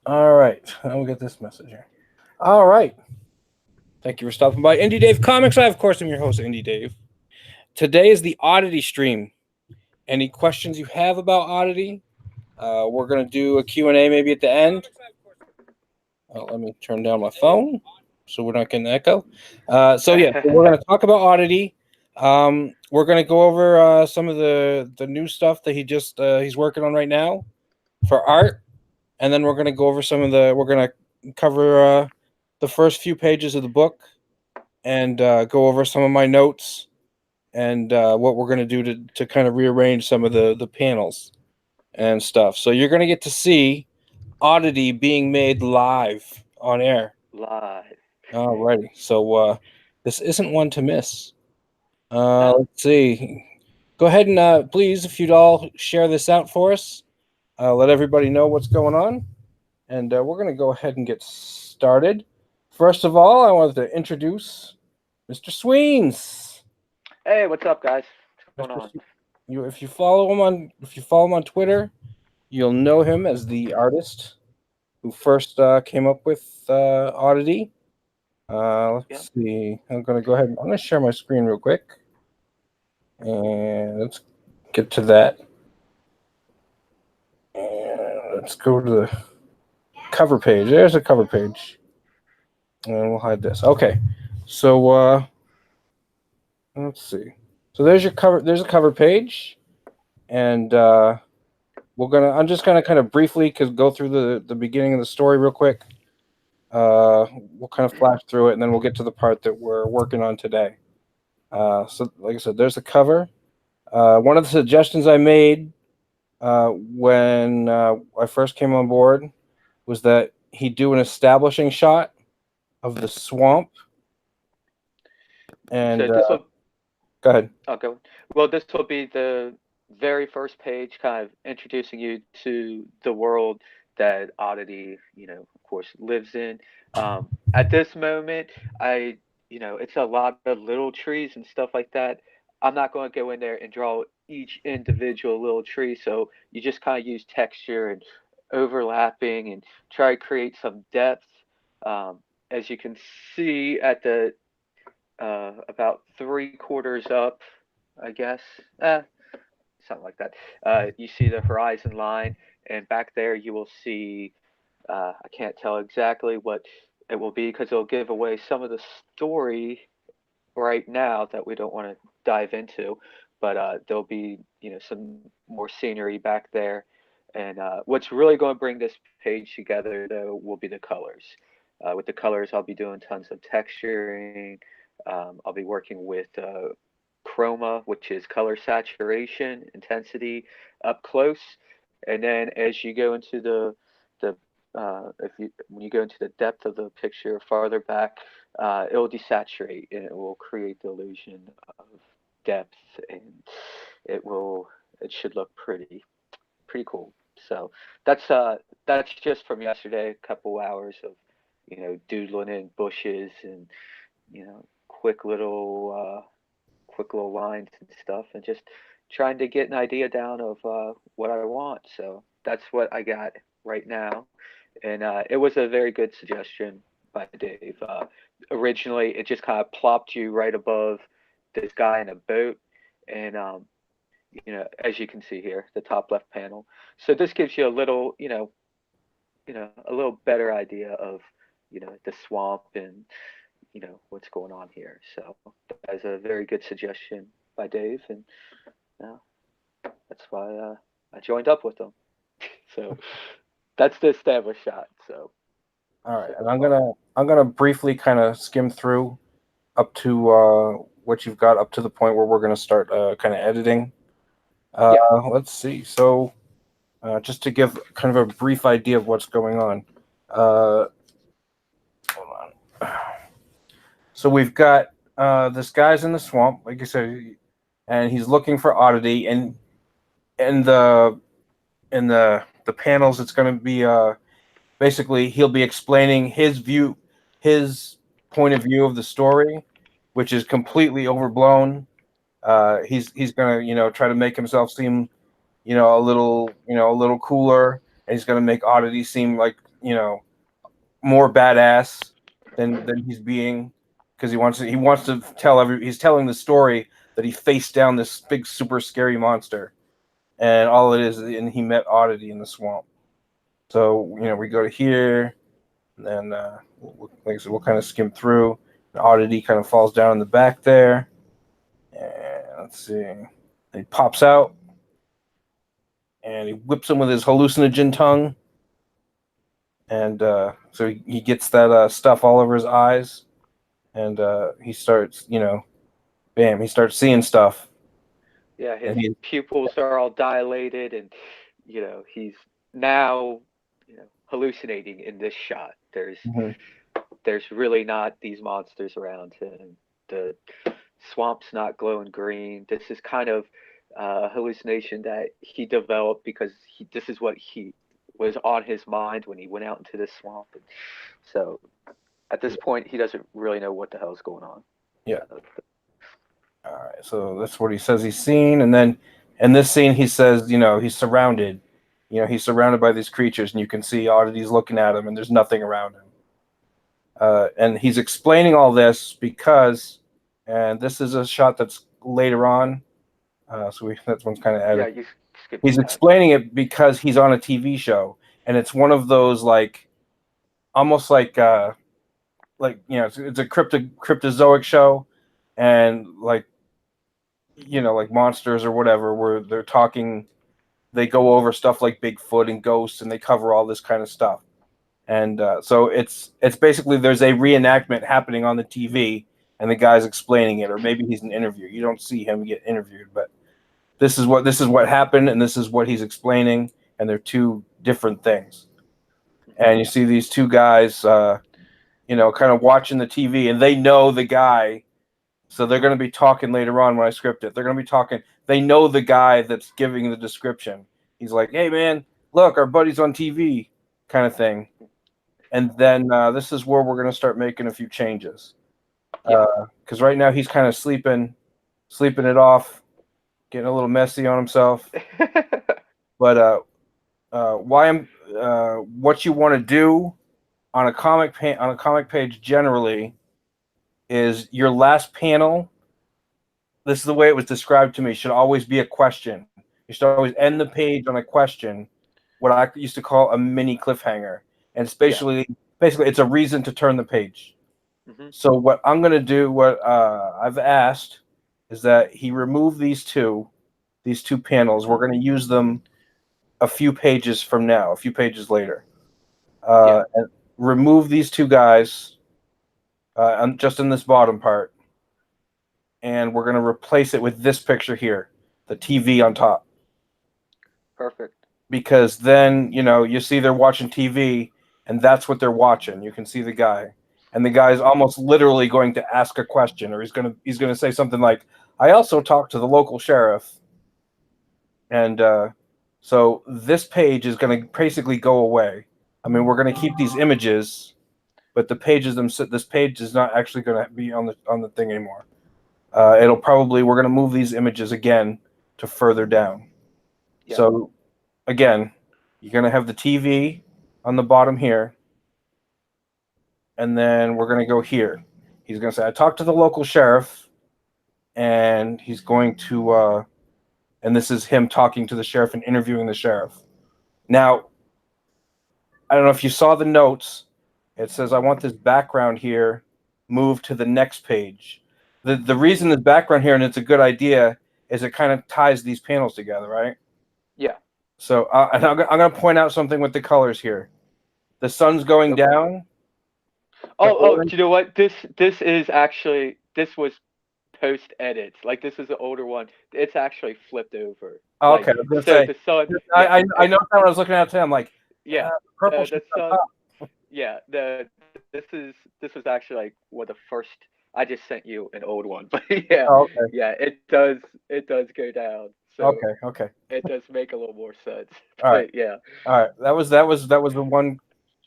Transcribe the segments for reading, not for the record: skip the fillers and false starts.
All right. Now we'll get this message here. All right. Thank you for stopping by Indie Dave Comics. I, of course, am your host, Indie Dave. Today is the Oddity stream. Any questions you have about Oddity? We're going to do a Q&A maybe at the end. Let me turn down my phone so we're not getting echo. So we're going to talk about Oddity. We're going to go over some of the new stuff that he's working on right now for art. And then we're going to go over we're going to cover the first few pages of the book and go over some of my notes and what we're going to do to kind of rearrange some of the panels and stuff. So you're going to get to see Oddity being made live on air. Live. Alrighty. So this isn't one to miss. No. Let's see. Go ahead and please, if you'd all share this out for us, let everybody know what's going on. And we're going to go ahead and get started. First of all, I wanted to introduce Mr. Sweens. Hey, what's up, guys? What's Mr. going on? If you follow him on Twitter, you'll know him as the artist who first came up with Oddity. Yeah. Let's see. I'm going to go ahead. I'm going to share my screen real quick, and let's get to that. And let's go to the cover page. There's a cover page, and we'll hide this. Okay, so let's see. So there's your cover. There's a cover page, and I'm just gonna kind of briefly go through the beginning of the story real quick. We'll kind of flash through it, and then we'll get to the part that we're working on today. So, like I said, there's the cover. One of the suggestions I made when I first came on board was that he do an establishing shot of the swamp. And So this will. go ahead. Okay. Well, this will be the very first page, kind of introducing you to the world that Oddity, of course, lives in. At this moment, it's a lot of little trees and stuff like that. I'm not going to go in there and draw each individual little tree, so you just kind of use texture and overlapping and try to create some depth. As you can see at the about 3/4 up, I guess, something like that. You see the horizon line, and back there you will see. I can't tell exactly what it will be because it'll give away some of the story right now that we don't want to dive into. But there'll be some more scenery back there, and what's really going to bring this page together though will be the colors. With the colors, I'll be doing tons of texturing. I'll be working with chroma, which is color saturation, intensity up close, and then as you go into the if you when you go into the depth of the picture farther back, it will desaturate and it will create the illusion of depth, and it should look pretty cool. So that's that's just from yesterday, a couple hours of doodling in bushes and quick little lines and stuff, and just trying to get an idea down of what I want. So that's what I got right now, and it was a very good suggestion by Dave. Originally, it just kind of plopped you right above this guy in a boat, and as you can see here, the top left panel. So this gives you a little, a little better idea of, the swamp and what's going on here. So that is a very good suggestion by Dave, and uh, that's why I joined up with him. So that's the established shot. So All right, and so far, I'm gonna briefly kind of skim through up to what you've got up to the point where we're gonna start kind of editing. Uh, yeah. let's see. So just to give kind of a brief idea of what's going on. Uh, hold on. So we've got this guy's in the swamp, like I said, and he's looking for Oddity, and in the panels, it's going to be basically he'll be explaining his point of view of the story, which is completely overblown. He's gonna try to make himself seem a little cooler, and he's going to make Oddity seem like, more badass than he's being, because he wants to he's telling the story that he faced down this big super scary monster, and all it is, and he met Oddity in the swamp. So we go to here, and then like I said, we'll kind of skim through. And Oddity kind of falls down in the back there, and let's see, he pops out, and he whips him with his hallucinogen tongue, and so he gets that stuff all over his eyes, and he starts, bam, he starts seeing stuff, Yeah, his and he, pupils are all dilated, and he's now hallucinating in this shot. Mhm. There's really not these monsters around him. The swamp's not glowing green. This is kind of a hallucination that he developed because this is what he was on his mind when he went out into the swamp. And so at this point, he doesn't really know what the hell's going on. Yeah. All right, so that's what he says he's seen, and then in this scene he says, he's surrounded. He's surrounded by these creatures, and you can see Oddity's looking at him, and there's nothing around him. And he's explaining all this because, and this is a shot that's later on, so that one's kind of Yeah, added. you skipped He's that. explaining it because he's on a TV show, and it's one of those like, almost like it's a cryptozoic show, and like like monsters or whatever, where they're talking, they go over stuff like Bigfoot and ghosts, and they cover all this kind of stuff. And so it's basically, there's a reenactment happening on the TV, and the guy's explaining it, or maybe he's an interview. You don't see him get interviewed, but this is what happened, and this is what he's explaining, and they're two different things. And you see these two guys, kind of watching the TV, and they know the guy. So they're going to be talking later on when I script it. They're going to be talking. They know the guy that's giving the description. He's like, "Hey, man, look, our buddy's on TV," kind of thing. And then this is where we're going to start making a few changes. Yeah. Because right now he's kind of sleeping it off, getting a little messy on himself. But what you want to do on a comic page generally is your last panel. This is the way it was described to me. Should always be a question. You should always end the page on a question, what I used to call a mini cliffhanger, and it's Yeah. basically it's a reason to turn the page. Hmm. So what I'm gonna do, what I've asked, is that he remove these two panels. We're gonna use them a few pages from now, a few pages later. Yeah. And remove these two guys, just in this bottom part, and we're going to replace it with this picture here, the TV on top. Perfect. Because then, you see they're watching TV, and that's what they're watching. You can see the guy, and the guy's almost literally going to ask a question, or he's gonna say something like, "I also talked to the local sheriff," and so this page is going to basically go away. I mean, we're going to keep these images, but this page is not actually going to be on the thing anymore. We're going to move these images again to further down. Yeah. So again, you're going to have the TV on the bottom here, and then we're going to go here. He's going to say, "I talked to the local sheriff," and he's going to, and this is him talking to the sheriff and interviewing the sheriff. Now, I don't know if you saw the notes. It says, "I want this background here moved to the next page." The reason the background here, and it's a good idea, is it kind of ties these panels together, right? Yeah. So and I'm going to point out something with the colors here. The sun's going Go for it. down. Do you know what? This was post edits. Like this is an older one. It's actually flipped over. Oh, Like okay, I was going to so say, the sun. Yeah. I know that when I was looking at it today, I'm like, Yeah. purple The shit's on sun. top. Yeah. This was actually like one of the first. I just sent you an old one, but yeah, Oh, okay, yeah. It does go down. So okay. it does make a little more sense. All right, But yeah. all right. That was the one,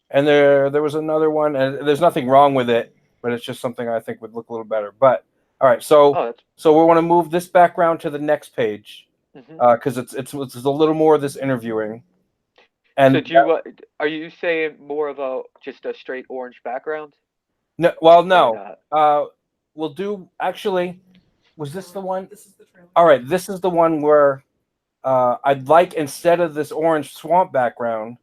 and there was another one, and there's nothing wrong with it, but it's just something I think would look a little better. But all right, so Oh, that's. we want to move this background to the next page, Hmm. because it's a little more of this interviewing, So And do you are you saying more of a just a straight orange background no, well, or no. not? We'll do actually. Was this the one? All right, this is the one where I'd like, instead of this orange swamp background,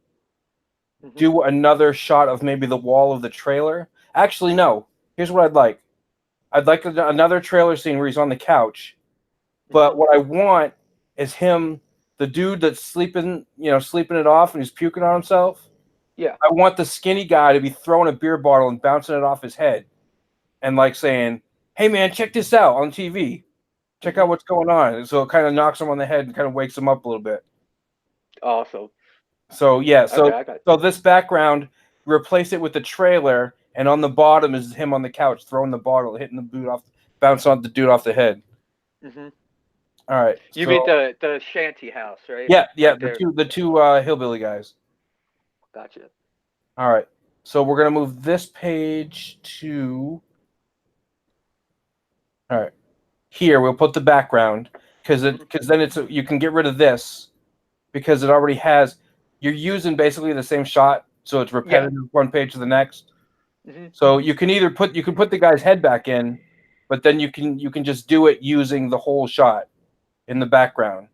Hmm. do another shot of maybe the wall of the trailer. Actually, no. Here's what I'd like. I'd like another trailer scene where he's on the couch. Hmm. But what I want is him, the dude that's sleeping, sleeping it off and he's puking on himself. Yeah. I want the skinny guy to be throwing a beer bottle and bouncing it off his head and like saying, "Hey man, check this out on TV. Check Hmm. out what's going on." And so it kind of knocks him on the head and kind of wakes him up a little bit. Awesome. So yeah, Okay, so I got. so this background, replace it with the trailer, and on the bottom is him on the couch throwing the bottle, hitting the boot off, bouncing on the dude off the head. Hmm. All right, You so mean the shanty house, right? yeah, Like the there. two hillbilly guys. Gotcha. All right, so we're gonna move this page to. All right, here we'll put the background because then you can get rid of this because it already has. You're using basically the same shot, so it's Yeah. repetitive one page to the next. Hmm. So you can either put the guy's head back in, but then you can just do it using the whole shot in the background,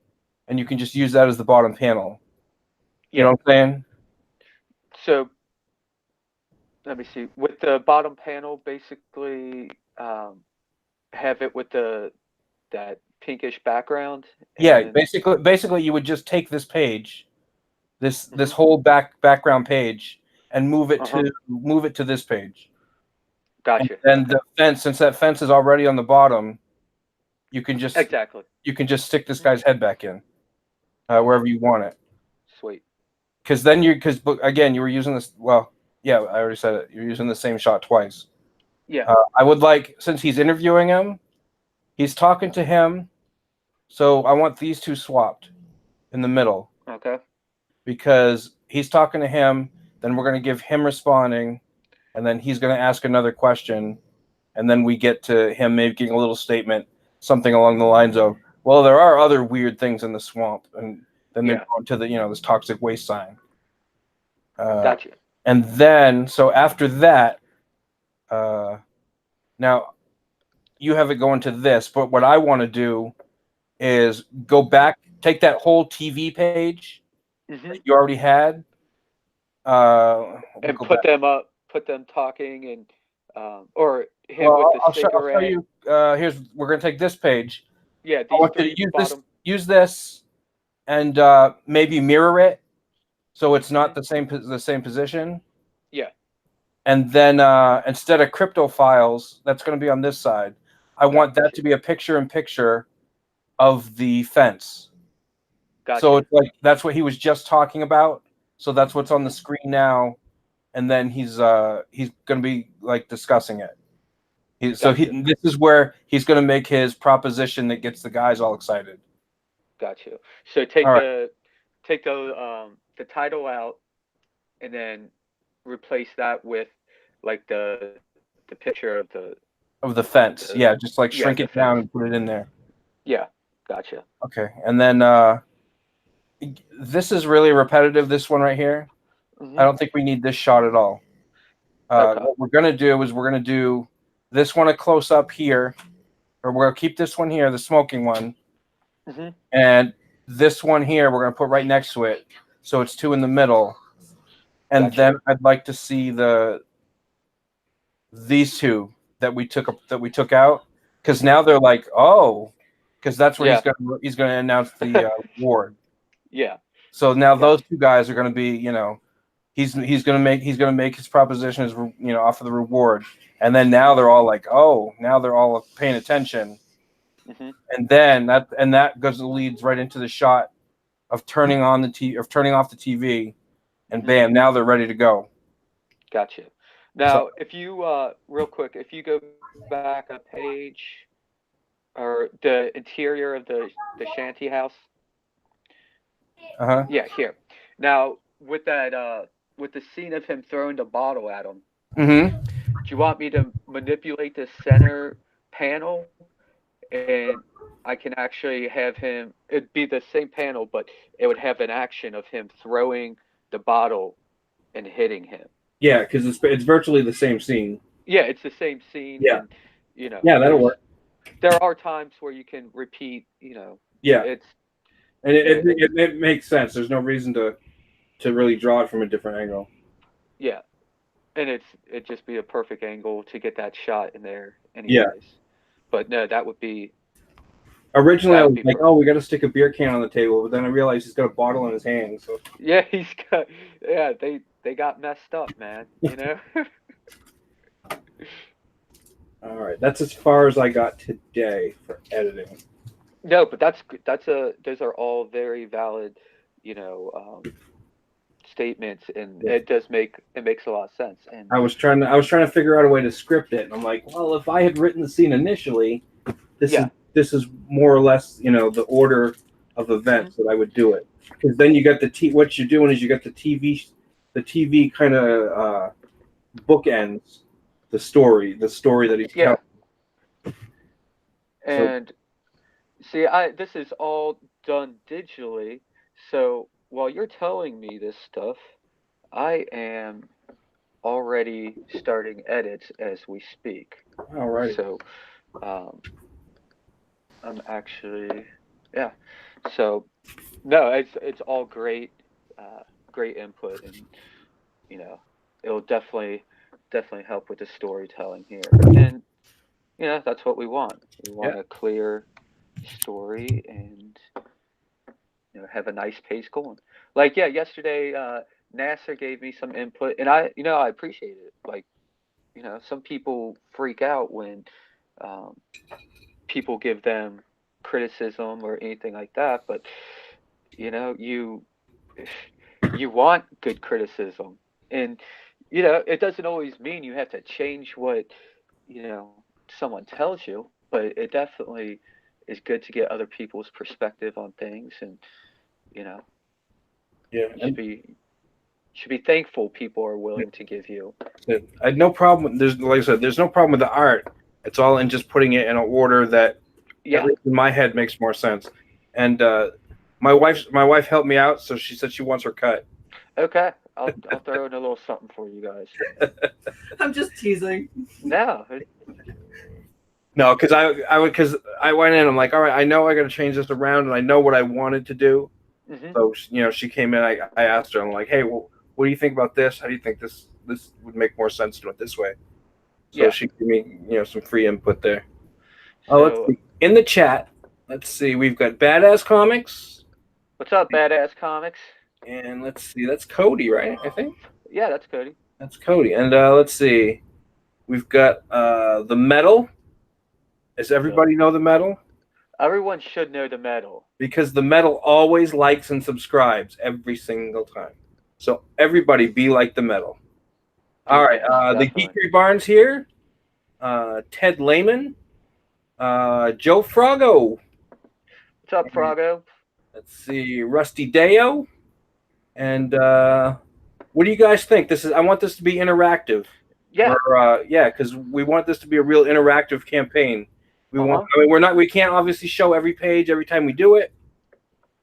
and you can just use that as the bottom panel. You know Yeah. what I'm saying? So let me see. With the bottom panel, basically, um, have it with the that pinkish background, Yeah, and basically you would just take this page, this hmm. whole background page, and Uh huh. move it to this page. And Gotcha. then Okay. the fence, since that fence is already on the bottom, you can just Exactly. stick this Mhm. guy's head back in Okay. wherever you want it. Sweet. Because then because again you were using this. Well, yeah, I already said it. You're using the same shot twice. Yeah. I would like, since he's interviewing him, he's talking to him, so I want these two swapped in the middle Okay. because he's talking to him. Then we're going to give him responding, and then he's going to ask another question, and then we get to him making a little statement, something along the lines of, "Well, there are other weird things in the swamp," and then they're Yeah. going to the this toxic waste sign. Uh, Gotcha. and then so after that, uh, now you have it going to this, but what I want to do is go back, take that whole TV page that Hmm. you already had. We'll And go back. put them talking, and or him Well, with the I'll show cigarette. you. We're going to take this page. Yeah. I These want you three to bottom. use this, and maybe mirror it so it's not Hmm. the same position. Yeah. And then instead of crypto files, that's going to be on this side. I want that Gotcha. to be a picture in picture of the fence. So Gotcha. it's like that's what he was just talking about. So that's what's on the Hmm. screen now, and then he's going to be like discussing it. Gotcha. This is where he's going to make his proposition that gets the guys all excited. Gotcha. So All right, take the title out, and then replace that with like the picture of of the fence, the yeah, just like yeah, shrink the it fence. down and put it in there. Yeah. Gotcha. Okay, and then this is really repetitive. This one right here. I Hmm. don't think we need this shot at all. Okay. What we're gonna do is we're gonna do this one a close up here, or we're gonna keep this one here, the smoking one, Hmm. and this one here we're gonna put right next to it, so it's two in the middle. And Gotcha. then I'd like to see these two that we took out, because now Hmm. they're like, oh, because that's where Yeah. he's gonna announce the award. Yeah. So now those Gotcha. two guys are gonna be, he's gonna make his proposition as off of the reward, and then now Hmm. they're all like, oh, now they're all paying attention, Hmm. and then that goes leads right into the shot of turning off the TV, and Hmm. bam, now they're ready to go. Gotcha. So Now, if you real quick, if you go back a page, or the interior of the shanty house. uh-huh. Yeah, here. Now, with that with the scene of him throwing the bottle at him, Mm-hmm. do you want me to manipulate the center panel, and I can actually have him, it'd be the same panel, but it would have an action of him throwing the bottle and hitting him. Yeah, because it's virtually the same scene. Yeah, it's the same scene, Yeah. and Yeah, that'll work. there are times where you can repeat. Yeah, It's and there. it makes sense. There's no reason to really draw it from a different angle. Yeah, and it'd just be a perfect angle to get that shot in there, Yeah. anyways. But no, Originally, that I would was be like, perfect. "Oh, we got to stick a beer can on the table," but then I realized he's got a bottle in his hand. So, Yeah, he's got. Yeah, they got messed up, man. all right, that's as far as I got today for editing. No, but those are all very valid, you know, statements, and Yeah. it makes a lot of sense. And I was trying to figure out a way to script it, and I'm like, well, if I had written the scene initially, yeah, this is more or less, the order of events that I would do it. Because then you got what you're doing is you got the TV kind of bookends the story that he's yeah. telling. So And see, this is all done digitally. So while you're telling me this stuff, I am already starting edits as we speak. all right, So um, I'm actually, yeah. So no, it's all great, great input, and you know, it'll definitely help with the storytelling here. And that's what we want. We yeah, want a clear story and have a nice pace going. Like yeah, yesterday Nasser gave me some input, and I appreciate it. Like some people freak out when um, people give them criticism or anything like that, but you you want good criticism, and it doesn't always mean you have to change what you know someone tells you, but it definitely is good to get other people's perspective on things, and you know yeah. you And should be thankful people are willing to give you. I had no problem. There's like I said, there's no problem with the art. It's all in just putting it in an order that, at Yeah. least in my head, makes more sense. And my wife helped me out, so she said she wants her cut. Okay. I'll throw in a little something for you guys. I'm just teasing. No. No, because I went in. I'm like, all right, I know I got to change this around, and I know what I wanted to do. Hmm. So she came in. I asked her. I'm like, hey, well, what do you think about this? How do you think this would make more sense to do it this way? So Yeah. she gave me some free input there. Oh, let's So see. In the chat, let's see. We've got Badass Comics, what's up, Badass Comics? and let's see. That's Cody, right? I think Yeah, that's Cody. that's Cody. And let's see. We've got the Metal. Does everybody know the Metal? Everyone should know the medal. Because the Metal always likes and subscribes every single time. So everybody be like the Metal. All right. Yes, The definitely. Geekery Barnes here. Ted Lehman. Joe Froggo. What's up, Froggo? Let's see. Rusty Deo. And what do you guys think? I want this to be interactive. Yeah. Because we want this to be a real interactive campaign. We can't obviously show every page every time we do it,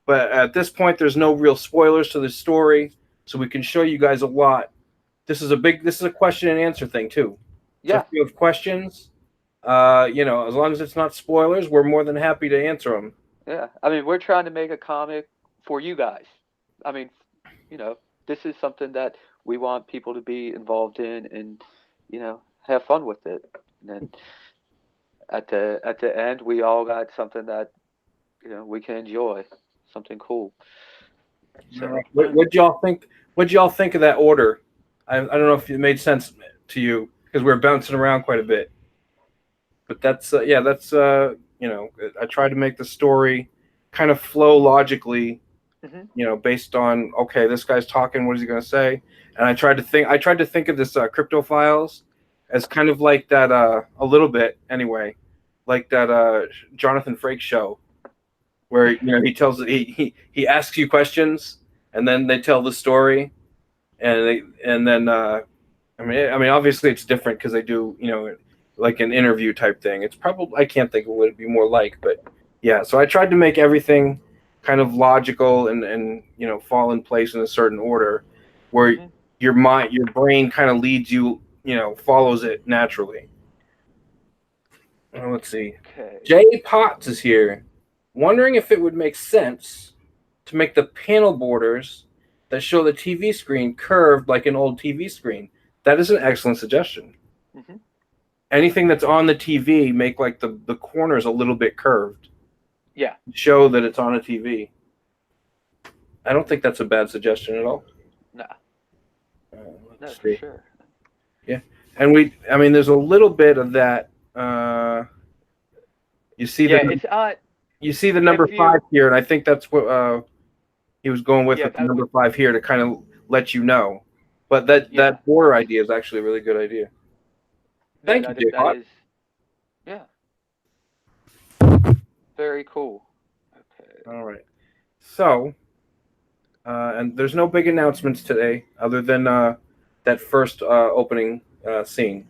but at this point, there's no real spoilers to the story, so we can show you guys a lot. This is a question and answer thing too. So Yeah. if you have questions, as long as it's not spoilers, we're more than happy to answer them. Yeah. I mean, we're trying to make a comic for you guys. I mean, this is something that we want people to be involved in and, have fun with it. And then at the end, we all got something that, we can enjoy, something cool. So, All right. What'd y'all think? What'd y'all think of that order? I don't know if it made sense to you because we're bouncing around quite a bit. But that's I tried to make the story kind of flow logically, based on okay, this guy's talking, what is he going to say? And I tried to think of this crypto files as kind of like that a little bit anyway, like that Jonathan Frakes show where he asks you questions and then they tell the story and then I mean obviously it's different because they do like an interview type thing. It's probably I can't think of what it'd be more like, but yeah. So I tried to make everything kind of logical and fall in place in a certain order. where Mhm. your brain kind of leads you, follows it naturally. Let's see. Okay. Jay Potts is here, wondering if it would make sense to make the panel borders that show the TV screen curved like an old TV screen. That is an excellent suggestion. Mhm. Anything that's on the TV, make like the corners a little bit curved. Yeah. Show that it's on a TV. I don't think that's a bad suggestion at all. No. No, Let's for see. sure. Yeah, and there's a little bit of that. You see Yeah, the it's odd. you see the number If you, 5 here, and I think that's what he was going with yeah, the that number would, 5 here to kind of let you know. But that yeah. border idea is actually a really good idea. No, Thank you, Jay that Pot. is, yeah, very cool. Okay. All right. So, and there's no big announcements today other than that first opening scene.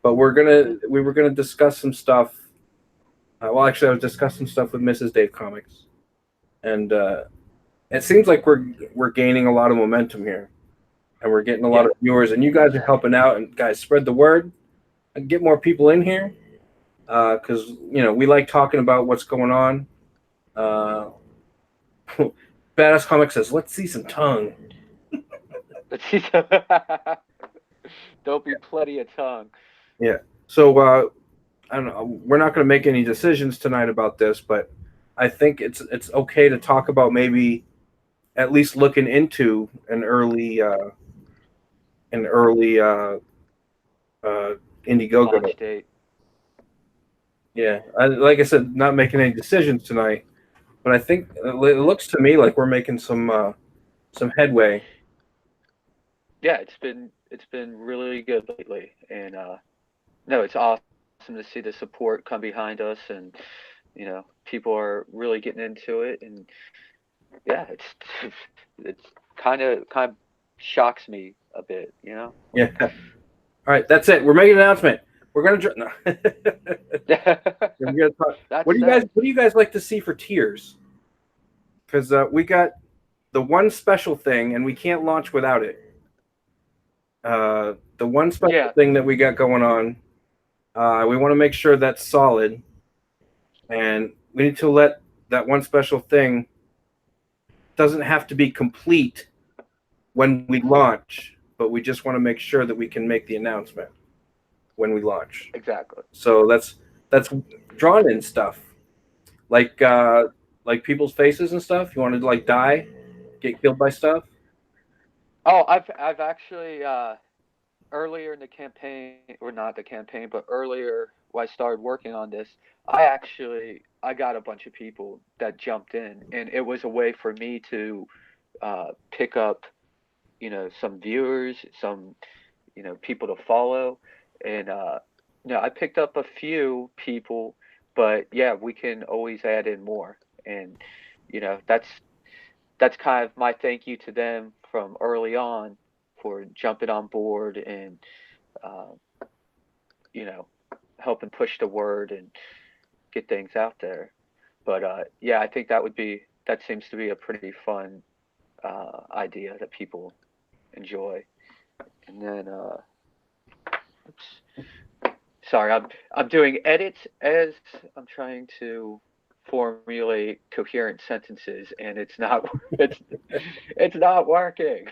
But we were gonna discuss some stuff. Well, actually, I was discussing stuff with Mrs. Dave Comics, and it seems like we're gaining a lot of momentum here, and we're getting a lot Yeah. of viewers. And you guys are helping out, and guys, spread the word and get more people in here, because we like talking about what's going on. Uh, Badass Comics says, "Let's see some tongue." Let's see. Don't be plenty of tongue. Yeah. So I don't know. We're not going to make any decisions tonight about this, but I think it's okay to talk about maybe at least looking into an early Indiegogo. Launch date. Yeah, like I said, not making any decisions tonight, but I think it looks to me like we're making some headway. Yeah, it's been really good lately, and no, it's awesome to see the support come behind us, and people are really getting into it, and yeah, it's kind of shocks me a bit. Yeah. All right, that's it. We're making an announcement. We're gonna. No. We're gonna talk. That's What do you guys? that. What do you guys like to see for tiers? Because we got the one special thing, and we can't launch without it. The one special Yeah, thing that we got going on, we want to make sure that's solid, and we need to let that one special thing doesn't have to be complete when we launch, but we just want to make sure that we can make the announcement when we launch. exactly. So that's drawn in stuff like people's faces and stuff. You want to like die, get killed by stuff. Oh, I've actually earlier in the campaign, or not the campaign, but earlier when I started working on this, I got a bunch of people that jumped in, and it was a way for me to pick up, some viewers, some people to follow, and I picked up a few people, but yeah, we can always add in more, and that's kind of my thank you to them from early on for jumping on board and uh, you know helping push the word and get things out there. But yeah, I think that seems to be a pretty fun idea that people enjoy. And then oops, sorry, I'm doing edits as I'm trying to formulate coherent sentences, and it's not working.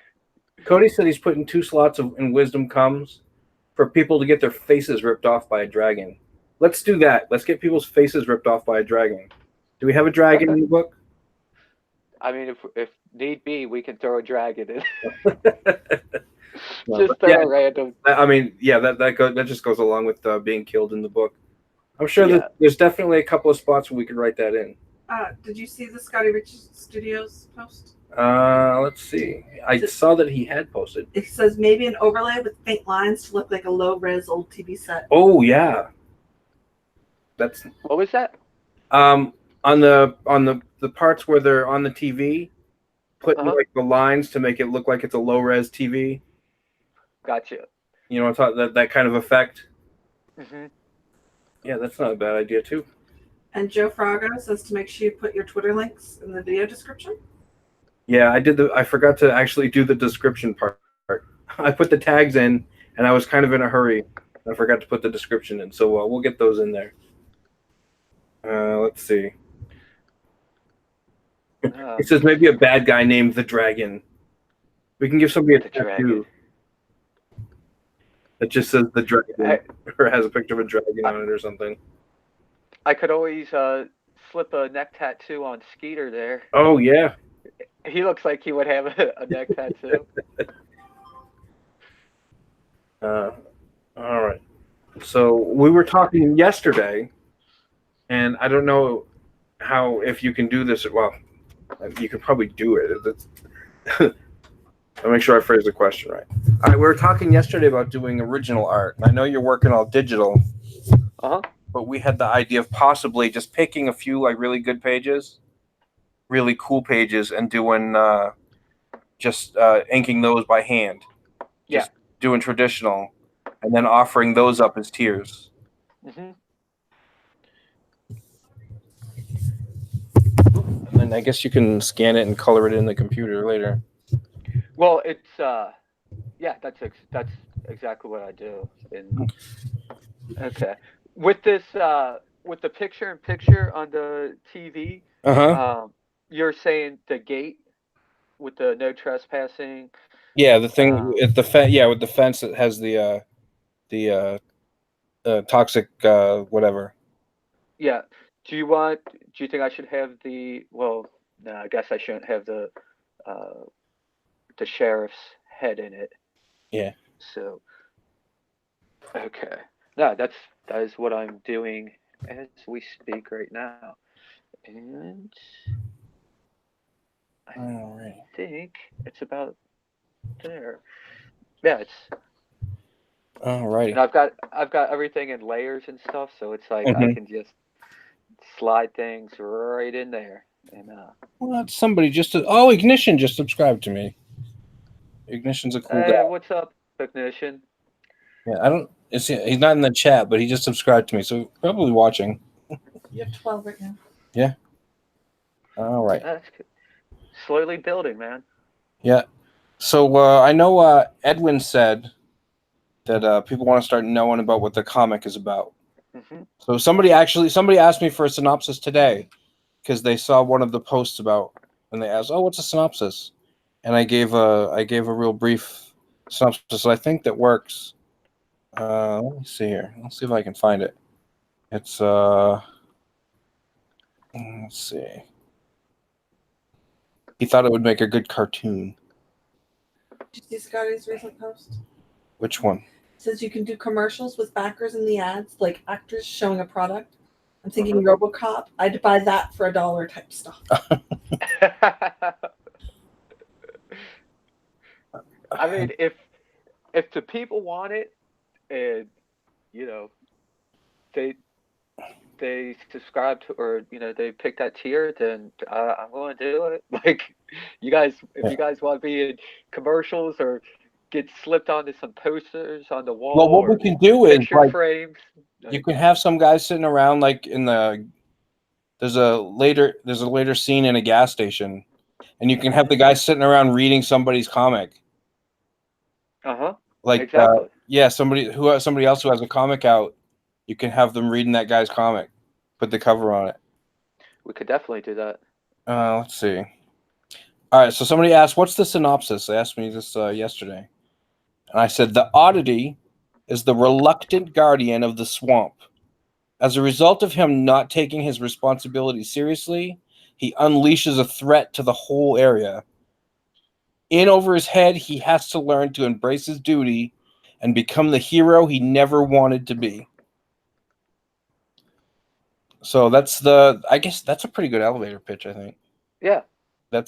Cody said he's putting 2 slots in Wisdom Comes for people to get their faces ripped off by a dragon. Let's do that. Let's get people's faces ripped off by a dragon. Do we have a dragon Okay. in the book? I mean, if need be, we can throw a dragon in. No, Just but throw yeah, a random. I mean, yeah, that just goes along with being killed in the book. I'm sure that Yeah. there's definitely a couple of spots where we could write that in. Did you see the Scotty Rich Studios post? Let's see. I saw that he had posted. It says maybe an overlay with faint lines to look like a low-res old TV set. Oh yeah, that's What was that? on the parts where they're on the TV, putting like the lines to make it look like it's a low res TV. Gotcha. You know, I thought that kind of effect. Hmm. Yeah, that's not a bad idea too. And Joe Frago says to make sure you put your Twitter links in the video description. Yeah, I forgot to actually do the description part. I put the tags in, and I was kind of in a hurry. I forgot to put the description in, so we'll get those in there. Let's see. It says maybe a bad guy named the Dragon. We can give somebody a tattoo that just says the Dragon, or has a picture of a dragon on it or something. I could always slip a neck tattoo on Skeeter there. Oh yeah. He looks like he would have a neck tattoo. All right. So we were talking yesterday, and I don't know if you can do this. Well, you can probably do it. I'll make sure I phrase the question right. All right, we were talking yesterday about doing original art. I know you're working all digital, but we had the idea of possibly just picking a few like really good pages, really cool pages, and doing just inking those by hand. Just doing traditional, and then offering those up as tiers. Mm-hmm. And then I guess you can scan it and color it in the computer later. Well, it's that's exactly what I do. Okay, with this with the picture-in-picture on the TV, you're saying the gate with the no trespassing. Yeah, the thing at the fence. Yeah, with the fence that has the toxic whatever. Yeah. Do you think I should have the? Well, no, I guess I shouldn't have the sheriff's head in it. Yeah. So. Okay. No, that is what I'm doing as we speak right now, and I think it's about there. Yeah, it's. Alrighty. And I've got everything in layers and stuff, so it's like I can just slide things right in there. And well, that's somebody just Ignition just subscribed to me. Ignition's a cool guy. What's up, Ignition? Yeah, I don't. He's not in the chat, but he just subscribed to me, so probably watching. You have 12 right now. Yeah. All right. That's good. Slowly building, man. Yeah. So I know Edwin said that people want to start knowing about what the comic is about. Mm-hmm. So somebody asked me for a synopsis today because they saw one of the posts about, and they asked, "Oh, what's a synopsis?" And I gave a real brief synopsis. So I think that works. Let me see here. Let's see if I can find it. It's let's see. He thought it would make a good cartoon. Did you see Scotty's recent post? Which one? It says you can do commercials with backers in the ads, like actors showing a product. I'm thinking RoboCop. I'd buy that for $1 type stuff. I mean, if the people want it, and they subscribe to, or they pick that tier, then I'm going to do it. Like, you guys, if you guys want to be in commercials or get slipped onto some posters on the wall. Well, what we can do is like, frames. You can have some guys sitting around like there's a later scene in a gas station, and you can have the guys sitting around reading somebody's comic. Like exactly. Somebody else who has a comic out, you can have them reading that guy's comic, put the cover on it. We could definitely do that. Let's see. All right, so somebody asked, "What's the synopsis?" They asked me this yesterday, and I said, "The Oddity is the reluctant guardian of the swamp. As a result of him not taking his responsibility seriously, he unleashes a threat to the whole area. In over his head, he has to learn to embrace his duty and become the hero he never wanted to be." So I guess that's a pretty good elevator pitch, I think. Yeah. I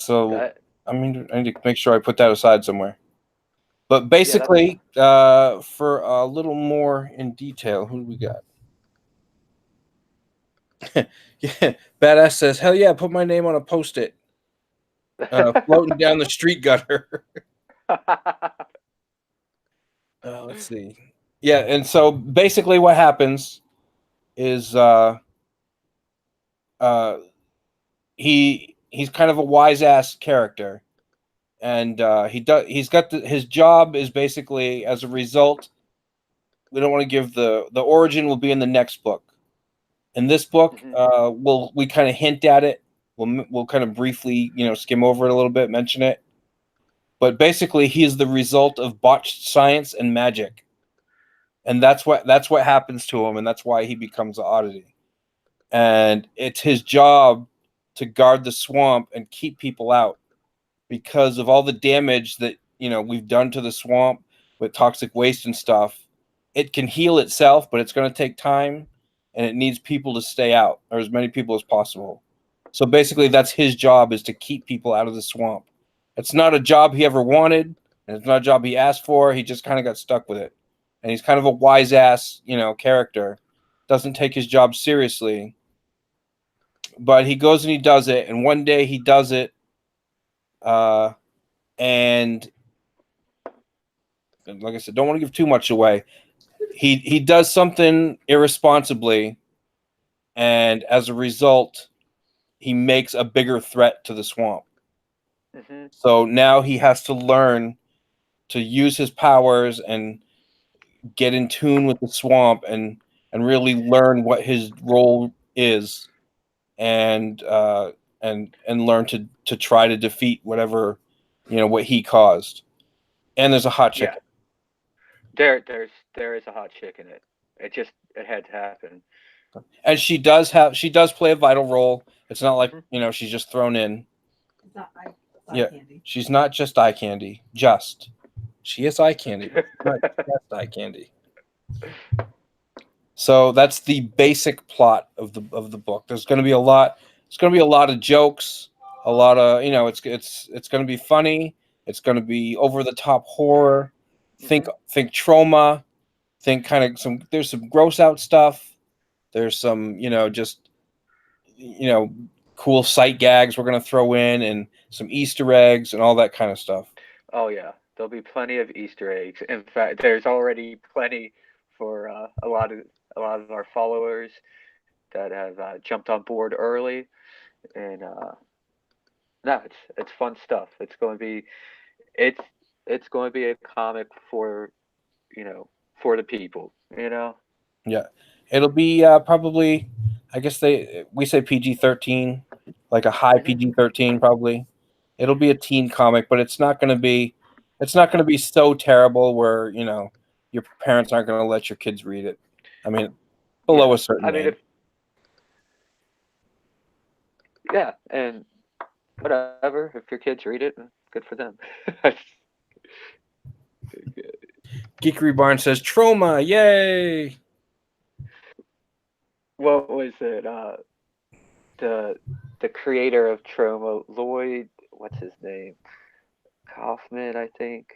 mean, I need to make sure I put that aside somewhere. But basically, for a little more in detail, who do we got? Yeah, Badass says, "Hell yeah, put my name on a post-it. Floating down the street gutter." Let's see. Yeah, and so basically what happens is he's kind of a wise-ass character, and he's got his job is basically as a result. We don't want to give the origin will be in the next book. In this book, we kind of hint at it. We'll kind of briefly skim over it a little bit, mention it. But basically, he is the result of botched science and magic, and that's what happens to him, and that's why he becomes an oddity. And it's his job to guard the swamp and keep people out because of all the damage that we've done to the swamp with toxic waste and stuff. It can heal itself, but it's going to take time, and it needs people to stay out, or as many people as possible. So basically, that's his job, is to keep people out of the swamp. It's not a job he ever wanted, and it's not a job he asked for. He just kind of got stuck with it. And he's kind of a wise ass, character. Doesn't take his job seriously. But he goes and he does it, and one day he does it, and like I said, don't want to give too much away. He does something irresponsibly, and as a result, he makes a bigger threat to the swamp. So now he has to learn to use his powers and get in tune with the swamp and really learn what his role is, and learn to try to defeat whatever what he caused. And there's a hot chick. Yeah. There is a hot chick in it. It had to happen. And she does play a vital role. It's not like she's just thrown in. It's not eye candy. She's not just eye candy. She is eye candy, but not just eye candy. So that's the basic plot of the book. There's going to be a lot. It's going to be a lot of jokes. A lot of it's going to be funny. It's going to be over the top horror. Think trauma. Think kind of there's some gross out stuff. There's some cool sight gags we're going to throw in, and some Easter eggs and all that kind of stuff. Oh yeah, there'll be plenty of Easter eggs. In fact, there's already plenty for a lot of our followers that have jumped on board early, and no, it's fun stuff. It's going to be a comic for the people. Yeah, it'll be probably. I guess we say PG-13, like a high PG-13 probably. It'll be a teen comic, but it's not going to be so terrible where your parents aren't going to let your kids read it. I mean, below a certain age. And whatever. If your kids read it, good for them. Geekery Barn says trauma, yay! What was it? The creator of Trauma, Lloyd, what's his name? Kaufman, I think.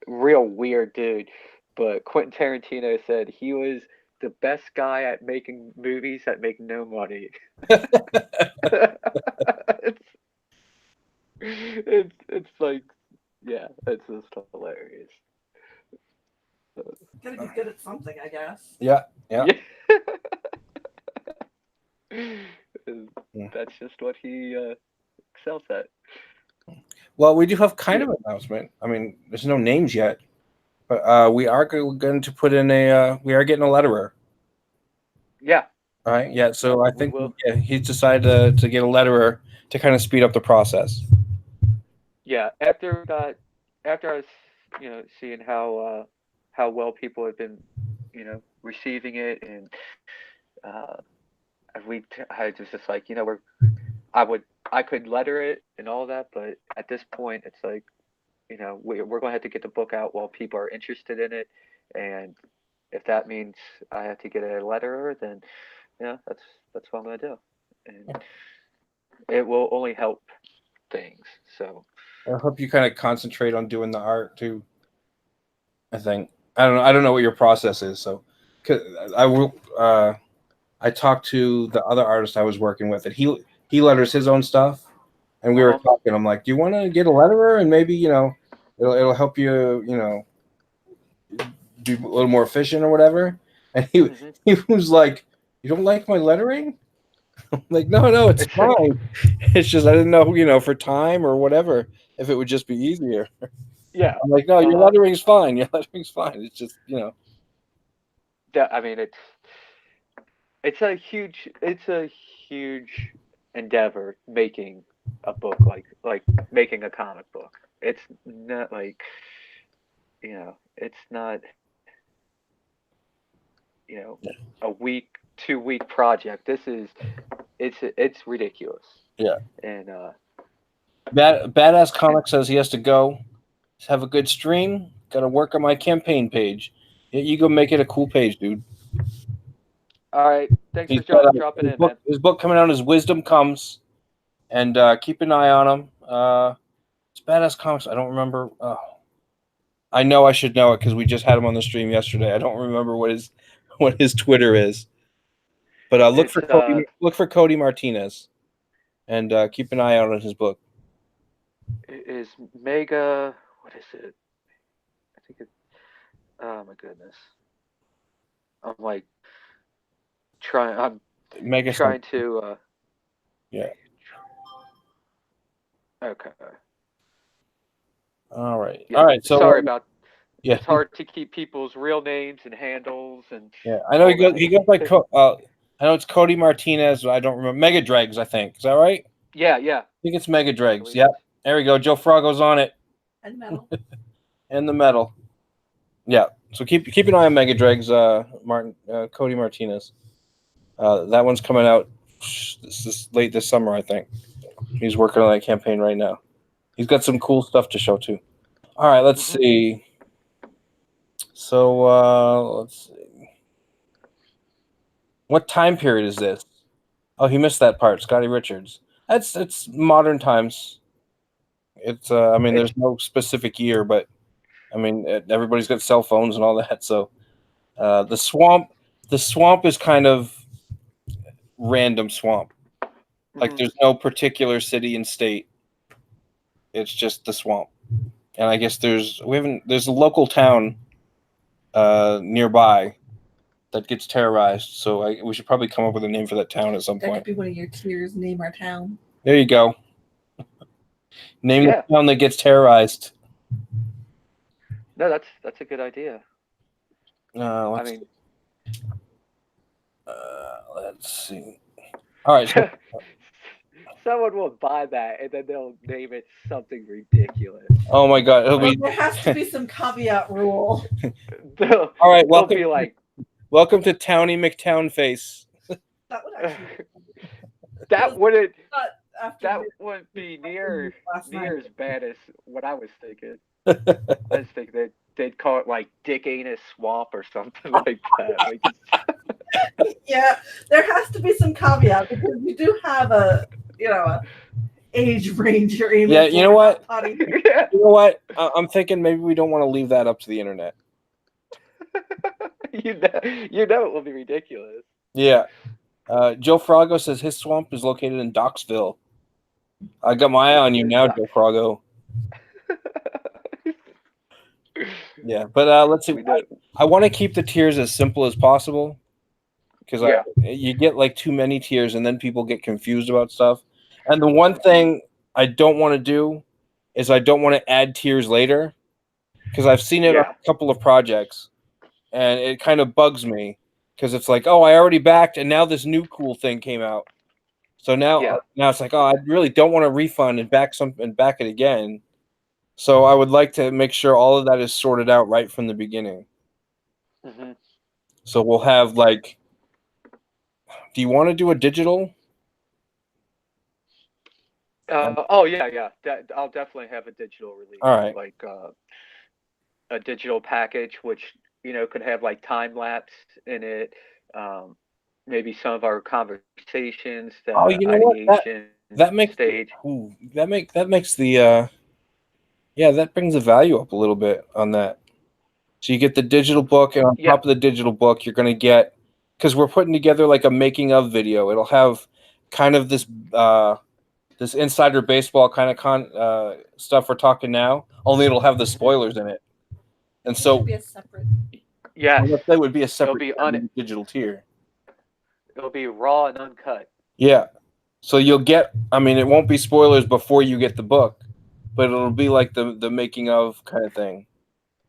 Real weird dude. But Quentin Tarantino said he was the best guy at making movies that make no money. it's like, yeah, it's just hilarious. Gotta be good at something, I guess. Yeah. That's just what he excels at. Well, we do have kind of an announcement. I mean, there's no names yet, but we are going to put in we are getting a letterer. Yeah. All right. Yeah. So I think he's decided to get a letterer to kind of speed up the process. Yeah. After I was, seeing how well people have been, receiving it, and I was just like, I could letter it and all that, but at this point, it's like, we're going to have to get the book out while people are interested in it, and if that means I have to get a letterer, then that's what I'm going to do, and it will only help things. So I hope you kind of concentrate on doing the art too. I think I don't know what your process is, so 'cause I talked to the other artist I was working with, and he letters his own stuff, and we were talking. I'm like, do you want to get a letterer, and maybe it'll help you be a little more efficient or whatever. And he was like, you don't like my lettering? I'm like, no, it's fine. It's just I didn't know for time or whatever. if it would just be easier. Yeah. I'm like, no, your lettering's fine. Your lettering's fine. It's just, you know. I mean, it's a huge endeavor making a book like making a comic book. It's not like, it's not, a week, 2 week project. It's ridiculous. Yeah. And Badass Comic says he has to go. Have a good stream. Got to work on my campaign page. Yeah, you go make it a cool page, dude. all right, thanks He's for got dropping his in, book, man. his book coming out is Wisdom Comes, and keep an eye on him. It's Badass Comics. I don't remember. I know I should know it because we just had him on the stream yesterday. I don't remember what his Twitter is, but look for Cody Martinez, and keep an eye out on his book. It is Mega. What is it? I think it. Oh my goodness. I'm like trying. I'm Mega trying to. Yeah. Okay. All right. Yeah. All right. So sorry about. Yeah. It's hard to keep people's real names and handles and. Yeah, I know he goes by. I know it's Cody Martinez. I don't remember. Mega Dregs, I think. Is that right? Yeah. I think it's Mega Dregs. Yep. There we go. Joe Froggo's on it. And metal. And the metal. Yeah. So keep an eye on Mega Dregs. Cody Martinez. That one's coming out late this summer, I think. He's working on that campaign right now. He's got some cool stuff to show too. All right, let's see. So let's see. What time period is this? Oh, he missed that part. Scotty Richards. It's modern times. It's I mean, there's no specific year, but I mean, everybody's got cell phones and all that. So the swamp is kind of random swamp. Like there's no particular city and state. It's just the swamp. And I guess there's a local town nearby that gets terrorized. So we should probably come up with a name for that town at some point. That could be one of your tiers. Name our town. There you go. Name the town that gets terrorized. No, that's a good idea. Let's see. All right. So, someone will buy that and then they'll name it something ridiculous. Oh my God! There has to be some caveat rule. All right, welcome to Towny McTownface. That would actually. that wouldn't be near as bad as what I was thinking. I was thinking they'd call it like Dick Anus Swamp or something like that. Yeah, there has to be some caveat because you do have a age range you're aiming for. You know what? Yeah. You know what? I'm thinking maybe we don't want to leave that up to the internet. you know it will be ridiculous. Yeah. Joe Froggo says his swamp is located in Docksville. I got my eye on you now, Joe Froggo. Yeah, but let's see. I want to keep the tiers as simple as possible because you get like too many tiers and then people get confused about stuff. And the one thing I don't want to do is I don't want to add tiers later because I've seen it on a couple of projects and it kind of bugs me because it's like, oh, I already backed and now this new cool thing came out. So now it's like, oh, I really don't want to refund and back it again. So I would like to make sure all of that is sorted out right from the beginning. Mm-hmm. So we'll have like, do you want to do a digital? I'll definitely have a digital release. All right. Like a digital package, which could have like time lapse in it. Maybe some of our conversations. That makes stage. That makes the that brings the value up a little bit on that. So you get the digital book, and on top of the digital book, you're going to get, because we're putting together like a making of video. It'll have kind of this this insider baseball kind of stuff we're talking now. Only it'll have the spoilers in it, and so be a separate. That would be a separate digital tier. It'll be raw and uncut. Yeah, so you'll get. I mean, it won't be spoilers before you get the book. but it'll be like the making of kind of thing,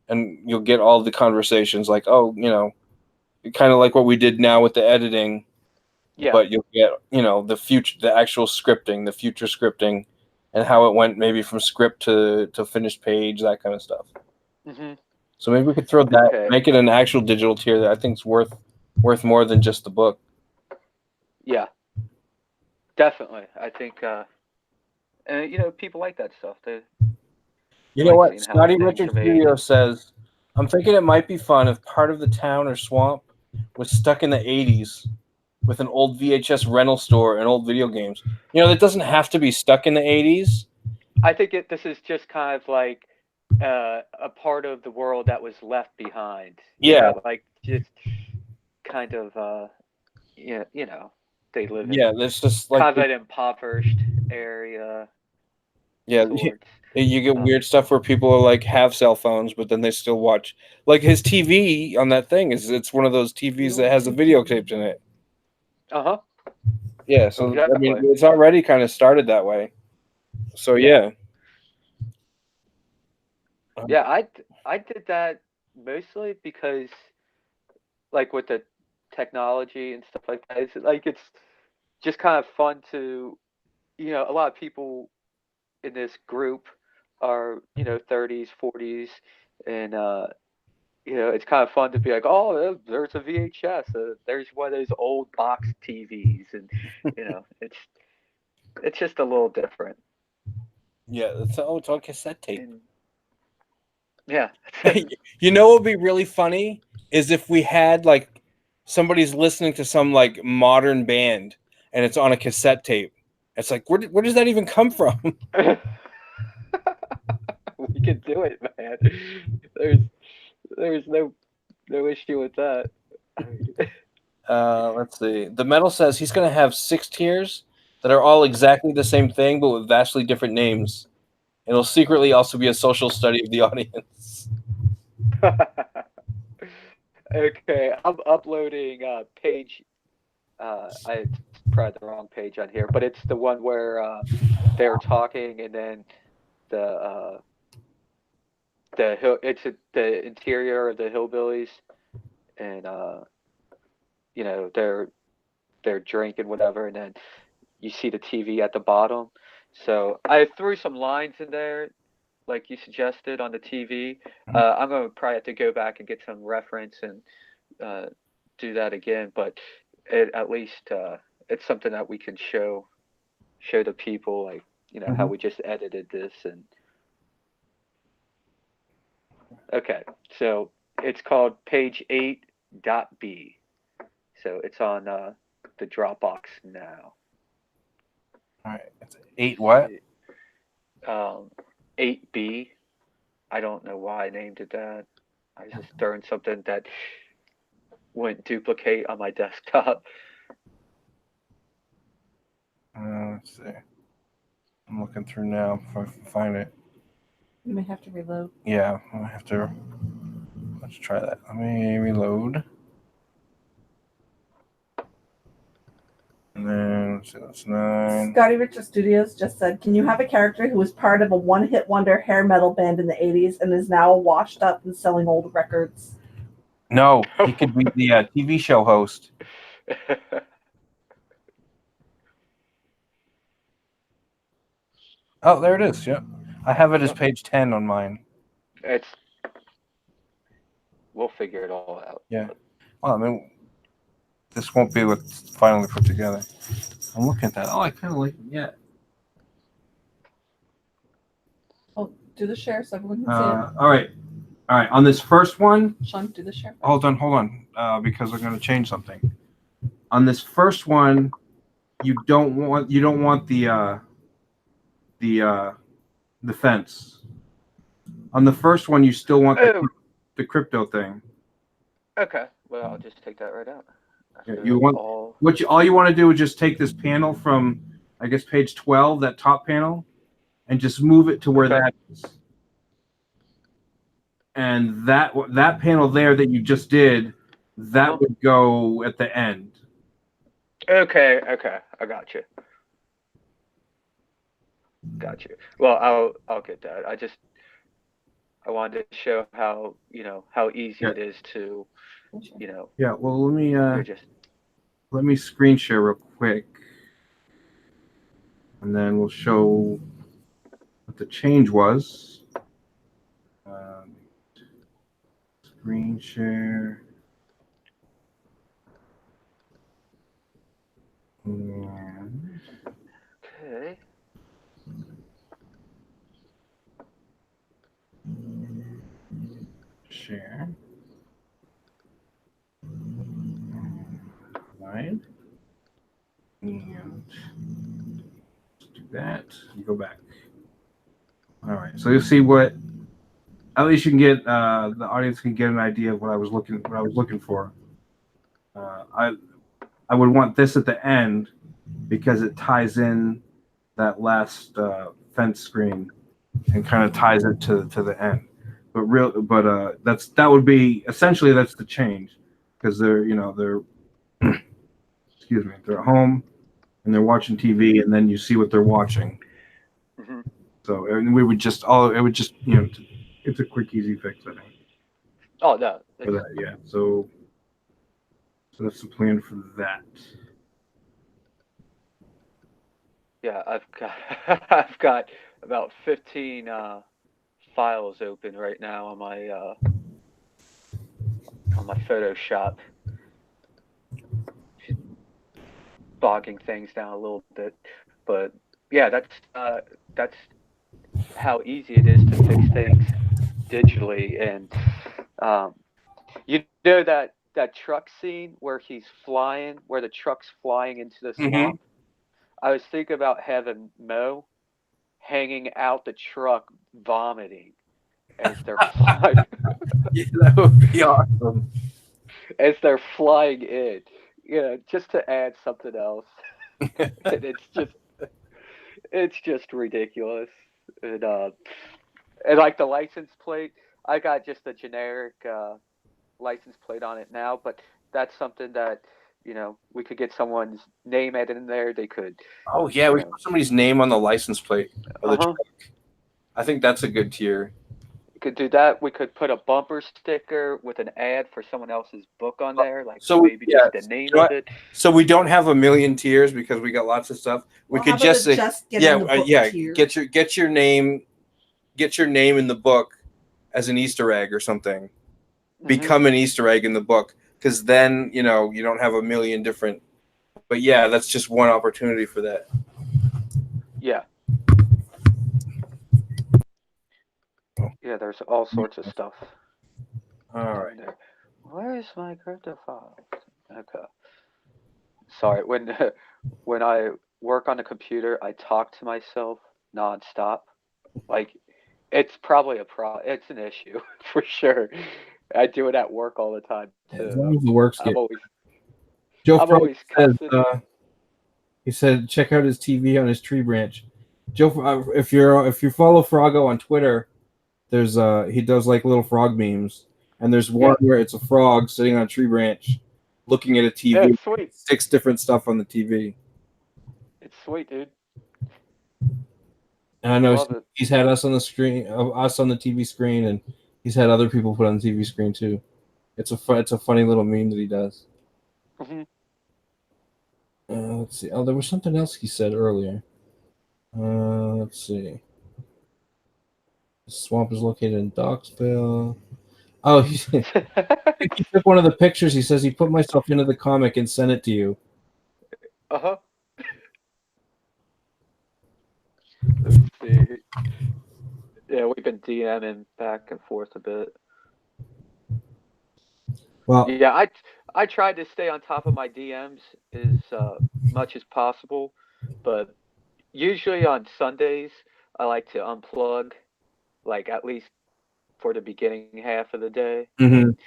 and you'll get all the conversations like, oh, kind of like what we did now with the editing, Yeah. but you'll get the actual scripting, the future scripting, and how it went maybe from script to finished page, that kind of stuff. Mm-hmm. So maybe we could throw that, Okay. make it an actual digital tier that I think is worth more than just the book. Yeah. Definitely. I think, and people like that stuff. They You know like what? seeing how Scotty things Richard are made. Studio says, I'm thinking it might be fun if part of the town or swamp was stuck in the 80s with an old VHS rental store and old video games. That doesn't have to be stuck in the 80s. I think this is just kind of like a part of the world that was left behind. Yeah. Like just kind of they live in Yeah, there's just like kind of an impoverished area. yeah, Sorts. you get weird stuff where people are like have cell phones, but then they still watch. Like his TV on that thing it's one of those TVs that has the videotapes in it. Uh-huh. Yeah, so I mean Exactly. it's already kind of started that way. So yeah. Yeah, I did that mostly because like with the technology and stuff like that, it's just kind of fun to a lot of people in this group are 30s 40s and it's kind of fun to be like, oh, there's a VHS, there's one of those old box TVs, and it's just a little different. Yeah, it's on cassette tape. And, yeah. What would be really funny is if we had like somebody's listening to some like modern band and it's on a cassette tape. It's like where does that even come from? We can do it, man. There's no issue with that. Let's see. The metal says he's going to have 6 tiers that are all exactly the same thing, but with vastly different names. It'll secretly also be a social study of the audience. Okay, I'm uploading page. It's probably the wrong page on here, but it's the one where they're talking, and then the the interior of the hillbillies, and they're drinking whatever, and then you see the TV at the bottom. So I threw some lines in there, like you suggested on the TV. I'm gonna probably have to go back and get some reference and do that again, but at least it's something that we can show the people, like how we just edited this. And okay, so it's called page 8.b. So it's on the Dropbox now. All right, it's 8 what? 8B. I don't know why I named it that. I was just throwing something that wouldn't duplicate on my desktop. Let's see. I'm looking through now if I can find it. You may have to reload. Yeah, I have to. Let's try that. Let me reload. And then, let's see, that's 9. Scotty Richard Studios just said, can you have a character who was part of a one-hit wonder hair metal band in the 80s and is now washed up and selling old records? No, he could be the TV show host. Oh, there it is. Yep. I have it as page 10 on mine. We'll figure it all out. Yeah. Well, I mean, this won't be what's finally put together. I'm looking at that. Oh, I kind of like it. Yeah. Oh, do the share so everyone can see it. All right. On this first one. Sean, do the share. Hold on. Because I'm going to change something. On this first one, you don't want the fence. On the first one, you still want the crypto thing. Okay. Well, I'll just take that right out. Yeah, all you want to do is just take this panel from, I guess, page 12, that top panel, and just move it to where that is. And that panel there that you just did, that would go at the end. Okay, I got you. Got you. Well, I'll get that. I wanted to show how how easy Yeah. it is to Yeah. Well, you're just let me screen share real quick, and then we'll show what the change was. Um, Screen share. And okay. share. Right. And do that. And go back. All right. So you'll see what. At least you can get the audience can get an idea of what I was looking for. I would want this at the end because it ties in that last fence screen and kind of ties it to the end. But that would be essentially that's the change because they're excuse me, they're at home and they're watching TV and then you see what they're watching. Hmm. So and we would just all it would just it's a quick easy fix I think Oh no, for that yeah. So that's the plan for that. yeah. I've got I've got about 15 files open right now on my Photoshop, bogging things down a little bit. But yeah, that's how easy it is to fix things digitally. And um, you know that truck scene where he's flying, where the truck's flying into the Mm-hmm. swamp. I was thinking about having Mo hanging out the truck vomiting as they're flying Yeah, that would be awesome. as they're flying in. Just to add something else. And it's just ridiculous. And like the license plate, I got just a generic license plate on it now, but that's something that we could get someone's name added in there. They could, Oh yeah, you we should know, put somebody's name on the license plate of uh the huh. truck. I think that's a good tier. We could do that. We could put a bumper sticker with an ad for someone else's book on there, like So maybe yeah, just the name you know of what? it. So we don't have a million tiers because we got lots of stuff. We Well, how could about just a say, just get in the book yeah, tier? get your name in the book as an Easter egg or something. Hmm. Become an Easter egg in the book because then you don't have a million different. But yeah, that's just one opportunity for that. Yeah, yeah. There's all sorts of stuff All right. in there. Where's my crypto file? Okay. Sorry. When when I work on the computer, I talk to myself nonstop. Like it's probably it's an issue for sure. I do it at work all the time As too. long as the works I'm get. always Joe I'm Frog always says cussing. he said check out his TV on his tree branch. Joe, if you follow Froggo on Twitter, there's he does like little frog memes, and there's one Yeah, where it's a frog sitting on a tree branch, looking at a yeah, TV, it's sweet. 6 different stuff on the TV. It's sweet, dude. And I know Love it. he's had us on the screen, us on the TV screen, and he's had other people put on the TV screen too. It's a funny little meme that he does. Hmm. Let's see. Oh, there was something else he said earlier. Let's see. The swamp is located in Docksville. Oh, he took one of the pictures. He says he put myself into the comic and sent it to you. Uh-huh. Let me see. Yeah, we've been DMing back and forth a bit. Well, Yeah, I tried to stay on top of my DMs as much as possible, but usually on Sundays I like to unplug, like at least for the beginning half of the day, mhm. and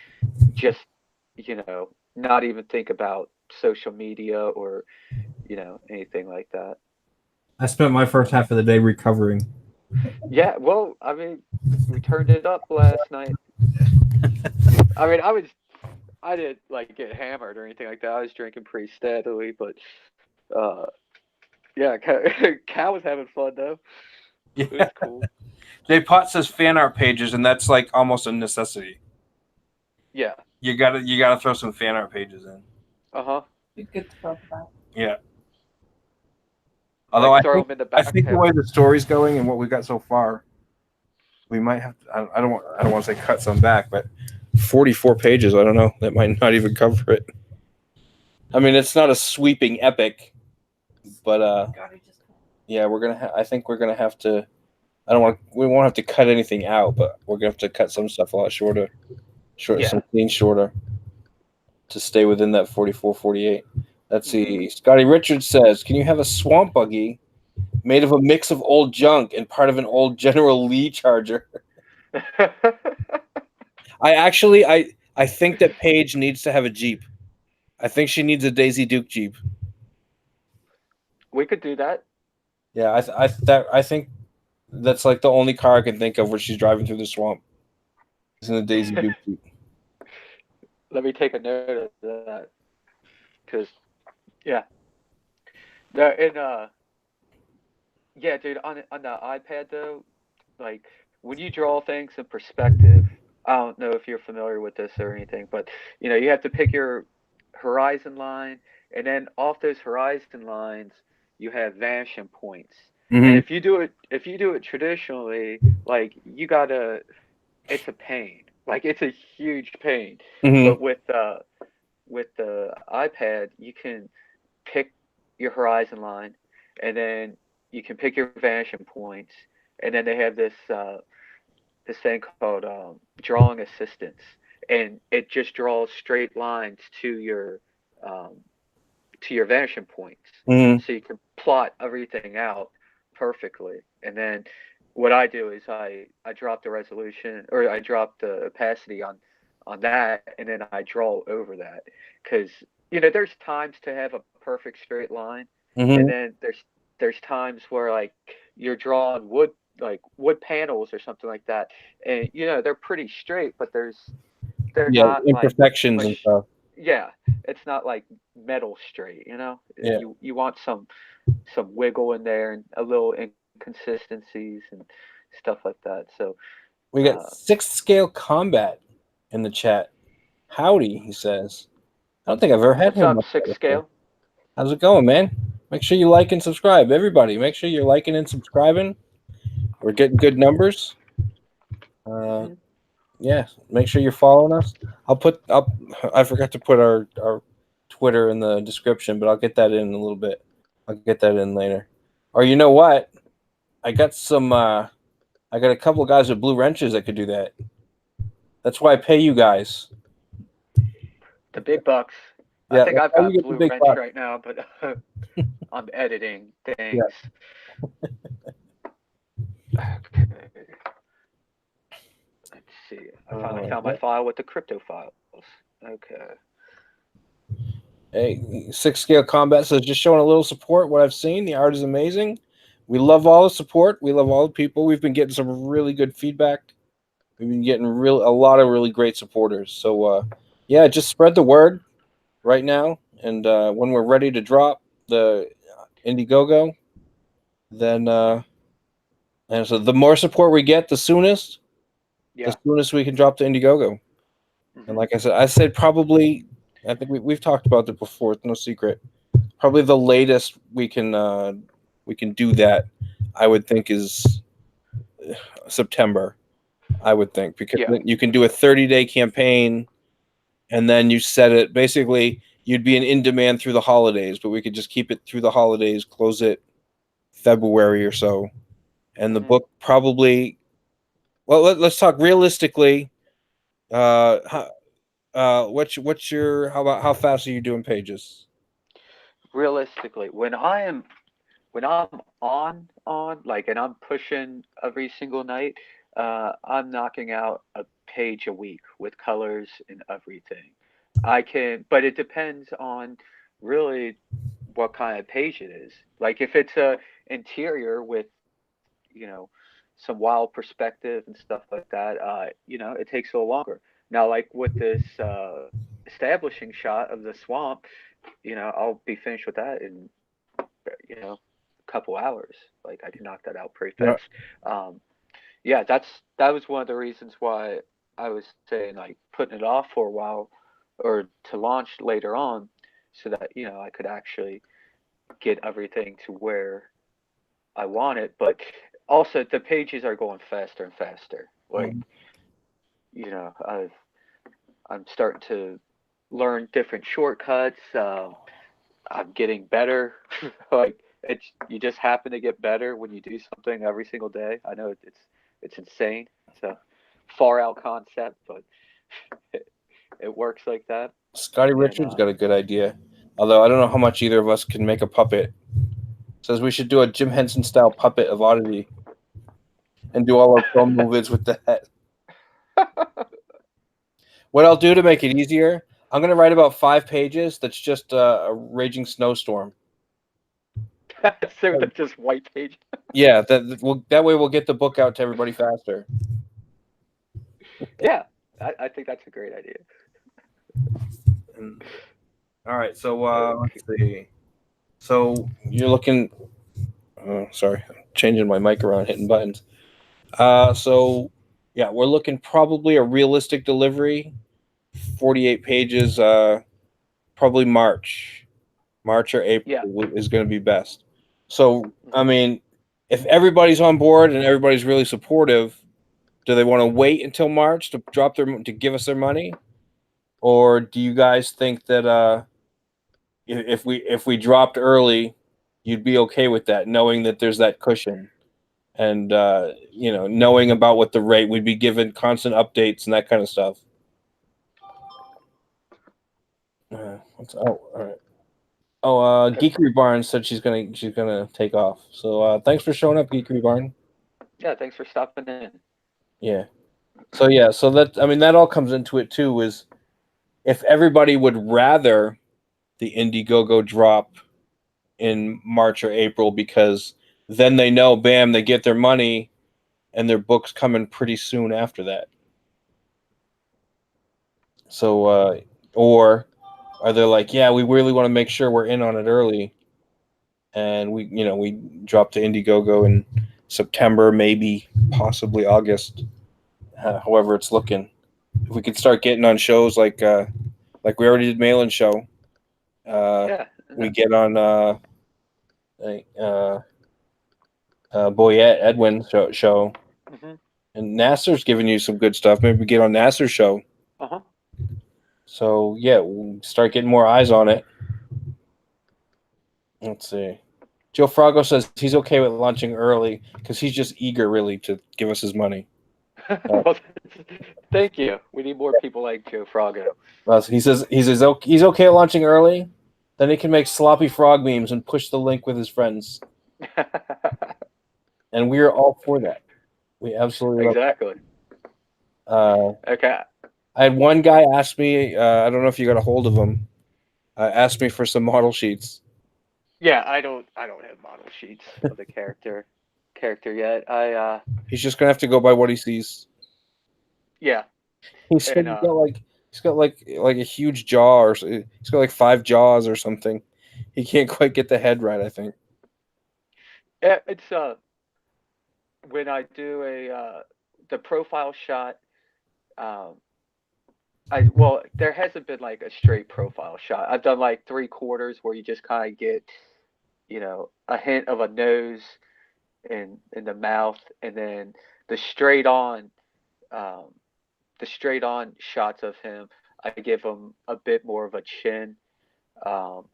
just not even think about social media or anything like that. I spent my first half of the day recovering. Yeah, well, I mean, we turned it up last night. I mean, I didn't like get hammered or anything like that. I was drinking pretty steadily, but uh, Yeah, Cal was having fun though. It was Yeah. cool. J Pot says fan art pages, and that's like almost a necessity. Yeah. You gotta throw some fan art pages in. Uh-huh. Be good to talk about. Yeah. Although Like throw them in the I think the way backpack. the story's going and what we got so far, we might have to, I don't want to say cut some back, but 44 pages, I don't know. That might not even cover it. I mean, it's not a sweeping epic, but yeah, I think we're gonna have to. We won't have to cut anything out, but we're gonna have to cut some stuff a lot shorter, Yeah. some scenes shorter to stay within that 44, 48. Let's see. Mhm. Scotty Richards says, "Can you have a swamp buggy made of a mix of old junk and part of an old General Lee Charger?" I think that Paige needs to have a Jeep. I think she needs a Daisy Duke Jeep. We could do that. Yeah, I think that's like the only car I can think of where she's driving through the swamp. It's in the Daisy Duke Jeep. Let me take a note of that. Cause yeah. In yeah, dude, on the iPad though, like when you draw things in perspective, I don't know if you're familiar with this or anything, but you have to pick your horizon line, and then off those horizon lines, you have vanishing points. And Mm-hmm. if you do it traditionally, like it's a pain. Like it's a huge pain. Mm-hmm. But with the iPad, you can pick your horizon line, and then you can pick your vanishing points, and then they have this thing called drawing assistance, and it just draws straight lines um, to your vanishing points, Mm-hmm. so you can plot everything out perfectly. And then what I do is I drop the resolution, or I drop the opacity on that, and then I draw over that, because there's times to have a perfect straight line, and Mm-hmm. then there's times where like you're drawing wood panels or something like that, and they're pretty straight, but they're Yeah, not like imperfections and much. stuff. Yeah, it's not like metal straight. Yeah, You want some wiggle in there and a little inconsistencies and stuff like that. So we got uh, sixth scale combat in the chat. Howdy, he says. I don't think I've ever had what's him up, up there six before. scale? How's it going, man? Make sure you like and subscribe, everybody. Make sure you're liking and subscribing. We're getting good numbers. Mhm. Yeah, make sure you're following us. I'll put up. I forgot to put our Twitter in the description, but I'll get that in a little bit. I'll get that in later. Or you know what? I got some. I got a couple of guys with blue wrenches that could do that. That's why I pay you guys. The big bucks. I Yeah, think that's I've how you got get the blue big wrench bucks. right now, but I'm editing Yeah. things. Okay. Let's see. I finally found my Yeah. file with the crypto files. Okay. Hey, six scale combat says just showing a little support. What I've seen, the art is amazing. We love all the support. We love all the people. We've been getting some really good feedback. We've been getting a lot of really great supporters. So yeah, just spread the word right now. And when we're ready to drop the Indiegogo, then and so the more support we get, the soonest Yeah. we can drop the Indiegogo. And Hmm. like I said probably. I think we've talked about it before. It's no secret. Probably the latest we can do that. I would think is September. I would think because Yeah. you can do a 30-day campaign, and then you set it. Basically, you'd be in demand through the holidays, but we could just keep it through the holidays, close it February or so, and the Hmm. book probably. Well, let's talk realistically. What's your how fast are you doing pages? Realistically, when I'm on like, and I'm pushing every single night, I'm knocking out a page a week with colors and everything. I can, but it depends on really what kind of page it is. Like if it's a interior with, you know, some wild perspective and stuff like that, it takes a little longer. Now, like with this establishing shot of the swamp, I'll be finished with that in, you know, couple hours. Like I can knock that out pretty Yeah. fast. Yeah, that was one of the reasons why I was saying like putting it off for a while, or to launch later on, so that I could actually get everything to where I want it. But also the pages are going faster and faster. Like Mhm. I'm starting to learn different shortcuts. I'm getting better. Like you just happen to get better when you do something every single day. I know it's insane. It's a far out concept, but it works like that. Scotty And Richards got a good idea. Although I don't know how much either of us can make a puppet. Says we should do a Jim Henson style puppet of Oddity and do all our promo vids with that. What I'll do to make it easier, I'm gonna write about 5 pages. That's just a raging snowstorm. so that's just white page. Yeah, that way we'll get the book out to everybody faster. Yeah, I think that's a great idea. All right, so let's see. So you're looking. Oh, sorry, I'm changing my mic around, hitting buttons. So yeah, we're looking probably a realistic delivery, 48 pages. Probably March or April Yeah. is going to be best. So I Mhm. mean, if everybody's on board and everybody's really supportive, do they want to wait until March to to give us their money, or do you guys think that if we dropped early, you'd be okay with that, knowing that there's that cushion, and knowing about what the rate, we'd be given constant updates and that kind of stuff. All right. Oh, Geekery Barn said she's gonna take off. So thanks for showing up, Geekery Barn. Yeah, thanks for stopping in. Yeah. So that, I mean, that all comes into it too. Is if everybody would rather the Indiegogo drop in March or April, because then they know, bam, they get their money, and their book's coming pretty soon after that. So, or are they like, yeah, we really want to make sure we're in on it early, and we drop to Indiegogo in September, maybe possibly August, however it's looking. If we could start getting on shows like we already did Mail-In Show, Yeah. we get on Boyette Edwin show, Mhm. and Nasser's giving you some good stuff. Maybe we get on Nasser's show. Uh-huh. So yeah, we'll start getting more eyes on it. Let's see. Joe Frago says he's okay with launching early because he's just eager, really, to give us his money. Well, thank you. We need more people like Joe Frago. He's okay at launching early. Then he can make sloppy frog memes and push the link with his friends, and we are all for that. We absolutely love Exactly. that. Okay. I had one guy ask me. I don't know if you got a hold of him. Asked me for some model sheets. Yeah, I don't have model sheets of the character yet. He's just gonna have to go by what he sees. Yeah. He said And he's got like a huge jaw, or he's got like 5 jaws or something. He can't quite get the head right, I think. it's when I do a the profile shot, um there hasn't been like a straight profile shot. I've done like 3/4 where you just kind of get, a hint of a nose in the mouth, and then the straight on um the straight on shots of him, I give him a bit more of a chin, um,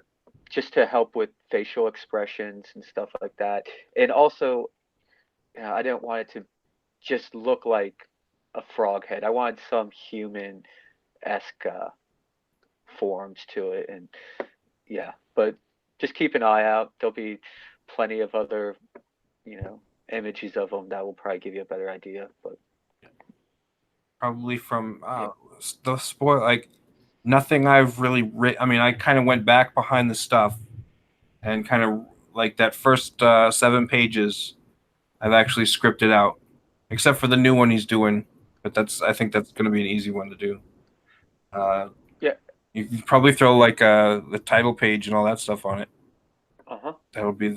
just to help with facial expressions and stuff like that. And also, I didn't want it to just look like a frog head. I wanted some human esque forms to it, and yeah. But just keep an eye out. There'll be plenty of other, images of them that will probably give you a better idea. But Probably from yeah, the spoil, like nothing I've really I mean, I kind of went back behind the stuff and kind of like that first 7 pages I've actually scripted out, except for the new one he's doing. But I think that's going to be an easy one to do. Uh, yeah, you can probably throw like the title page and all that stuff on it. Uh-huh. That would be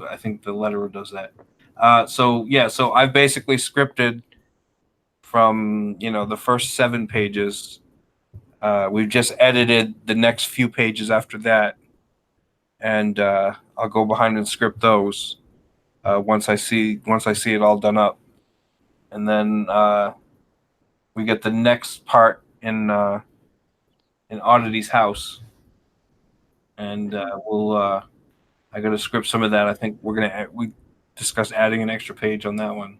I think the letterer does that. So I've basically scripted from the first 7 pages. We've just edited the next few pages after that, and I'll go behind and script those once I see it all done up, and then we get the next part in Oddity's house, and I got to script some of that. I think we discussed adding an extra page on that one.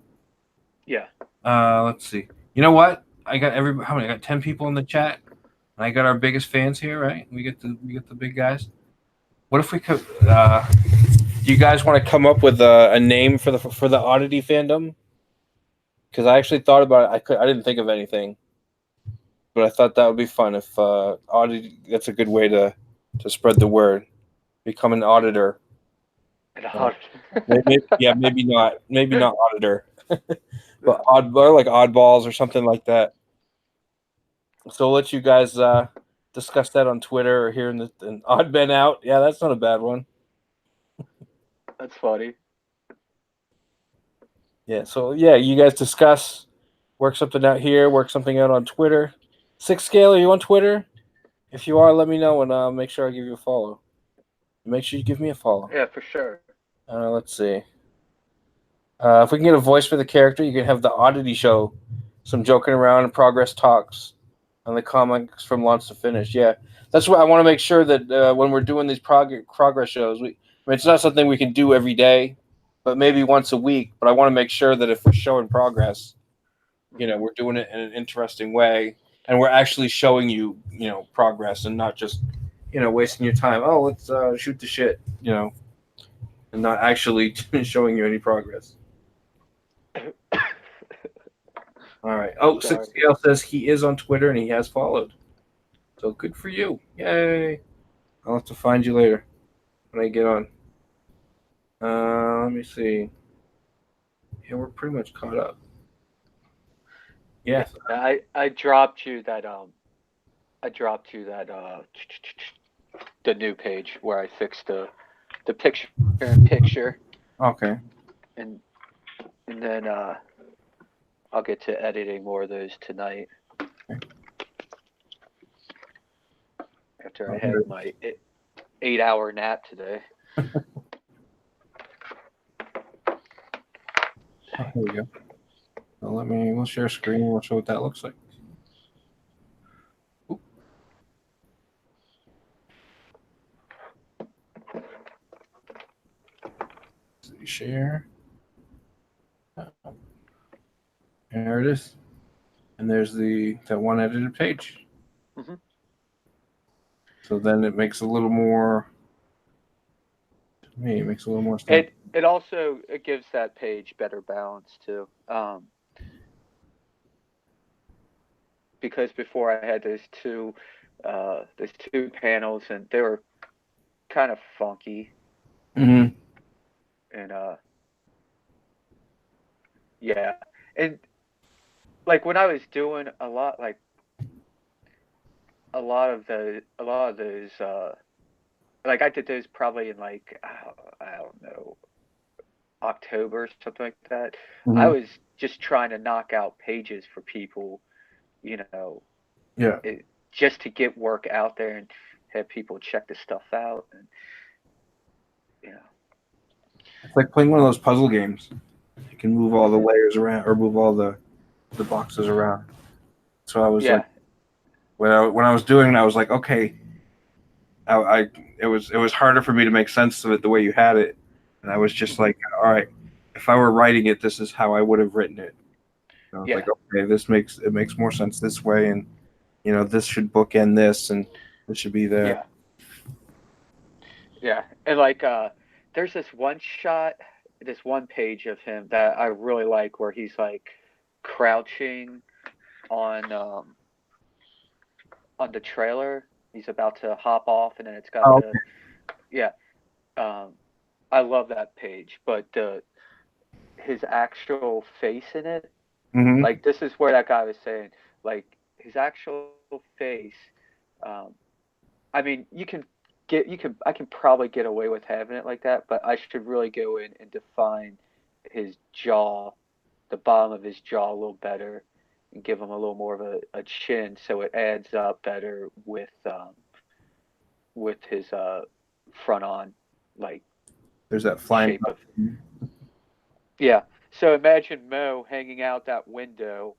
Yeah. Let's see. You know what? How many? I got 10 people in the chat, and I got our biggest fans here, right? We get the big guys. What if we could? Do you guys want to come up with a name for the Oddity fandom? Because I actually thought about it. I didn't think of anything, but I thought that would be fun. If Oddity, that's a good way to spread the word. Become an auditor. Maybe not. Maybe not auditor, but or like oddballs or something like that. So I'll let you guys discuss that on Twitter or here in Odd Ben Out. Yeah, that's not a bad one. That's funny. Yeah, so you guys discuss, work something out here, work something out on Twitter. 6 Scale, are you on Twitter? If you are, let me know and I'll make sure I give you a follow. Make sure you give me a follow. Yeah, for sure. Let's see. If we can get a voice for the character, you can have the Oddity show, some joking around and progress talks on the comics from launch to finish. Yeah, that's what I want to make sure that when we're doing these progress shows, it's not something we can do every day, but maybe once a week. But I want to make sure that if we're showing progress, we're doing it in an interesting way, and we're actually showing you, progress, and not just, wasting your time. Oh, let's shoot the shit, and not actually showing you any progress. All right. Oh, 6 Scale says he is on Twitter and he has followed. So good for you. Yay. I'll have to find you later when I get on. Let me see. Yeah, we're pretty much caught up. Yes. I dropped you that the new page where I fixed the picture in picture. Okay. And then I'll get to editing more of those tonight. Okay. After I had my 8-hour nap today. Here we go. So we'll share screen. We'll show what that looks like. Oop. Share. There it is. And there's that one edited page. Mm-hmm. So then it makes a little more. To me, it makes a little more sense. It also gives that page better balance too. Because before I had those two panels and they were kind of funky. Mm-hmm. And yeah, and like when I was doing a lot of those like I did those probably in like I don't know, October, something like that. Mm-hmm. I was just trying to knock out pages for people, Yeah. Just to get work out there and have people check the stuff out. And it's like playing one of those puzzle games. You can move all the layers around or move all the boxes around. So I was like, when I was doing it, I was like, okay. It was harder for me to make sense of it the way you had it, and I was just like, all right, if I were writing it, this is how I would have written it. And I was like, okay, it makes more sense this way, and this should bookend this, and this should be there. Yeah, and like there's this one page of him that I really like where he's like crouching on the trailer. He's about to hop off, and then it's got I love that page, but his actual face in it, like this is where that guy was saying, like his actual face. I mean, you can I can probably get away with having it like that, but I should really go in and define his jaw, the bottom of his jaw a little better, and give him a little more of a chin, so it adds up better with his front on like There's that flying. shape of. Yeah. So imagine Mo hanging out that window,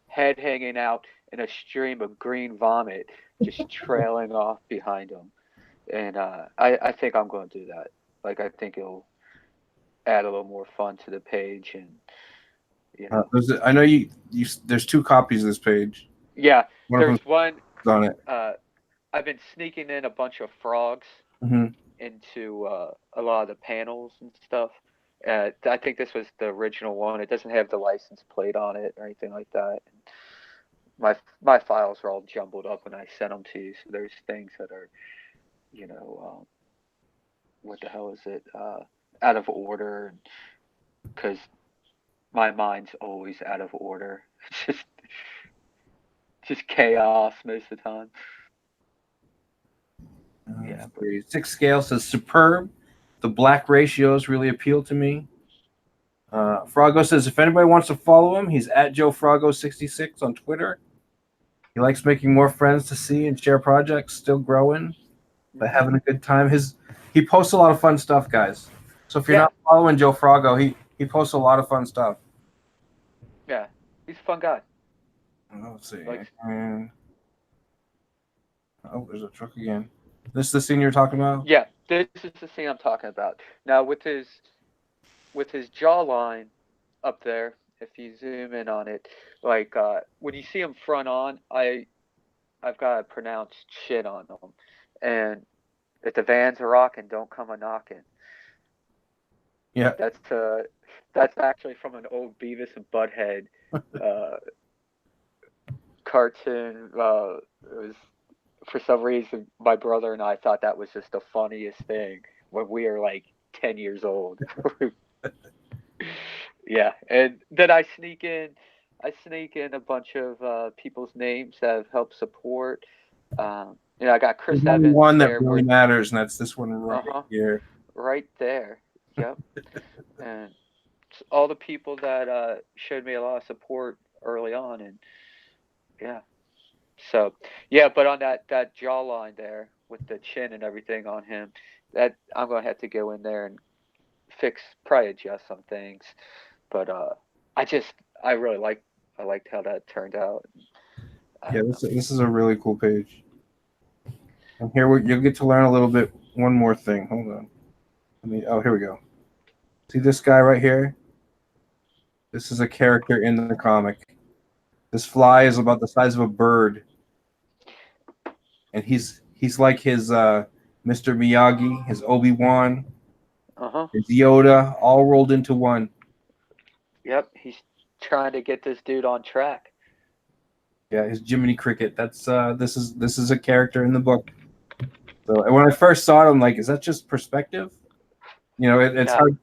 head hanging out in a stream of green vomit, just trailing off behind him. And I think I'm going to do that. Like, I think it'll add a little more fun to the page, and you know. I know you. There's 2 copies of this page. Yeah, One of there's them's one. on it. I've been sneaking in a bunch of frogs Mm-hmm. into a lot of the panels and stuff. I think this was the original one. It doesn't have the license plate on it or anything like that. My files are all jumbled up when I sent them to you. So there's things that are, you know, what the hell is it? Out of order, because my mind's always out of order. It's just chaos most of the time. Yeah. 6 scale says superb. The black ratios really appeal to me. Froggo says if anybody wants to follow him, he's at Joe Froggo66 on Twitter. He likes making more friends to see and share projects, still growing, but having a good time. He posts a lot of fun stuff, guys. So if you're not following Joe Froggo, he posts a lot of fun stuff. Yeah, he's a fun guy. Let's see. Oh, there's a truck again. This the scene you're talking about? Yeah, this is the scene I'm talking about. Now with his jawline up there, if you zoom in on it, like when you see him front on, I've got to pronounce shit on him. And if the vans are rocking, don't come a knocking. Yeah. That's actually from an old Beavis and Butthead cartoon. It was, for some reason, my brother and I thought that was just the funniest thing when we were like 10 years old. Yeah, and then I sneak in a bunch of people's names that have helped support. I got Chris There's only Evans. one that there really matters, and that's this one right here. Right there. Yep. And all the people that showed me a lot of support early on, and yeah. So yeah, but on that jawline there with the chin and everything on him, that I'm gonna have to go in there and probably adjust some things. But I really liked how that turned out. Yeah, this is a really cool page. And here you'll get to learn a little bit. One more thing. Hold on. Here we go. See this guy right here? This is a character in the comic. This fly is about the size of a bird, and he's like his Mr. Miyagi, his Obi-Wan, his Yoda, all rolled into one. Yep, he's trying to get this dude on track. Yeah, his Jiminy Cricket. That's this is a character in the book. So when I first saw it, I'm like, is that just perspective? You know, it's hard.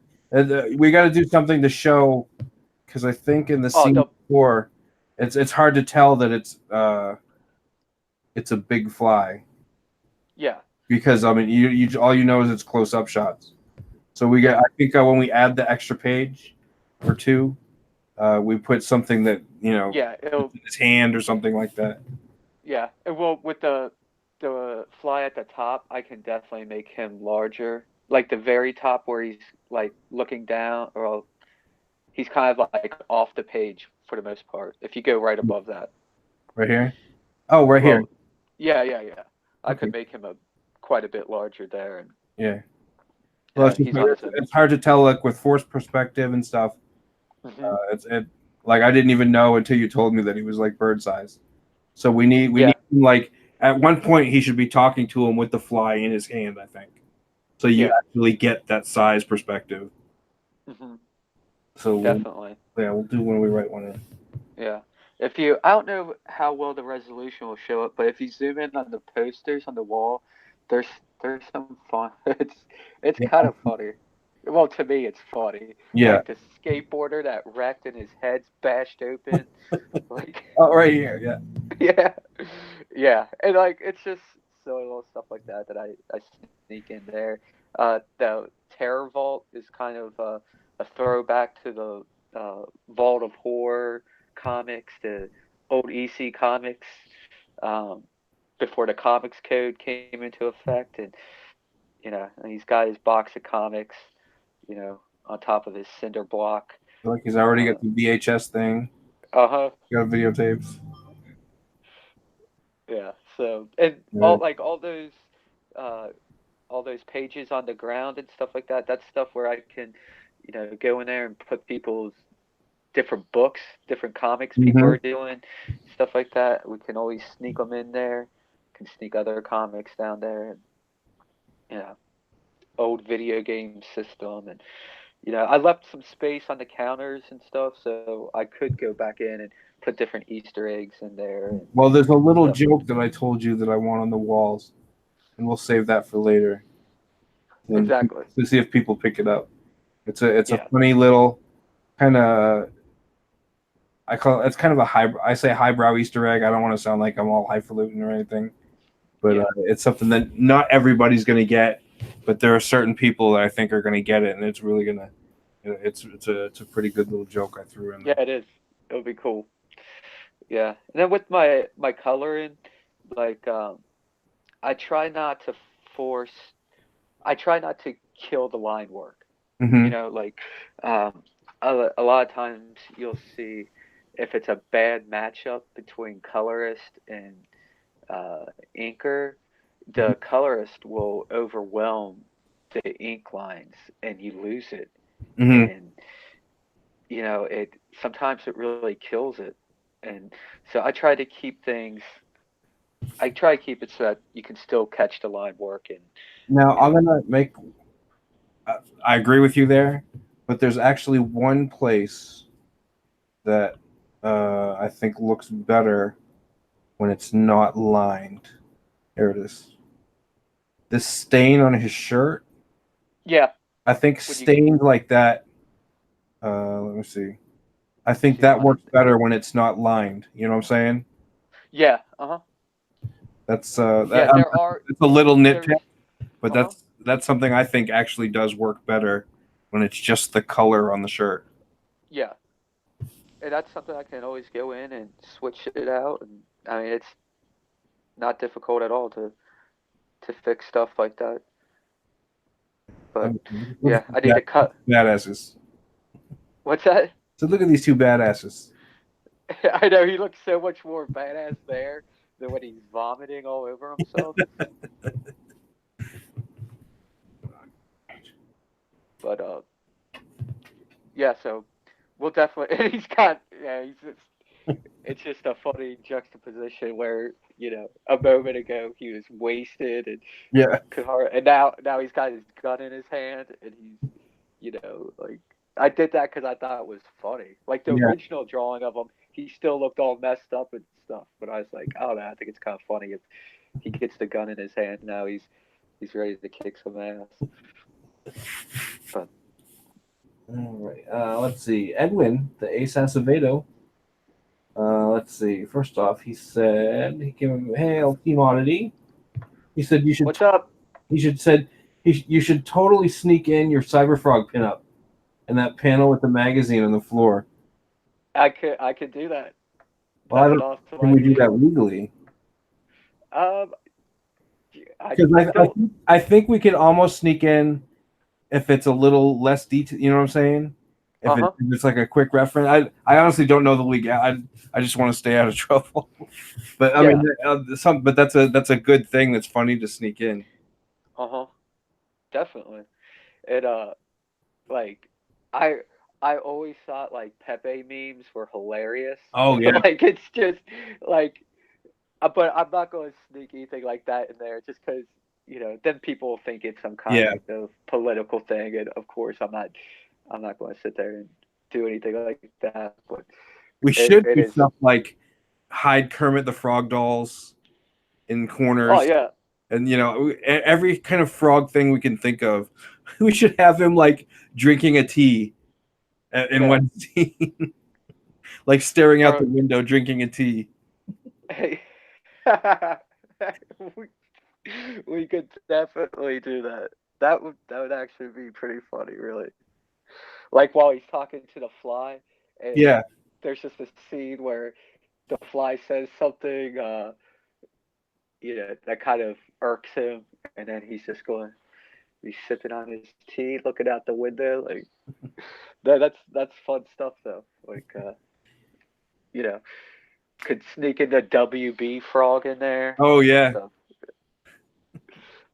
We got to do something to show, because I think in the scene before, it's hard to tell that it's a big fly. Yeah. Because I mean, you all you know is it's close up shots. So I think when we add the extra page or 2, we put something that in his hand or something like that. Yeah, well, with the fly at the top, I can definitely make him larger. Like the very top where he's like looking down, or he's kind of like off the page for the most part. If you go right above that. Right here? Oh, right here. Yeah. I could make him quite a bit larger there. And yeah. Well, it's hard to tell, like with forced perspective and stuff. Mm-hmm. Like I didn't even know until you told me that he was like bird size. So we need him, like at one point he should be talking to him with the fly in his hand, I think. So you actually get that size perspective. Mm-hmm. So definitely. We'll do when we write one in. Yeah. I don't know how well the resolution will show up, but if you zoom in on the posters on the wall, there's some fun. It's kind of funny. Well, to me, it's funny. Yeah. Like the skateboarder that wrecked and his head's bashed open. Like. Oh, right here. Yeah. Yeah. Yeah. And like it's just so panels, stuff like that I sneak in there. The Terror Vault is kind of a throwback to the Vault of Horror comics, the old EC comics, um, before the Comics Code came into effect, and and he's got his box of comics, on top of his cinder block. Like he's already got the VHS thing. Uh-huh. Got videotapes. Yeah. So, and Yeah. all those pages on the ground and stuff like that, that's stuff where I can, go in there and put people's different books, different comics people are doing, stuff like that. We can always sneak them in there. Can sneak other comics down there, and old video game system, and I left some space on the counters and stuff, so I could go back in and put different Easter eggs in there. Well, there's a little joke that I told you that I want on the walls, and we'll save that for later. And Exactly. to see if people pick it up. It's a funny little kind of. It's kind of a high. I say highbrow Easter egg. I don't want to sound like I'm all highfalutin or anything, but it's something that not everybody's going to get, but there are certain people that I think are going to get it, and it's really gonna. It's a pretty good little joke I threw in there. Yeah, it is. It'll be cool. Yeah, and then with my coloring, like I try not to force. I try not to kill the line work. Mm-hmm. Like a lot of times you'll see if it's a bad matchup between colorist and inker, the colorist will overwhelm the ink lines and you lose it. Mm-hmm. And it sometimes it really kills it. And so I try to keep it so that you can still catch the line work. And Now I'm gonna make. I agree with you there, but there's actually one place that I think looks better when it's not lined. Here it is. This stain on his shirt. yeah, I think stained like that. Let me see. I think that works better when it's not lined. You know what I'm saying? Yeah. Uh-huh. That's it's a little nitpick, but that's something I think actually does work better when it's just the color on the shirt. Yeah. And that's something I can always go in and switch it out. And I mean, it's not difficult at all to fix stuff like that. But yeah, I need to cut. Badasses. What's that? So look at these two badasses. I know he looks so much more badass there than when he's vomiting all over himself. But yeah, so we'll definitely. And it's just a funny juxtaposition where a moment ago he was wasted and and now he's got his gun in his hand and he's like I did that because I thought it was funny. Like the original drawing of him, he still looked all messed up and stuff. But I was like, oh no, I think it's kind of funny if he gets the gun in his hand. Now he's ready to kick some ass. But all right, let's see. Edwin, the Ace Acevedo. Let's see. First off, he said he gave him hail Team Oddity. He said you should. What's up? You should totally sneak in your Cyberfrog pinup and that panel with the magazine on the floor. I could do that. Well, can we do that legally? I think we could almost sneak in if it's a little less detail. You know what I'm saying? If it's like a quick reference. I honestly don't know the league. I just want to stay out of trouble. But I mean, but that's a good thing. That's funny to sneak in. Definitely. It like I always thought like Pepe memes were hilarious. Oh yeah. Like it's just like, but I'm not going to sneak anything like that in there just because then people think it's some kind of political thing, and of course I'm not going to sit there and do anything like that. But we should do stuff like hide Kermit the Frog dolls in corners. Oh yeah. And every kind of frog thing we can think of, we should have him like drinking a tea in one scene, like staring out the window drinking a tea. We could definitely do that. That would actually be pretty funny, really. Like while he's talking to the fly, and Yeah. there's just a scene where the fly says something, that kind of irks him, and then he's sipping on his tea, looking out the window, like that's fun stuff though. Like, you know, could sneak in the WB frog in there Oh and yeah. stuff.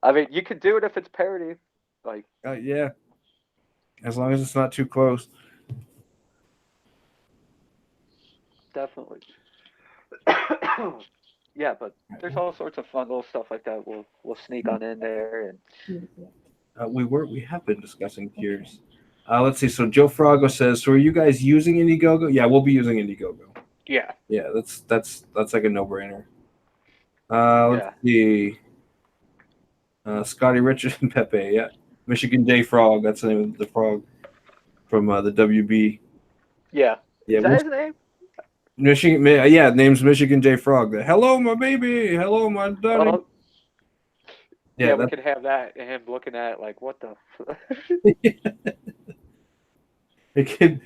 I mean, you could do it if it's parody, like Yeah. As long as it's not too close. definitely. Yeah, but there's all sorts of fun little stuff like that. We'll sneak on in there and We have been discussing tiers. Let's see. So Joe Frago says, "So are you guys using Indiegogo?" Yeah, we'll be using Indiegogo. yeah, Yeah, that's like a no brainer. Let's yeah, see. Scotty Richard and Pepe. Yeah, Michigan J Frog. That's the name of the frog from the WB. yeah. Yeah, Is that his name? Michigan. Yeah, name's Michigan J Frog. Hello, my baby. Hello, my darling. Oh, Yeah, yeah. We could have that and him looking at it like, what the? you can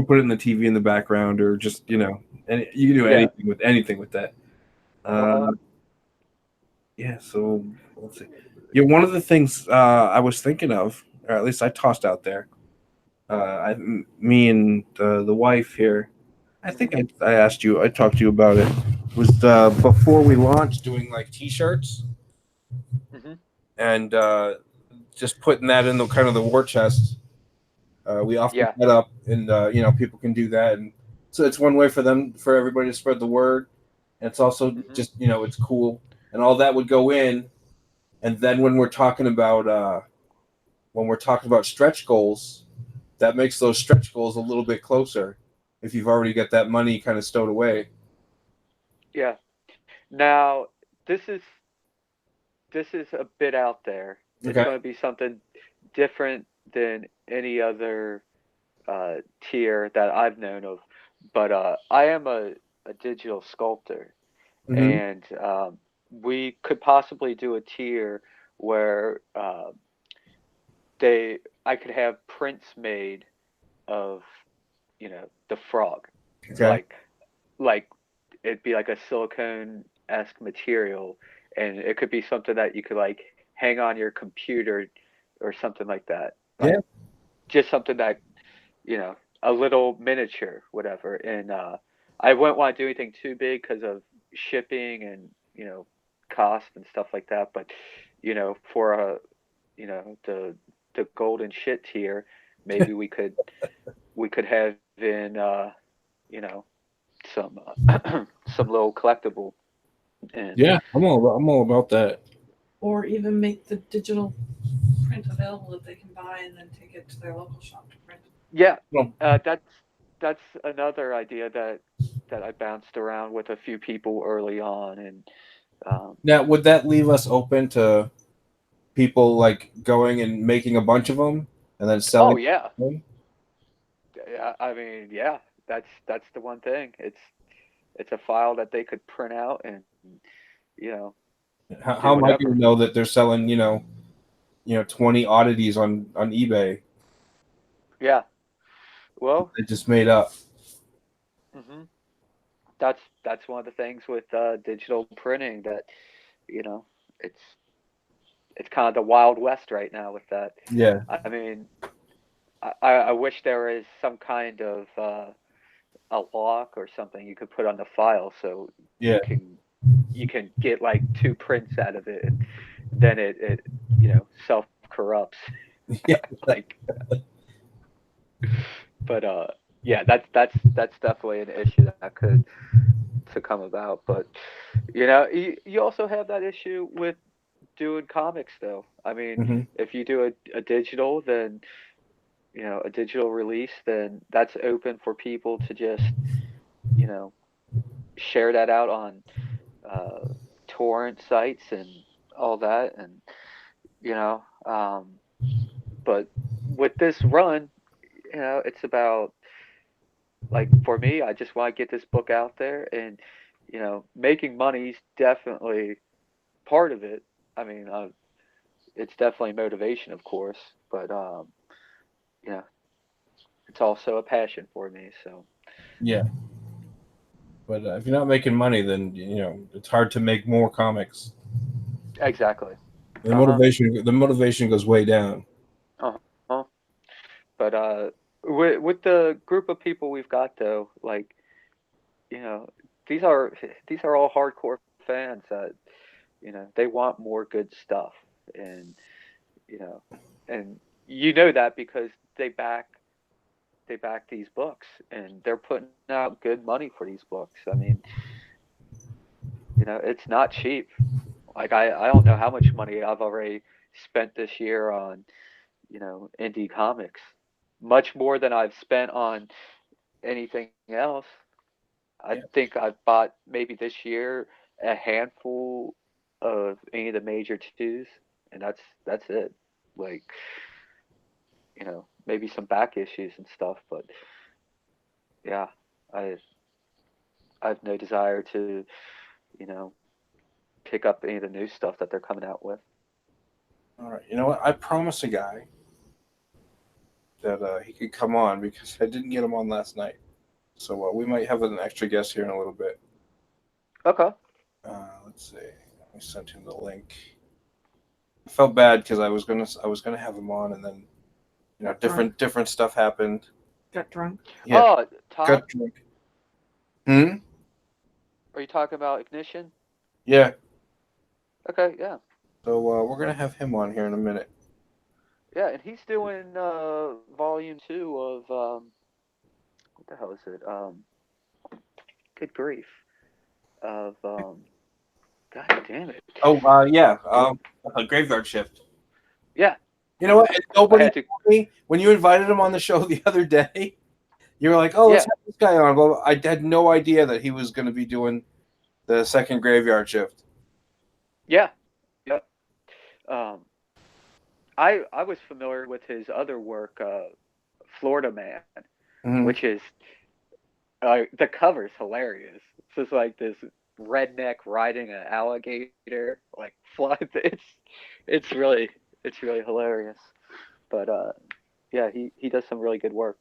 put it in the TV in the background, or just and you can do Yeah. anything with that. Uh-huh. Yeah. So let's see. Yeah, one of the things I was thinking of, or at least I tossed out there. Me and the wife here. I think I asked you. I talked to you about it. Was before we launched doing like T-shirts Hmm. and just putting that in the kind of the war chest. We often Yeah. set up, and people can do that, and so it's one way for everybody to spread the word. And it's also Hmm. just it's cool, and all that would go in, and then when we're talking about stretch goals, that makes those stretch goals a little bit closer if you've already got that money kind of stowed away. Yeah. Now, this is this is a bit out there. It's Okay. going to be something different than any other tier that I've known of. But I am a digital sculptor, Mm-hmm. and we could possibly do a tier where they I could have prints made of the frog, Okay. like like it'd be like a silicone esque material, and it could be something that you could like hang on your computer or something like that, Yeah. like just something that a little miniature, whatever. And I wouldn't want to do anything too big because of shipping and cost and stuff like that. But for the golden shit tier, maybe we could have in you know some some little collectible and Yeah. I'm all about that. Or even make the digital print available that they can buy and then take it to their local shop to print. yeah, Well, that's another idea that I bounced around with a few people early on. And now, would that leave us open to people like going and making a bunch of them and then oh selling yeah, them? yeah, I mean, yeah, that's the one thing. It's a file that they could print out and you know How do am I going to whatever. know that they're selling 20 oddities on eBay Yeah, well, they just made up? hmm that's one of the things with digital printing that you know it's it's kind of the wild west right now with that. Yeah. I mean, I wish there was some kind of a lock or something you could put on the file so Yeah. you can get like two prints out of it, and then it self corrupts. Yeah. Like, but yeah, that's definitely an issue that could to come about. But you also have that issue with doing comics though. I mean, Hmm. if you do a digital, then a digital release, then that's open for people to just you know share that out on uh, torrent sites and all that. And you know but with this run, it's about, like, for me, I just want to get this book out there, and making money's definitely part of it. I mean, it's definitely motivation, of course, but you know, it's also a passion for me. So Yeah. But if you're not making money, then it's hard to make more comics. exactly. The Uh huh. motivation goes way down. Uh huh. But with the group of people we've got though, like you know, these are these are all hardcore fans that they want more good stuff, and you know, and you know that because they back they back these books and they're putting out good money for these books. I mean, it's not cheap. Like I don't know how much money I've already spent this year on, indie comics. Much more than I've spent on anything else. I Yeah. think I've bought maybe this year a handful of any of the major twos, and that's it. Like, maybe some back issues and stuff, but yeah, I I have no desire to, you know, pick up any of the new stuff that they're coming out with. All right. You know what? I promised a guy that he could come on because I didn't get him on last night. So we might have an extra guest here in a little bit. Okay. Let's see. I sent him the link. I felt bad because I was gonna have him on, and then different stuff happened. Got drunk. Yeah, Oh, Todd, got drunk. Hmm. are you talking about Ignition? Yeah. Okay, yeah. So we're gonna have him on here in a minute. Yeah, and he's doing volume 2 of what the hell is it? Good grief. Of God damn it. Oh yeah. A graveyard shift. Yeah, You know what? And I nobody had to. told me when you invited him on the show the other day. You were like, "Oh, let's Yeah, have this guy on." Well, I had no idea that he was going to be doing the second graveyard shift. yeah, yep. Um, I was familiar with his other work, Florida Man, Hmm. which is the cover's hilarious. It's just like this redneck riding an alligator, like fly. It's really hilarious. But yeah, he does some really good work.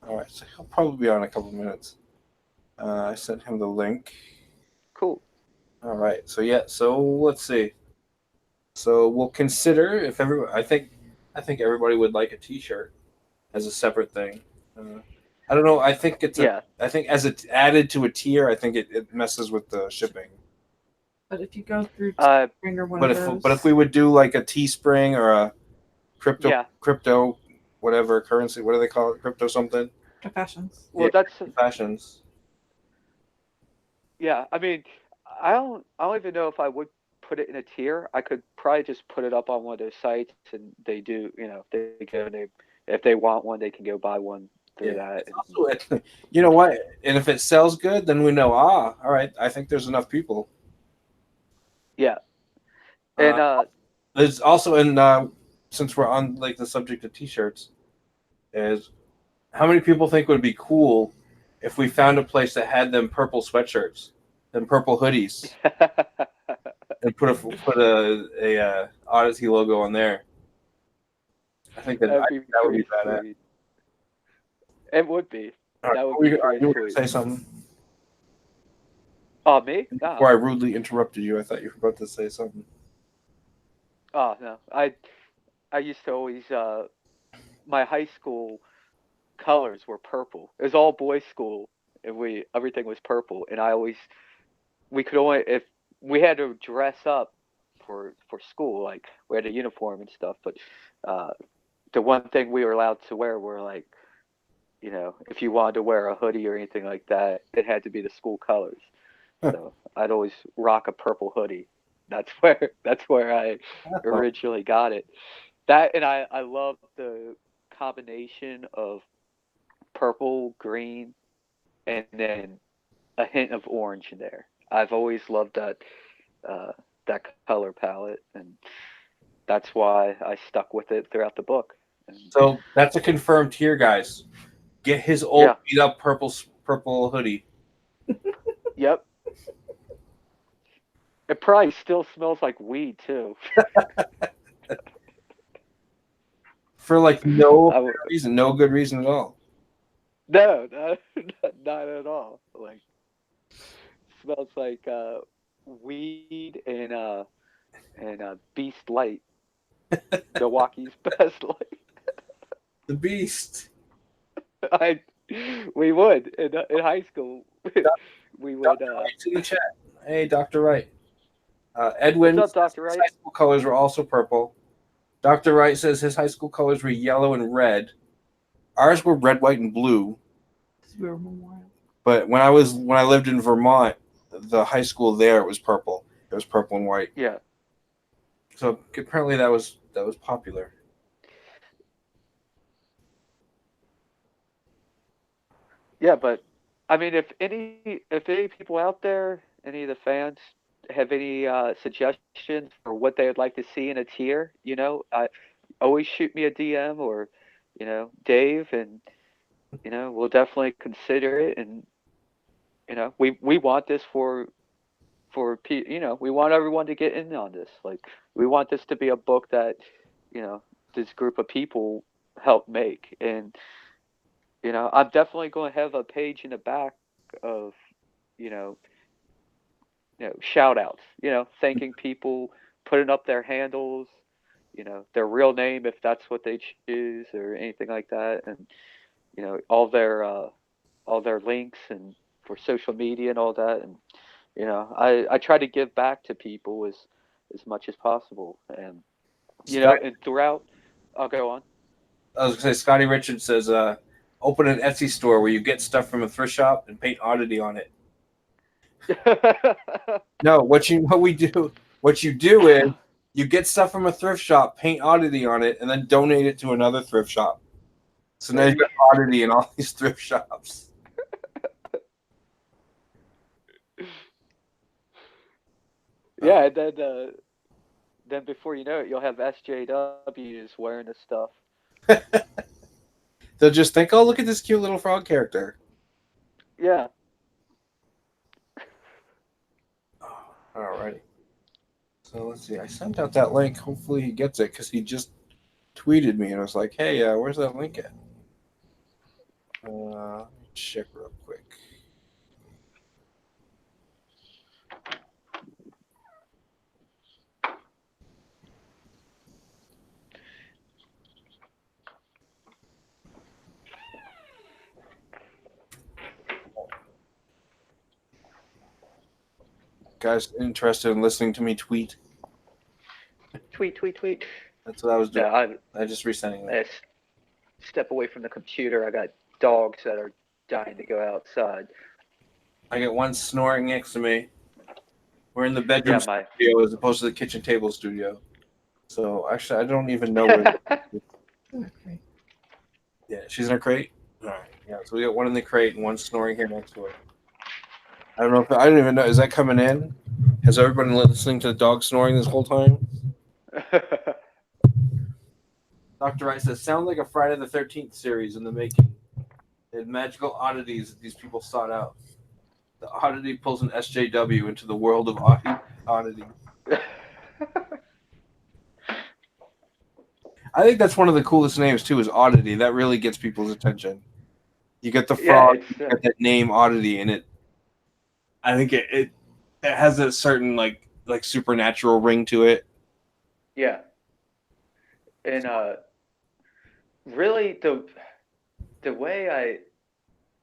All right, so he'll probably be on in a couple minutes. I sent him the link. Cool. All right, so yeah, so let's see. So we'll consider if everyone. I think everybody would like a T-shirt as a separate thing. I don't know. I think it's a. Yeah. I think as it's added to a tier, I think it messes with the shipping. But if you go through Uh, Teespring or one But of if those, but if we would do like a Teespring or a yeah. crypto whatever currency, what do they call it? Crypto something? fashions. Well, Yeah, that's fashions. yeah. I mean, I don't even know if I would put it in a tier. I could probably just put it up on one of those sites, and they do. They go and if they want one, they can go buy one through Yeah. that. It's also, you know what? And if it sells good, then we know. All right. I think there's enough people. Yeah. Uh, And there's also since we're on like the subject of T-shirts, is how many people think would be cool if we found a place that had them purple sweatshirts, them purple hoodies, and put a Odyssey logo on there. I think that'd be that would be pretty badass. sweet. It would be. All right, That would be you pretty were going to sweet. say something Oh, me? before No. I rudely interrupted you. I thought you were about to say something. Oh, no. I used to always my high school colors were purple. It was all boys school, and we everything was purple. And I always we could only if we had to dress up for school, like we had a uniform and stuff. But uh, the one thing we were allowed to wear were like if you wanted to wear a hoodie or anything like that, it had to be the school colors. So I'd always rock a purple hoodie. That's where I That's fun. originally got it. That and I love the combination of purple, green, and then a hint of orange in there. I've always loved uh, that color palette, and that's why I stuck with it throughout the book. And So that's a confirmed here, guys. Get his old yeah, beat up purple hoodie. yep. It probably still smells like weed too. For like no I w- reason, no good reason at all. no, not at all. Like smells like weed and Beast Light, Milwaukee's best light. The Beast. I we would in high school. We would. Dr. Wright's in the chat. Hey, Dr. Wright. What's Edwin up, says Doctor his Wright? high school colors were also purple. Dr. Wright says his high school colors were yellow and red. Ours were red, white, and blue. We were Memorial. But when I lived in Vermont, the high school there it was purple. It was purple and white. Yeah. So apparently that was popular. Yeah, but I mean, if any people out there, any of the fans have any suggestions for what they would like to see in a tier, always shoot me a DM or, Dave, and we'll definitely consider it. And we want this we want everyone to get in on this. Like we want this to be a book that this group of people help make, and I'm definitely going to have a page in the back of, you know, shout outs, thanking people, putting up their handles, their real name if that's what they choose or anything like that. And, all their links and for social media and all that. And, I try to give back to people as much as possible. And, and throughout, I'll go on. I was gonna say Scotty Richards says open an Etsy store where you get stuff from a thrift shop and paint Oddity on it. No, what you do is you get stuff from a thrift shop, paint Oddity on it, and then donate it to another thrift shop. So now you've got Oddity in all these thrift shops. Yeah, and then before you know it, you'll have SJWs wearing the stuff. They'll just think, oh, look at this cute little frog character. Yeah. Alrighty. So let's see. I sent out that link. Hopefully he gets it because he just tweeted me and I was like, hey, where's that link at? Let me check real quick. Guys interested in listening to me tweet? Tweet. That's what I was doing. No, I just resending I that. step away from the computer. I got dogs that are dying to go outside. I get one snoring next to me. We're in the bedroom studio as opposed to the kitchen table studio. So actually, I don't even know where. Okay. Yeah, she's in her crate. All right. Yeah. So we got one in the crate and one snoring here next to her. I don't know if I don't even know. Is that coming in? Has everybody been listening to the dog snoring this whole time? Dr. Wright says, sound like a Friday the 13th series in the making. The magical oddities that these people sought out. The oddity pulls an SJW into the world of oddity. I think that's one of the coolest names, too, is Oddity. That really gets people's attention. You get the frog, you get that name Oddity, and I think it has a certain, like supernatural ring to it. Yeah. And really the way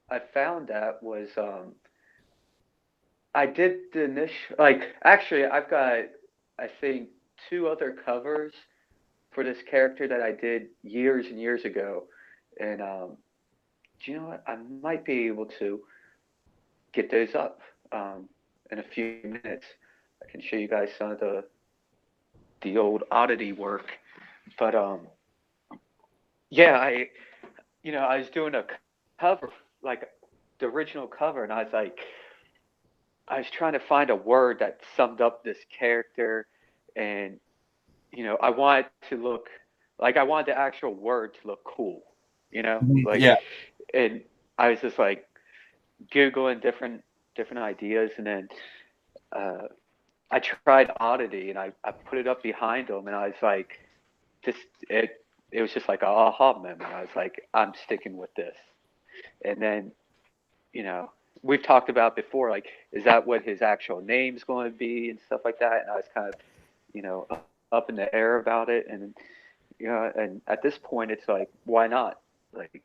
I found that was I did the initial actually I've got I think two other covers for this character that I did years and years ago, and do you know what? I might be able to get those up in a few minutes. I can show you guys some of the old Oddity work, but yeah, I was doing a cover, like the original cover, and I was trying to find a word that summed up this character, and I wanted to look like I wanted the actual word to look cool, Yeah. and I was just like Googling different ideas, and then I tried Oddity and I put it up behind him and I was like, this it was just like a aha moment. I was like, I'm sticking with this. And then, you know, we've talked about before, like, is that what his actual name's going to be and stuff like that? And I was kind of, you know, up in the air about it. And, you know, and at this point, it's like, why not? Like,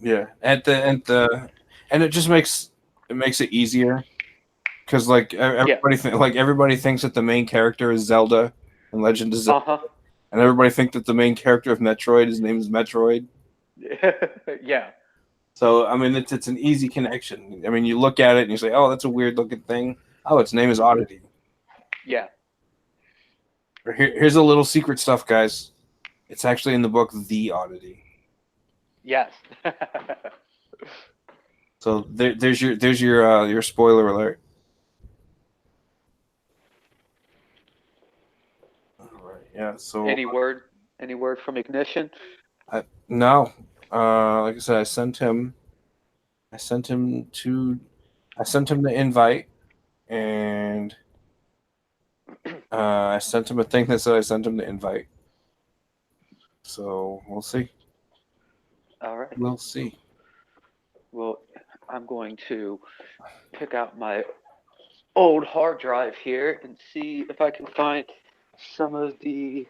Yeah, and it just makes it easier because like yeah, everybody thinks that the main character is Zelda and Legend of Zelda, uh-huh. and everybody think that the main character of Metroid, his name is Metroid. Yeah, So I mean, it's an easy connection. I mean, you look at it and you say, "Oh, that's a weird looking thing." Oh, its name is Oddity. yeah. Here's a little secret stuff, guys. It's actually in the book The Oddity. Yes. So there's your spoiler alert. All right, yeah. So Any word from Ignition? no, like I said, I sent him to, I sent him the invite, and I sent him a thing that said I sent him the invite. So we'll see. All right. We'll see. Well, I'm going to pick out my old hard drive here and see if I can find some of the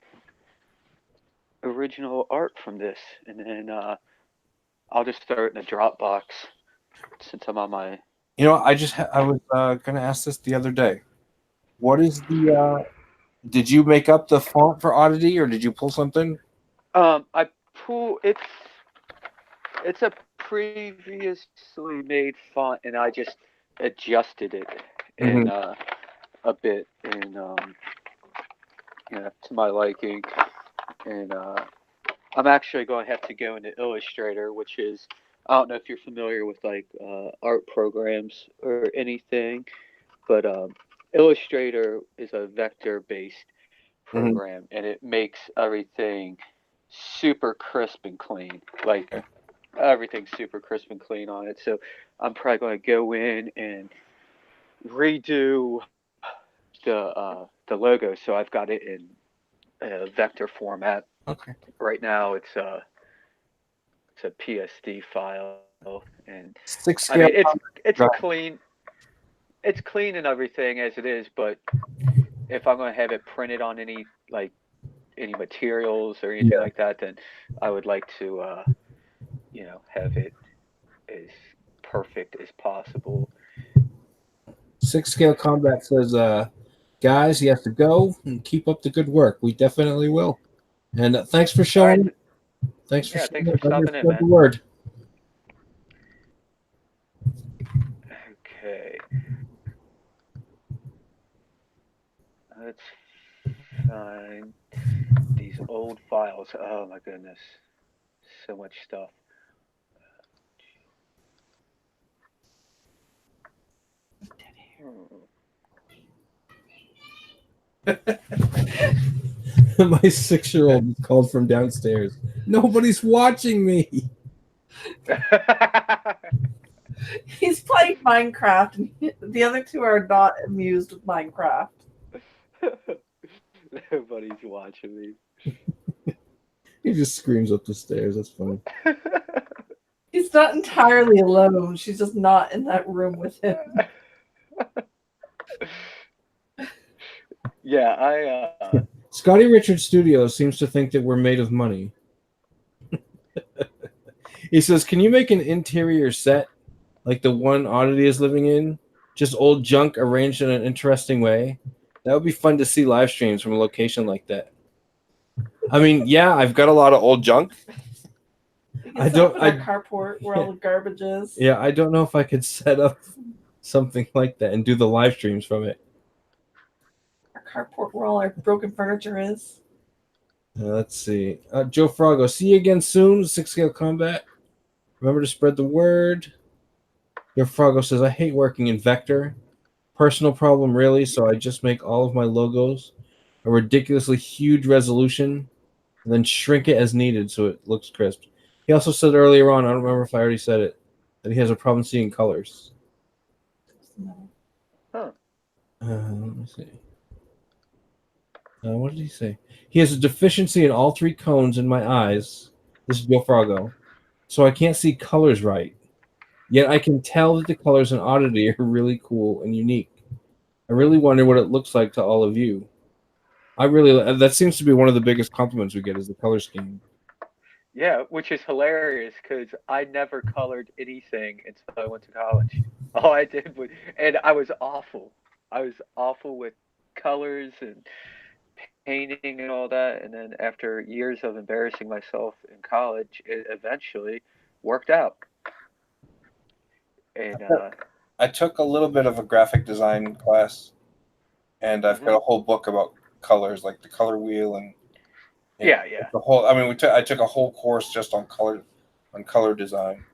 original art from this, and then I'll just throw it in a Dropbox since I'm on my. You know, I was gonna ask this the other day. What is the? Did you make up the font for Oddity, or did you pull something? I pull it's a previously made font, and I just adjusted it in Mm-hmm. a bit in to my liking, and I'm actually going to have to go into Illustrator, which is I don't know if you're familiar with like art programs or anything, but Illustrator is a vector-based Mm-hmm. program, and it makes everything super crisp and clean. Like Okay. everything's super crisp and clean on it. So I'm probably going to go in and redo the logo. So I've got it in a vector format. Okay. Right now, it's a PSD file, and Six I scale. mean it's Right. clean. It's clean and everything as it is, but if I'm going to have it printed on any like any materials or anything Yeah. like that, then I would like to have it as perfect as possible. Six scale combat says, guys, you have to go and keep up the good work. We definitely will. And thanks for All right. showing. Thanks for Yeah, showing thanks for up. I'm gonna stopping in, spread the man. word. Okay. Let's find these old files. Oh my goodness. So much stuff. Hmm. My 6-year-old called from downstairs. Nobody's watching me. He's playing Minecraft, and the other two are not amused with Minecraft. Nobody's watching me. He just screams up the stairs. That's funny. He's not entirely alone. She's just not in that room with him. Yeah, Scotty Richards Studios seems to think that we're made of money. He says, "Can you make an interior set like the one Oddity is living in? Just old junk arranged in an interesting way. That would be fun to see live streams from a location like that." I mean, yeah, I've got a lot of old junk. I don't. Our carport where all the garbage is. Yeah, I don't know if I could set up something like that and do the live streams from it. Our carport where all our broken furniture is. Let's see. Joe Frago, see you again soon. 6-scale combat. Remember to spread the word. Joe Frago says, I hate working in vector. Personal problem, really, so I just make all of my logos a ridiculously huge resolution and then shrink it as needed so it looks crisp. He also said earlier on, I don't remember if I already said it, that he has a problem seeing colors. huh. Let me see. What did he say? He has a deficiency in all three cones in my eyes. This is Joe Fargo. So I can't see colors right. Yet I can tell that the colors in Oddity are really cool and unique. I really wonder what it looks like to all of you. That seems to be one of the biggest compliments we get is the color scheme. Yeah, which is hilarious because I never colored anything until I went to college. All I did was, and I was awful. I was awful with colors and painting and all that. And then after years of embarrassing myself in college, it eventually worked out. And I took a little bit of a graphic design class, and I've got a mhm. whole book about colors, like the color wheel, and Yeah, yeah. the whole. I mean, I took a whole course just on color design.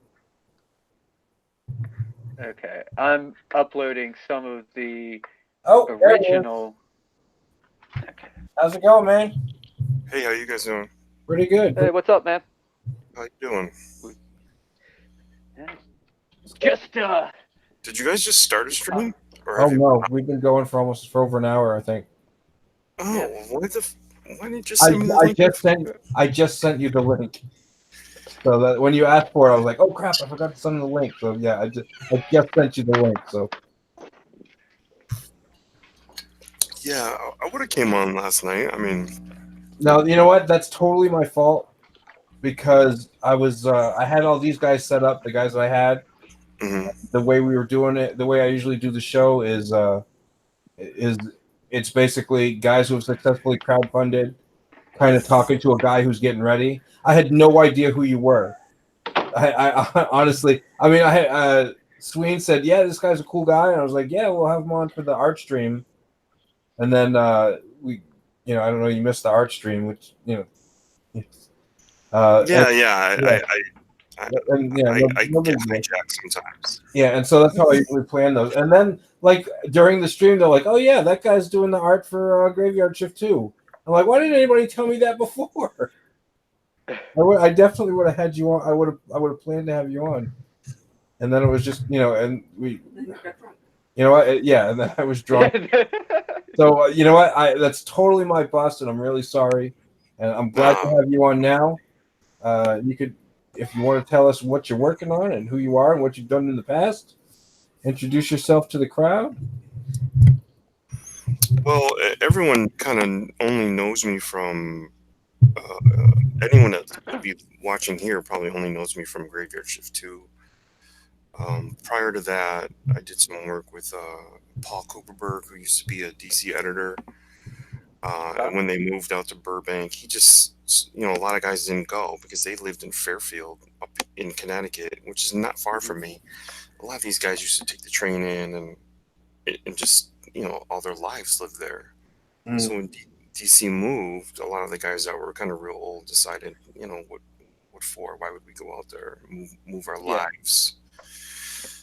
Okay. I'm uploading some of the Oh, there it is. original. Okay. How's it going, man? Hey, how you guys doing? Pretty good. Hey, what's up, man? How you doing? Yeah. Just Did you guys just start a stream, or Oh have you? no, we've been going for over an hour, I think. Oh, Yeah. why didn't you just send me the link? I just sent you the link. So that when you asked for it, I was like, oh crap, I forgot to send the link. So yeah, I just sent you the link. So Yeah, I would have came on last night. I mean, now you know what? That's totally my fault because I had all these guys set up. The guys I had, mhm. the way we were doing it, the way I usually do the show is it's basically guys who have successfully crowdfunded, kind of talking to a guy who's getting ready. I had no idea who you were. I honestly, I mean, I had Sween said, "Yeah, this guy's a cool guy," and I was like, "Yeah, we'll have him on for the art stream." And then we, I don't know, you missed the art stream, which Yeah, yeah. I No big get deal. hijacked sometimes. Yeah, and so that's how I usually plan those. And then, like during the stream, they're like, "Oh yeah, that guy's doing the art for Graveyard Shift too." I'm like, "Why didn't anybody tell me that before?" I definitely would have had you on. I would have planned to have you on. And then it was just and we, yeah, and then I was drunk. So you know what? That's totally my bust, and I'm really sorry. And I'm glad to have you on now. You could, if you want to tell us what you're working on and who you are and what you've done in the past, introduce yourself to the crowd. Well, everyone kind of only knows me from anyone that would be watching here probably only knows me from Graveyard Shift 2. Prior to that, I did some work with Paul Cooperberg, who used to be a DC editor. And when they moved out to Burbank, he just, a lot of guys didn't go because they lived in Fairfield up in Connecticut, which is not far from me. A lot of these guys used to take the train in and just, all their lives lived there. Mm. So when DC moved, a lot of the guys that were kind of real old decided, what for? Why would we go out there and move our lives?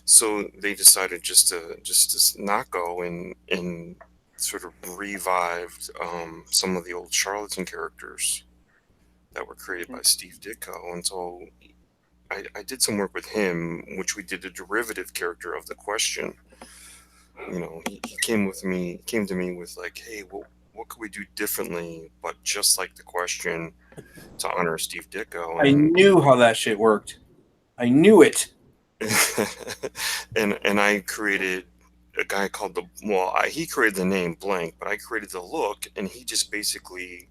So they decided just to not go and sort of revived some of the old Charlatan characters that were created by Steve Ditko. And so I did some work with him, which we did a derivative character of the Question. He came to me with like, hey, what could we do differently, but just like the Question, to honor Steve Ditko? I knew how that shit worked. I knew it. and I created a guy called he created the name Blank, but I created the look, and he just basically,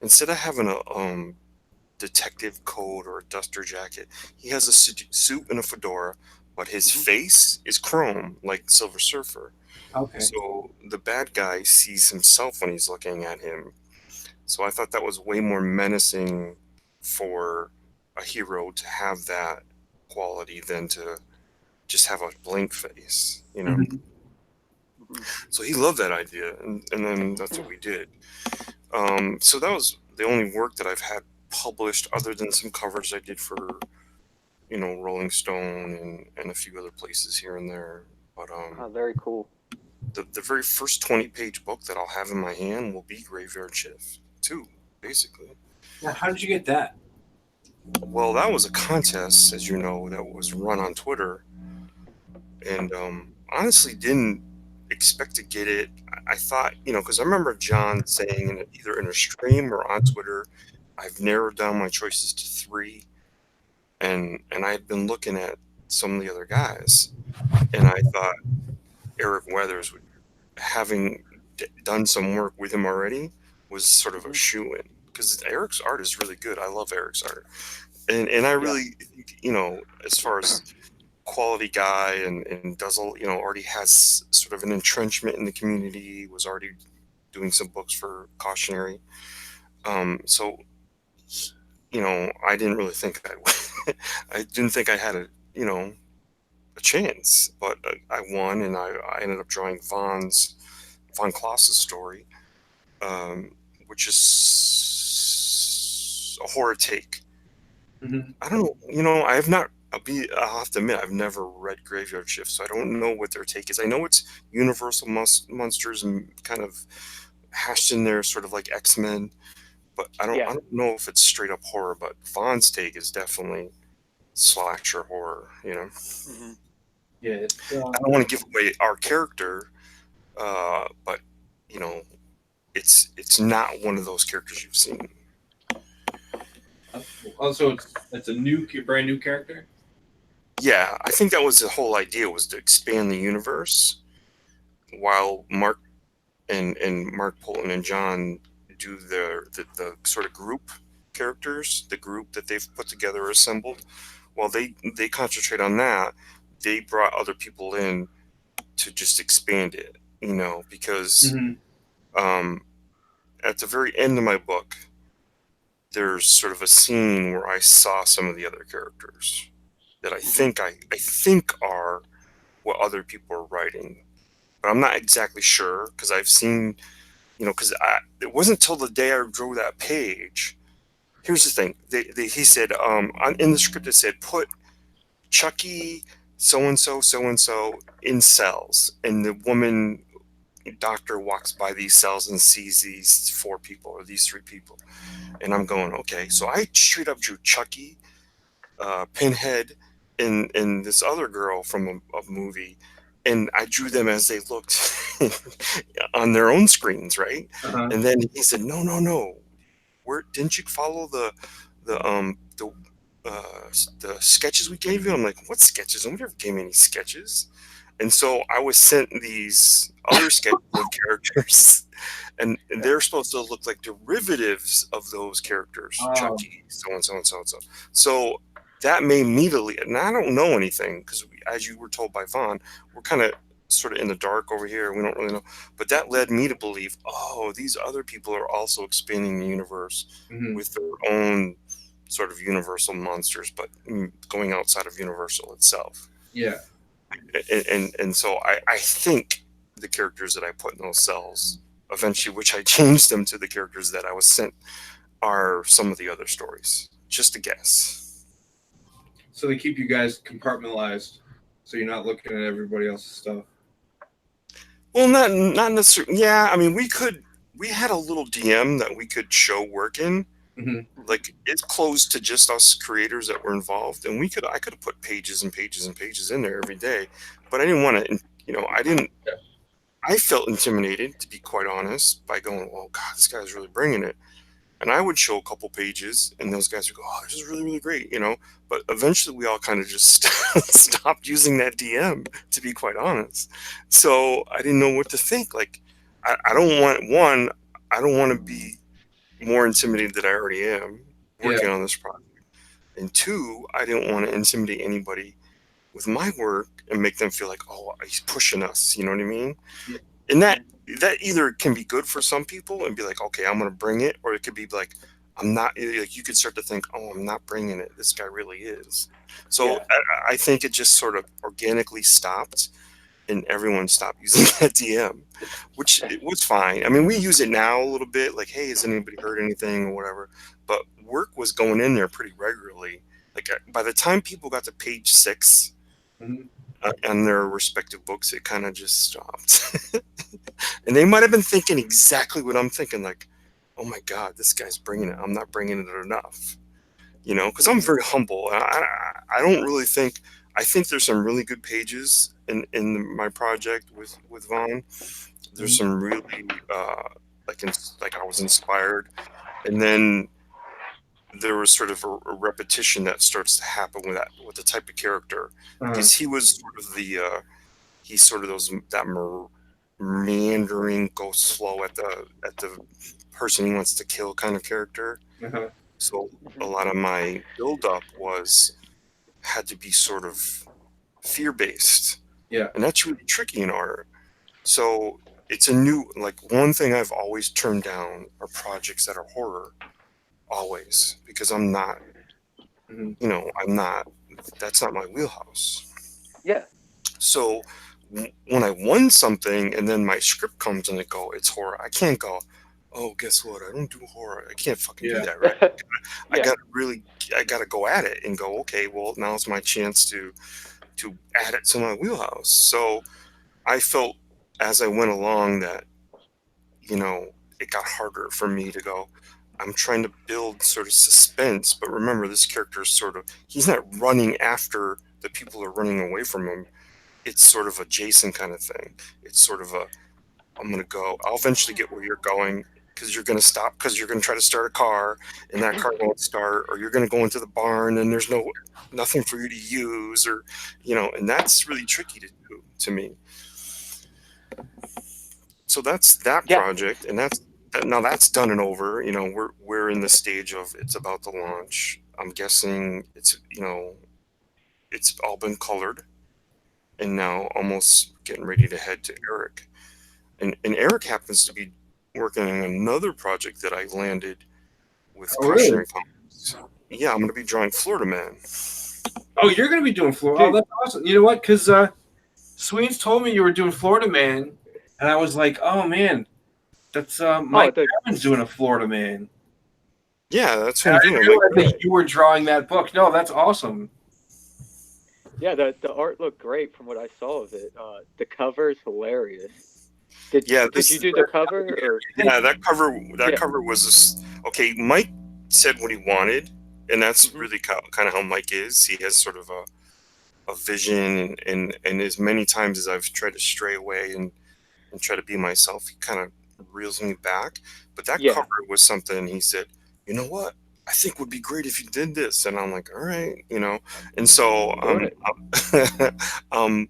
instead of having a detective coat or a duster jacket, he has a suit and a fedora, but his face is chrome like Silver Surfer. Okay. So the bad guy sees himself when he's looking at him. So I thought that was way more menacing for a hero to have that quality than to just have a blank face, Mm-hmm. So he loved that idea, and then that's what we did. So that was the only work that I've had published, other than some covers I did for Rolling Stone and a few other places here and there. But very cool. The very first 20-page book that I'll have in my hand will be Graveyard Shift 2, basically. Now, how did you get that? Well, that was a contest, as you know, that was run on Twitter, and honestly expect to get it. I thought, because I remember John saying either in a stream or on Twitter, I've narrowed down my choices to 3, and I had been looking at some of the other guys, and I thought Eric Weathers would, having done some work with him already, was sort of a shoe-in, because Eric's art is really good. I love Eric's art, and I really, as far as quality guy and does all, already has sort of an entrenchment in the community, was already doing some books for Cautionary. So, I didn't really think I didn't think I had a chance, but I won, and I ended up drawing Von Kloss's story, which is a horror take. I don't know. I have not. I'll have to admit, I've never read Graveyard Shift, so I don't know what their take is. I know it's Universal monsters and kind of hashed in there, sort of like X-Men, but I don't know if it's straight up horror. But Vaughn's take is definitely slasher horror. Yeah. I don't want to give away our character, but it's not one of those characters you've seen. Also, it's a brand new character. Yeah, I think that was the whole idea, was to expand the universe, while Mark and Mark Polton and John do the sort of group characters, the group that they've put together or assembled. While they concentrate on that, they brought other people in to just expand it, because at the very end of my book, there's sort of a scene where I saw some of the other characters that I think are what other people are writing, but I'm not exactly sure, because I've seen, because it wasn't until the day I drew that page. Here's the thing: he said, in the script it said, put Chucky so and so in cells, and the woman doctor walks by these cells and sees these 4 people or these 3 people, and I'm going, okay. So I straight up drew Chucky, Pinhead, and this other girl from a movie, and I drew them as they looked on their own screens, right? And then he said, no, where didn't you follow the sketches we gave you? I'm like, what sketches? And we never gave me any sketches. And so I was sent these other sketches of characters, and they're supposed to look like derivatives of those characters, Chucky, so and so and so and so. So that made me and I don't know anything, because as you were told by Vaughn, we're kind of sort of in the dark over here. We don't really know, but that led me to believe, these other people are also expanding the universe with their own sort of Universal monsters, but going outside of Universal itself. Yeah. And so I think the characters that I put in those cells eventually, which I changed them to the characters that I was sent, are some of the other stories. Just a guess. So they keep you guys compartmentalized, so you're not looking at everybody else's stuff. Well, not necessarily. Yeah, I mean, we had a little DM that we could show work in. Like, it's closed to just us creators that were involved, and I could have put pages and pages and pages in there every day, but I didn't want to. I felt intimidated, to be quite honest, by going, oh God, this guy's really bringing it. And I would show a couple pages, and those guys would go, oh, this is really, really great, But eventually we all kind of just stopped using that DM, to be quite honest. So I didn't know what to think. Like, I don't want to be more intimidated than I already am working on this project. And 2, I didn't want to intimidate anybody with my work and make them feel like, oh, he's pushing us. You know what I mean? Yeah. And that either can be good for some people and be like, okay, I'm going to bring it. Or it could be like, I'm not, like, you could start to think, oh, I'm not bringing it. This guy really is. So I think it just sort of organically stopped, and everyone stopped using that DM, which it was fine. I mean, we use it now a little bit, like, hey, has anybody heard anything or whatever? But work was going in there pretty regularly. Like, by the time people got to page 6 on their respective books, it kind of just stopped. And they might have been thinking exactly what I'm thinking, like, oh my God, this guy's bringing it. I'm not bringing it enough. Because I'm very humble. I don't really think I think there's some really good pages in my project with Vaughn. There's some really like I was inspired, and then there was sort of a repetition that starts to happen with the type of character, because he was sort of he's sort of that meandering, go slow at the person he wants to kill kind of character. Uh-huh. So a Mhm. lot of my build up had to be sort of fear based. Yeah. And that's really tricky in art. So it's one thing I've always turned down are projects that are horror, always, because I'm not, Mhm. that's not my wheelhouse. Yeah. So when I won something and then my script comes and it's horror, I can't go, oh, guess what? I don't do horror. I can't fucking do Yeah. that, right? Yeah. I gotta go at it and go, okay, well, now's my chance to add it to my wheelhouse. So I felt as I went along that, it got harder for me to go, I'm trying to build sort of suspense, but remember, this character is he's not running after the people are running away from him. It's sort of a Jason kind of thing. It's sort of I'll eventually get where you're going, because you're going to stop, because you're going to try to start a car and that car won't start, or you're going to go into the barn and there's nothing for you to use, or, and that's really tricky to do to me. So that's that Yeah. project, and now that's done and over. We're in the stage of it's about to launch. I'm guessing it's all been colored, and now almost getting ready to head to Eric. And Eric happens to be working on another project that I landed with Oh, really? Cautionary Comics. Yeah, I'm going to be drawing Florida Man. Oh, you're going to be doing Florida. Oh, Dude. that's awesome. You know what? Because Sweens told me you were doing Florida Man, and I was like, oh, man, that's Mike Evans doing a Florida Man. Yeah, that's And what I I'm didn't doing. realize that you were drawing that book. No, that's awesome. Yeah, the art looked great from what I saw of it. The cover is hilarious. Did you do the cover? Or? Yeah, that cover was okay. Mike said what he wanted, and that's really kind of how Mike is. He has sort of a vision, and as many times as I've tried to stray away and try to be myself, he kind of reels me back. But that cover was something he said, you know what? I think would be great if you did this. And I'm like, all right, And so I'm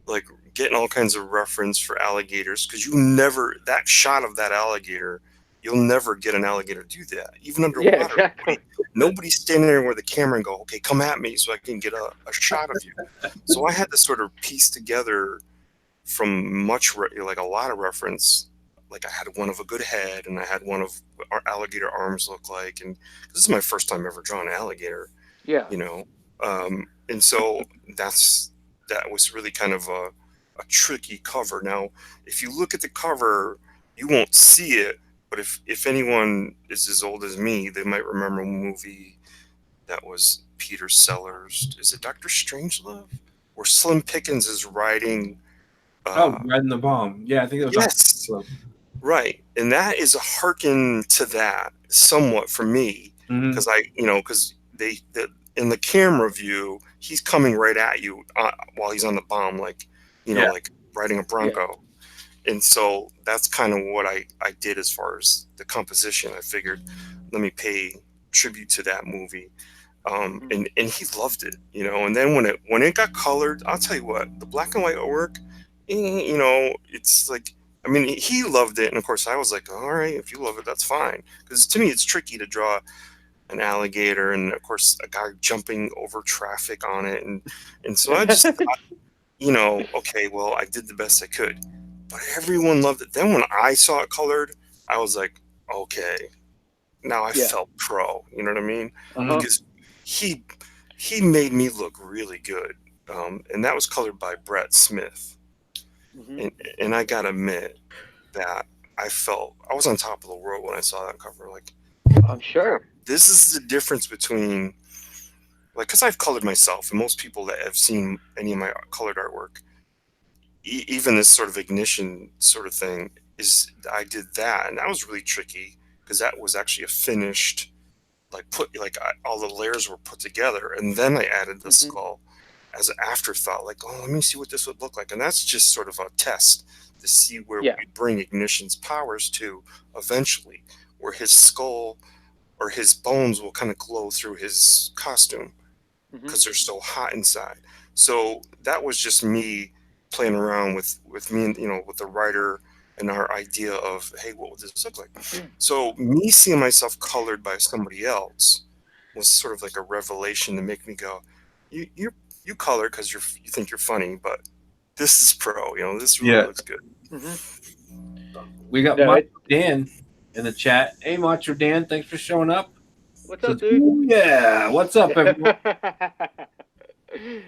like getting all kinds of reference for alligators, because that shot of that alligator, you'll never get an alligator to do that. Even underwater. Yeah, exactly. Nobody's standing there with a camera and go, okay, come at me so I can get a shot of you. So I had to sort of piece together from like a lot of reference. Like I had one of a good head, and I had one of our alligator arms look like, and this is my first time ever drawing an alligator. Yeah. And so that was really kind of a tricky cover. Now, if you look at the cover, you won't see it, but if anyone is as old as me, they might remember a movie that was Peter Sellers. Is it Dr. Strangelove? Where Slim Pickens is riding. Riding the bomb. Yeah, I think it was. Yes. Right. And that is a hearken to that somewhat for me, because because in the camera view, he's coming right at you while he's on the bomb, like riding a Bronco. And so that's kind of what I did as far as the composition. I figured, let me pay tribute to that movie. And he loved it, and then when it got colored, I'll tell you what, the black and white artwork, it's like, I mean, he loved it, and of course I was like, all right, if you love it, that's fine, because to me it's tricky to draw an alligator and of course a guy jumping over traffic on it, and so I just thought, okay, well, I did the best I could, but everyone loved it. Then when I saw it colored, I was like, okay, now I felt pro, you know what I mean? Because he made me look really good, and that was colored by Brett Smith. And I gotta admit that I was on top of the world when I saw that cover. Like, I'm sure this is the difference between, like, because I've colored myself, and most people that have seen any of my colored artwork, even this sort of ignition sort of thing, is I did that, and that was really tricky, because that was actually a finished, all the layers were put together, and then I added the skull. as an afterthought, like, oh, let me see what this would look like. And that's just sort of a test to see where Yeah. we bring Ignition's powers to eventually, where his skull or his bones will kind of glow through his costume Hmm. because they're so hot inside. So that was just me playing around with me and, with the writer and our idea of, hey, what would this look like? So me seeing myself colored by somebody else was sort of like a revelation to make me go, you color because you think you're funny, but this is pro. This really Yeah. looks good. Hmm. We got No, Macho Dan in the chat. Hey, Macho Dan, thanks for showing up. What's Says, up, dude? "Ooh, yeah, what's up, everyone?"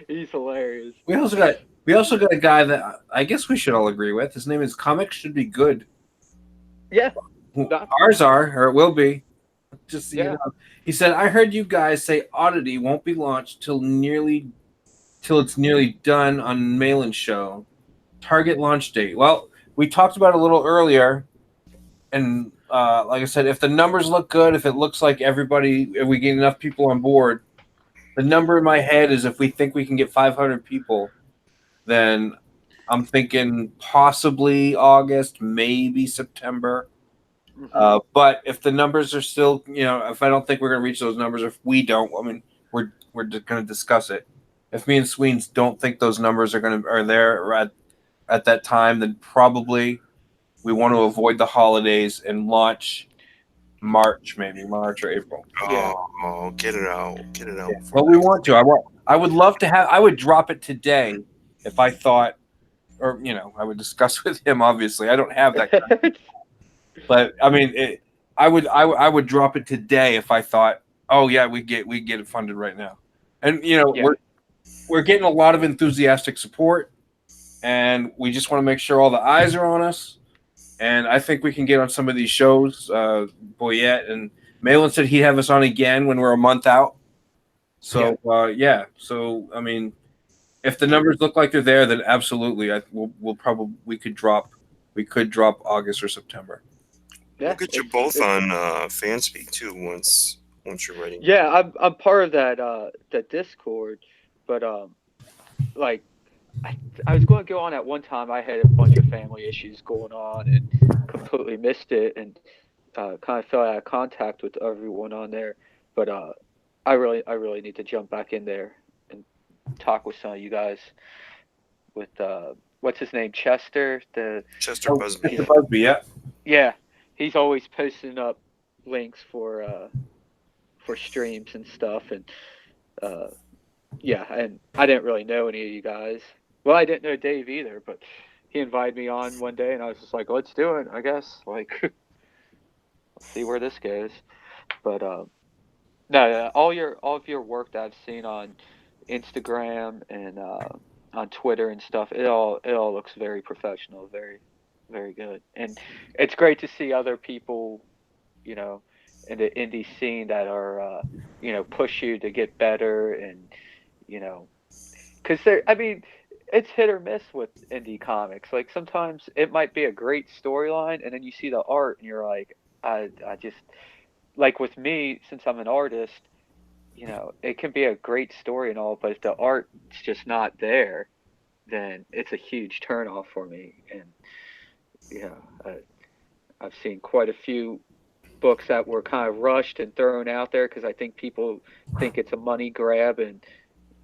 He's hilarious. We also got a guy that I guess we should all agree with. His name is Comics Should Be Good. Yeah. Ours are, or it will be. Just so you Yeah. know. He said, "I heard you guys say Oddity won't be launched till it's nearly done on Mail-In Show. Target launch date." Well, we talked about it a little earlier, and like I said, if the numbers look good, if it looks like if we get enough people on board, the number in my head is if we think we can get 500 people, then I'm thinking possibly August, maybe September. Mhm. But if the numbers are still, if I don't think we're going to reach those numbers, if we don't, I mean, we're going to discuss it. If me and Sweens don't think those numbers are there at that time, then probably we want to avoid the holidays and launch March or April. Yeah. Oh, get it out Yeah. before But we that. want to. I would love to have. I would drop it today if I thought, or I would discuss with him. Obviously, I don't have that, but I mean, I would drop it today if I thought, oh yeah, we get it funded right now, and Yeah. we're getting a lot of enthusiastic support, and we just want to make sure all the eyes are on us. And I think we can get on some of these shows. Boyette and Malin said he'd have us on again when we're a month out. So yeah. So I mean, if the numbers look like they're there, then absolutely, we could drop August or September. Yeah. We'll get you both on Fanspeak too once you're ready. Yeah, I'm part of that Discord, but like I was going to go on at one time. I had a bunch of family issues going on and completely missed it, and kind of fell out of contact with everyone on there. But I really need to jump back in there and talk with some of you guys. With what's his name, Chester? Chester Busby. Mr. Busby, yeah. Yeah, he's always posting up links for streams and stuff, and yeah, and I didn't really know any of you guys. Well, I didn't know Dave either, but he invited me on one day, and I was just like, let's do it, I guess. Like, let's see where this goes. But no, all of your work that I've seen on Instagram and on Twitter and stuff, it all looks very professional, very very good, and it's great to see other people, you know, in the indie scene that are push you to get better, and you know because I mean, it's hit or miss with indie comics. Like sometimes it might be a great storyline, and then you see the art, and you're like, I just like with me, since I'm an artist, it can be a great story and all, but if the art's just not there, then it's a huge turnoff for me. And yeah, I've seen quite a few books that were kind of rushed and thrown out there because I think people think it's a money grab and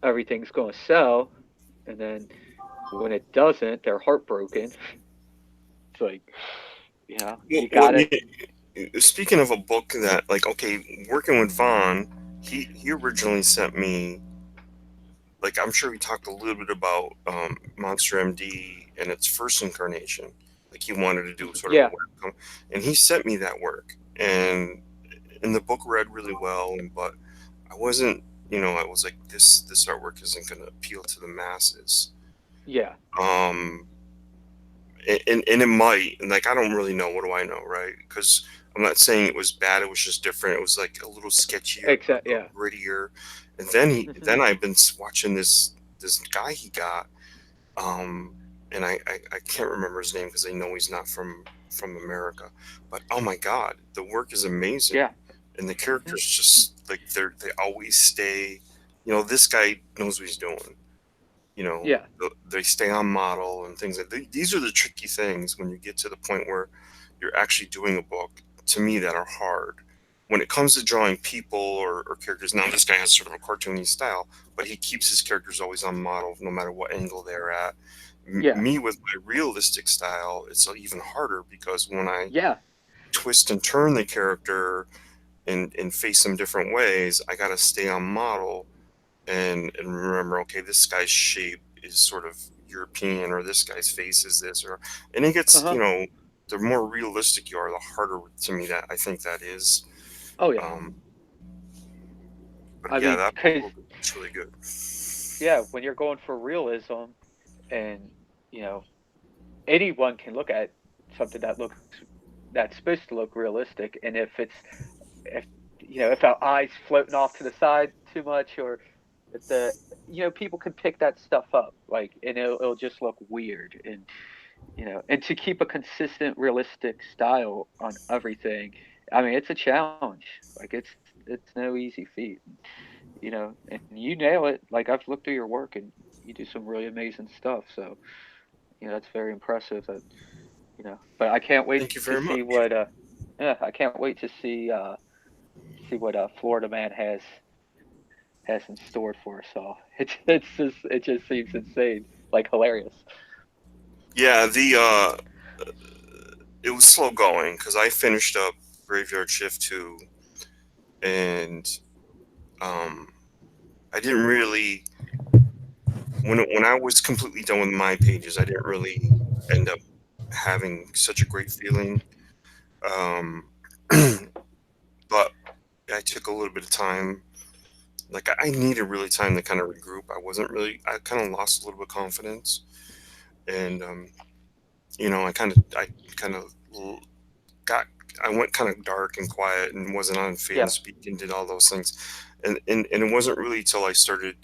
everything's going to sell, and then when it doesn't, they're heartbroken. It's like, you got it. Speaking of a book that, like, okay, working with Vaughn, he originally sent me, like, I'm sure we talked a little bit about Monster MD and its first incarnation. Like, he wanted to do sort of Yeah, a work, and he sent me that work, and the book read really well, but I wasn't, I was like, this artwork isn't going to appeal to the masses. yeah, Um, and it might, and like, I don't really know. What do I know, right? Because I'm not saying it was bad. It was just different. It was like a little sketchier, yeah. grittier. And then Mhm. then I've been watching this guy he got, and I can't remember his name because I know he's not from America. But oh my God, the work is amazing. Yeah. And the characters just like they always stay. This guy knows what he's doing. You know, Yeah. they stay on model and things like these are the tricky things when you get to the point where you're actually doing a book, to me, that are hard. When it comes to drawing people or characters, now this guy has sort of a cartoony style, but he keeps his characters always on model no matter what angle they're at. Yeah. Me with my realistic style, it's even harder because when I Yeah. twist and turn the character and face them different ways, I got to stay on model and remember, okay, this guy's shape is sort of European, or this guy's face is this, or and it gets, Uh-huh. the more realistic you are, the harder to me that I think that is. Oh yeah. Um, but I yeah, mean, that because book is really good. yeah, when you're going for realism, and you know, anyone can look at something that's supposed to look realistic, and if if our eyes floating off to the side too much, or if people can pick that stuff up, like, and it'll just look weird, and to keep a consistent realistic style on everything, I mean, it's a challenge. Like, it's no easy feat, and you nail it. Like, I've looked through your work, and you do some really amazing stuff, so that's very impressive. But I can't wait Thank you to very see much. what yeah, I can't wait to see what Florida Man has in store for us all. It just seems insane, like hilarious. Yeah, the it was slow going because I finished up Graveyard Shift 2, and um, I didn't really when I was completely done with my pages, I didn't really end up having such a great feeling. Um, but I took a little bit of time. Like I needed really time to kind of regroup. I kind of lost a little bit of confidence, and I kind of got, I went kind of dark and quiet and wasn't on fan Yeah. speak and did all those things, and it wasn't really till I started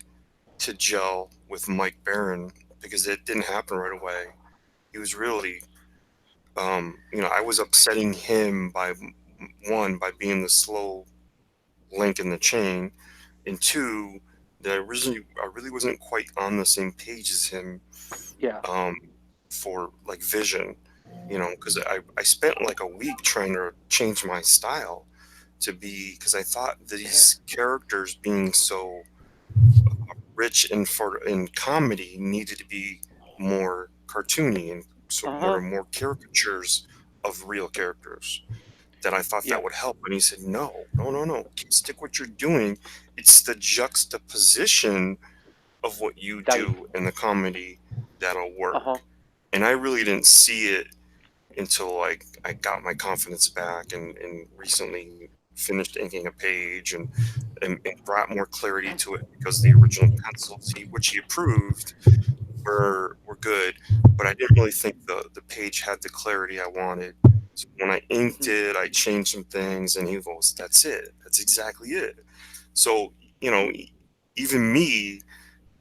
to gel with Mike Barron, because it didn't happen right away. He was really, I was upsetting him by one, by being the slow link in the chain, and two, that I really wasn't quite on the same page as him, Yeah. um, for like vision, because I spent like a week trying to change my style to be, because I thought Yeah. these characters being so rich in comedy needed to be more cartoony and so Uh-huh. more caricatures of real characters, that I thought Yeah. that would help. And he said, no, no, no, no. Stick what you're doing. It's the juxtaposition of what you That. do in the comedy that'll Uh-huh. work. And I really didn't see it until like I got my confidence back and recently finished inking a page and brought more clarity to it, because the original pencils, which he approved, were good, but I didn't really think the page had the clarity I wanted. So when I inked Hmm. it, I changed some things, and he goes, "That's it. That's exactly it." So even me,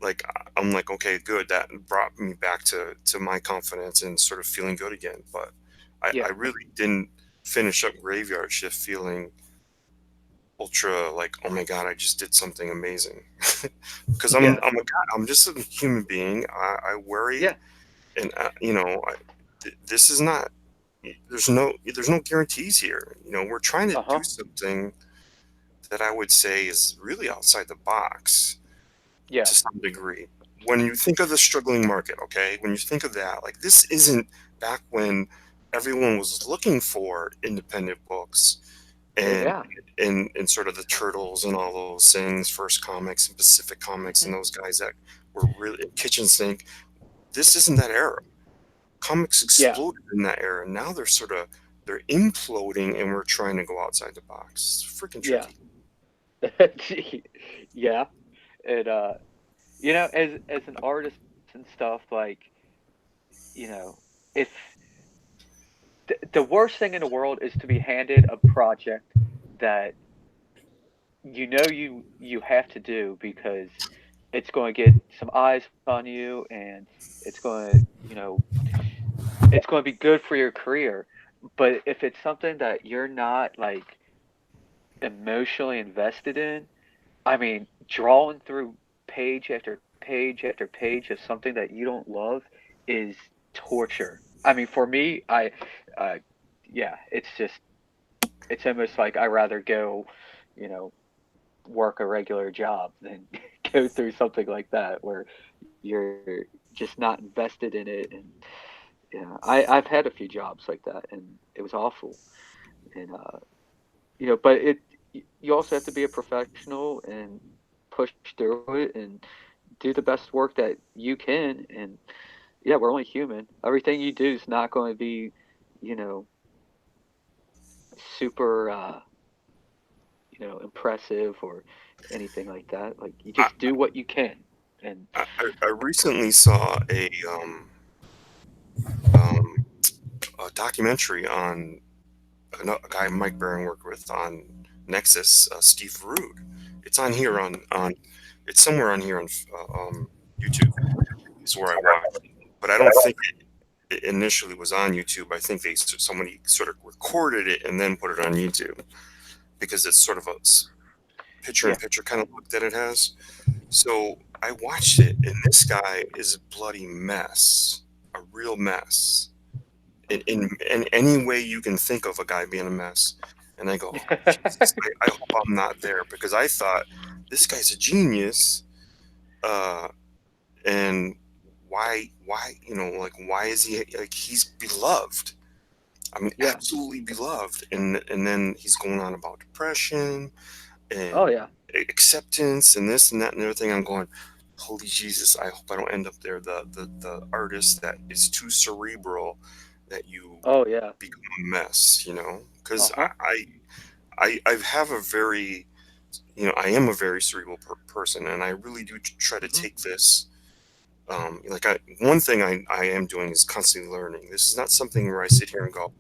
like I'm like, okay, good. That brought me back to my confidence and sort of feeling good again. But I Yeah. really didn't finish up Graveyard Shift feeling ultra like, oh my god, I just did something amazing. Because Yeah. I'm just a human being. I worry, Yeah. and this is not. There's no guarantees here. We're trying to do Uh-huh. something that I would say is really outside the box Yeah. to some degree. When you think of the struggling market, okay, when you think of that, like this isn't back when everyone was looking for independent books and Yeah. and sort of the Turtles and all those things, First Comics and Pacific Comics, Hmm. and those guys that were really Kitchen Sink. This isn't that era. Comics Yeah. exploded in that era. Now they're imploding, and we're trying to go outside the box. It's freaking Yeah. tricky. Yeah. And as an artist and stuff, like, if the worst thing in the world is to be handed a project that you have to do, because it's going to get some eyes on you, and it's going to it's going to be good for your career. But if it's something that you're not, like, emotionally invested in, I mean, drawing through page after page after page of something that you don't love is torture. I mean, for me, uh, yeah, it's almost like I rather go, you know, work a regular job than go through something like that where you're just not invested in it. And yeah, I've had a few jobs like that, and it was awful. And but you also have to be a professional and push through it and do the best work that you can. And yeah, we're only human. Everything you do is not going to be, you know, super, impressive or anything like that. Like you I, just do what you can. And I recently saw um, a documentary on a guy Mike Barron worked with on Nexus, Steve Rude. It's on here on it's somewhere on here on YouTube. Is where I watched it, but I don't think it initially was on YouTube. I think somebody sort of recorded it and then put it on YouTube because it's sort of a yeah, picture-in-picture kind of look that it has. So I watched it, and this guy is a bloody mess, a real mess, in any way you can think of a guy being a mess. And I go, Jesus, I hope I'm not there because I thought this guy's a genius, uh, and why like why is he like he's beloved? I mean, yeah. absolutely beloved, and then he's going on about depression Oh and yeah. acceptance and this and that and the other thing. I'm going, holy Jesus! I hope I don't end up there. The artist that is too cerebral, that you Oh yeah. become a mess. Uh Because huh. I have a very I am a very cerebral person, and I really do try to Hmm. take this. One thing I am doing is constantly learning. This is not something where I sit here and go,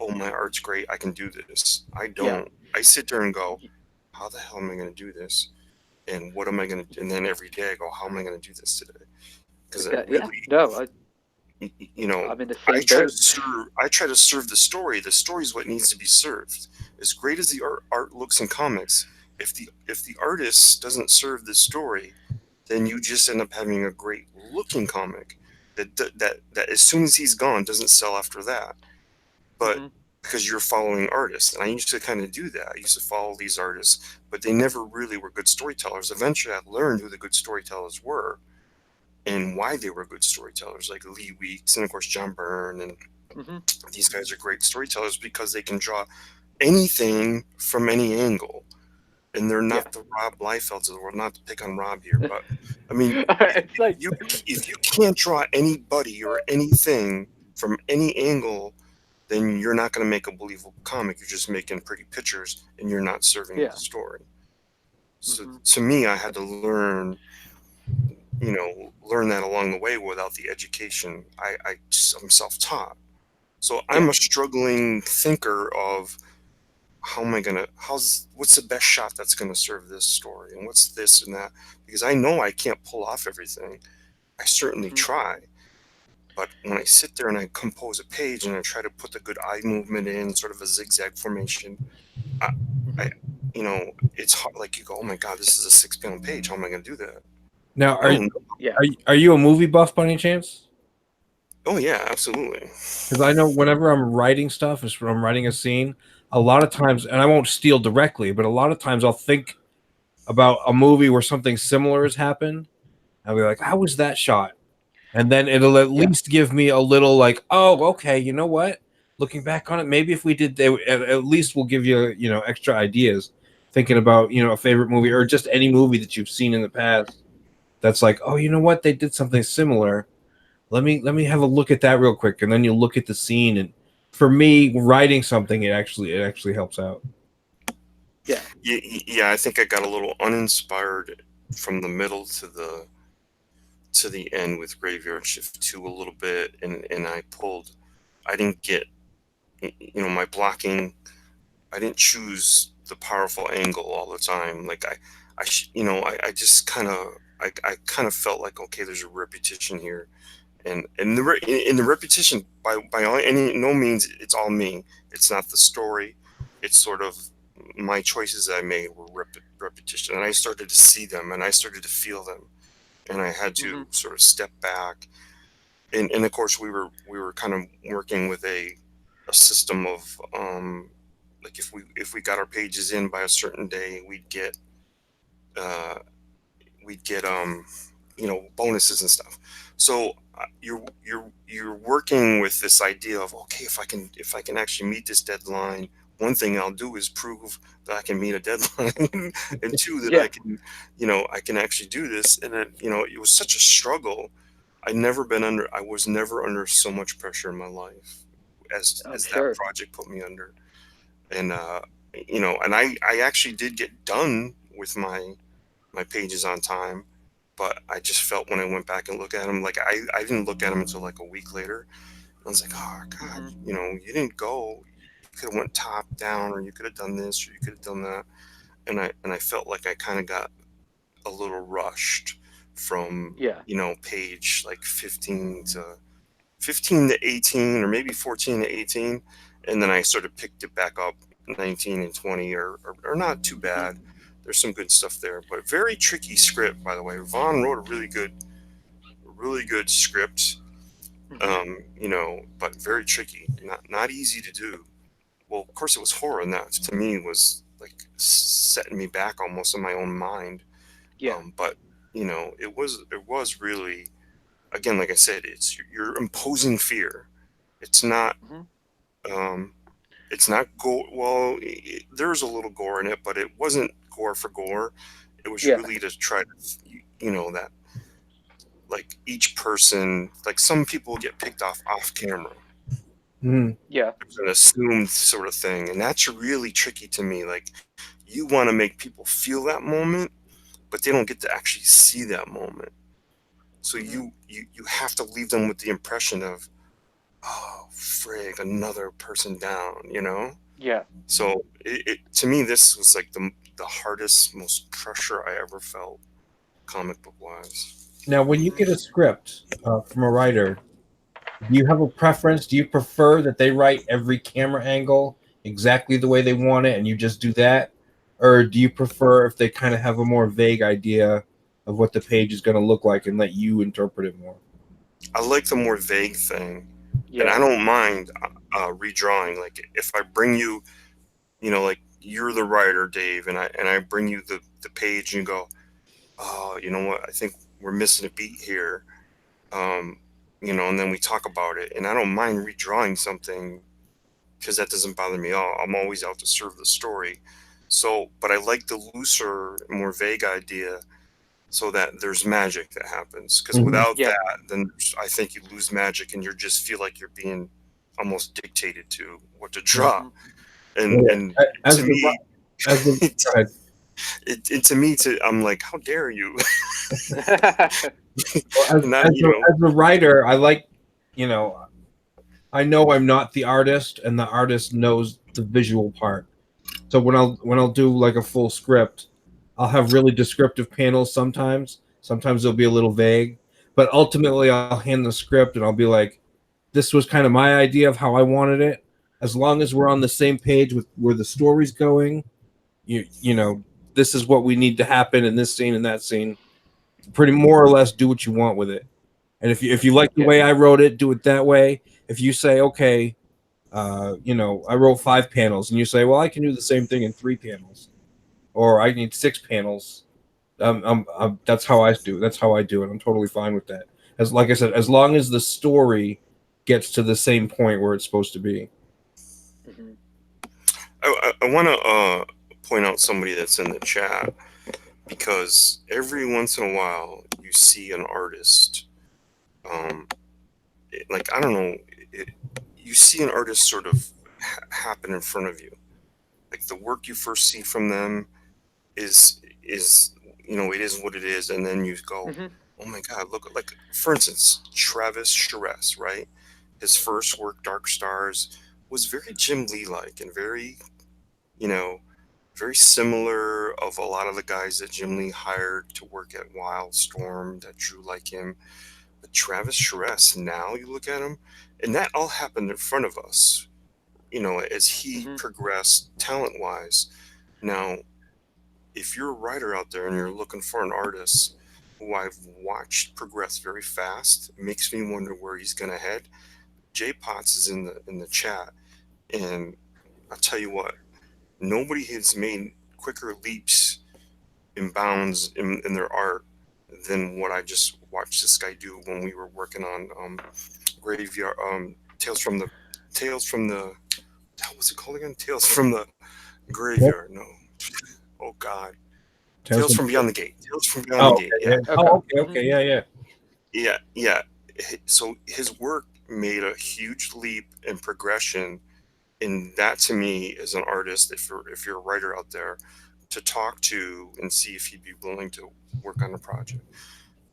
"Oh, my art's great. I can do this." I Yeah. don't. I sit there and go, "How the hell am I going to do this? And what am I going to?" And then every day I go, "How am I going to do this today?" Because I Yeah. really, No, I'm in the I same try to boat. serve. I try to serve the story. The story is what needs to be served. As great as the art looks in comics, if the artist doesn't serve the story, then you just end up having a great looking comic that as soon as he's gone doesn't sell after that. But Hmm. because you're following artists, and I used to kind of do that. I used to follow these artists, but they never really were good storytellers. Eventually, I learned who the good storytellers were and why they were good storytellers, like Lee Weeks and of course John Byrne, and Hmm. these guys are great storytellers because they can draw anything from any angle, and they're Yeah. not the Rob Liefelds of the world. Not to pick on Rob here, but I mean, It's like, if you can't draw anybody or anything from any angle, then you're not going to make a believable comic. You're just making pretty pictures, and you're not serving the yeah. story. So Hmm. to me, I had to learn that along the way without the education. I'm self-taught. So Yeah. I'm a struggling thinker of what's the best shot that's gonna serve this story, and what's this and that, because I know I can't pull off everything. I certainly Hmm. try, but when I sit there and I compose a page and I try to put the good eye movement in, sort of a zigzag formation, I, Hmm. I it's hard. Like you go, oh my God, this is a 6 panel page. How am I gonna do that? Now, I don't know. Yeah. are you a movie buff by any chance? Oh yeah, absolutely. Because I know whenever I'm writing stuff, is when I'm writing a scene, a lot of times, and I won't steal directly, but a lot of times I'll think about a movie where something similar has happened. I'll be like, how was that shot? And then it'll at Yeah. least give me a little like, oh, okay, you know what? Looking back on it, maybe if we did, they at least will give you, extra ideas. Thinking about, a favorite movie or just any movie that you've seen in the past. That's like, oh, you know what? They did something similar. Let me have a look at that real quick, and then you look at the scene. And for me, writing something, it actually helps out. Yeah. Yeah, I think I got a little uninspired from the middle to the end with Graveyard Shift 2 a little bit, and I didn't get, my blocking. I didn't choose the powerful angle all the time. Like I just I kind of felt like, okay, there's a repetition here, and in the repetition, by any no means it's all me. It's not the story. It's sort of my choices I made were repetition, and I started to see them and I started to feel them, and I had to Mhm. sort of step back. And of course, we were kind of working with a system of like if we got our pages in by a certain day, uh, we'd get bonuses and stuff. So you're working with this idea of, okay, if I can actually meet this deadline, one thing I'll do is prove that I can meet a deadline, and two, that Yeah. I can actually do this. And then, it was such a struggle. I was never under so much pressure in my life as I'm that sure. project put me under. And and I actually did get done with my pages on time, but I just felt when I went back and looked at them, like I didn't look at them until like a week later. I was like, oh God, Mhm. you didn't go. You could have went top down, or you could have done this, or you could have done that. And I felt like I kind of got a little rushed from Yeah. page like 15 to 18, or maybe 14 to 18, and then I sort of picked it back up 19 and 20 are not too Mhm. bad. There's some good stuff there, but very tricky script, by the way. Vaughn wrote a really good script, Mhm. but very tricky, not easy to do. Well, of course it was horror, and that to me was like setting me back almost in my own mind. Yeah. But it was really, again, like I said, you're imposing fear. It's not Mhm. um, it's not gore. Well, there's a little gore in it, but it wasn't gore for gore. It was Yeah. really to try to, that, like, each person, like, some people get picked off camera. Mhm. Yeah. There's an assumed sort of thing, and that's really tricky to me. Like, you want to make people feel that moment, but they don't get to actually see that moment. So Mhm. you have to leave them with the impression of, oh frig, another person down, Yeah. So to me, this was like the hardest, most pressure I ever felt, comic book wise. Now, when you Mhm. get a script from a writer, do you have a preference? Do you prefer that they write every camera angle exactly the way they want it and you just do that? Or do you prefer if they kind of have a more vague idea of what the page is going to look like and let you interpret it more? I like the more vague thing, and I Yeah. don't mind redrawing. Like, if I bring you, like, you're the writer, Dave, and I bring you the page, and you go, oh, you know what? I think we're missing a beat here. Um, and then we talk about it, and I don't mind redrawing something, because that doesn't bother me at all. I'm always out to serve the story. So, but I like the looser, more vague idea, so that there's magic that happens. Because Mhm. without Yeah. that, then I think you lose magic, and you just feel like you're being almost dictated to what to draw. Mhm. And Yeah. to me, Go ahead. to me, I'm like, how dare you? Well, Not, as a writer, I like, you know, I know I'm not the artist, and the artist knows the visual part. So when I'll do like a full script, I'll have really descriptive panels sometimes. Sometimes they'll be a little vague, but ultimately I'll hand the script and I'll be like, "This was kind of my idea of how I wanted it. As long as we're on the same page with where the story's going, this is what we need to happen in this scene and that scene. Pretty more or less, do what you want with it. And if you like the Yeah. way I wrote it, do it that way. If you say, okay, I wrote 5 panels, and you say, well, I can do the same thing in 3 panels, or I need 6 panels. That's how I do. That's how I do it. I'm totally fine with that. As like I said, as long as the story gets to the same point where it's supposed to be. Mhm. I want to point out somebody that's in the chat, because every once in a while you see an artist, um, like, I don't know, it, you see an artist sort of happen in front of you. Like, the work you first see from them is it is what it is, and then you go, Mhm. oh my God, look, like, for instance, Travis Charest, right? His first work, Dark Stars, was very Jim Lee like, and very, you know, very similar of a lot of the guys that Jim Lee hired to work at Wildstorm that drew like him. But Travis Charest, now you look at him, and that all happened in front of us, as he Mhm. progressed talent wise. Now, if you're a writer out there and you're looking for an artist, who I've watched progress very fast. It makes me wonder where he's going to head. Jay Potts is in the chat, and I'll tell you what, nobody has made quicker leaps and bounds in their art than what I just watched this guy do when we were working on Graveyard, Tales from the what's it called again? Tales from the Graveyard. No, oh God, Tales from Beyond the Gate. Tales from Beyond the Oh, Gate. okay, Yeah, yeah. Oh, okay, okay, yeah, yeah. yeah. So his work made a huge leap in progression, and that to me is an artist, if you're a writer out there, to talk to and see if he'd be willing to work on a project,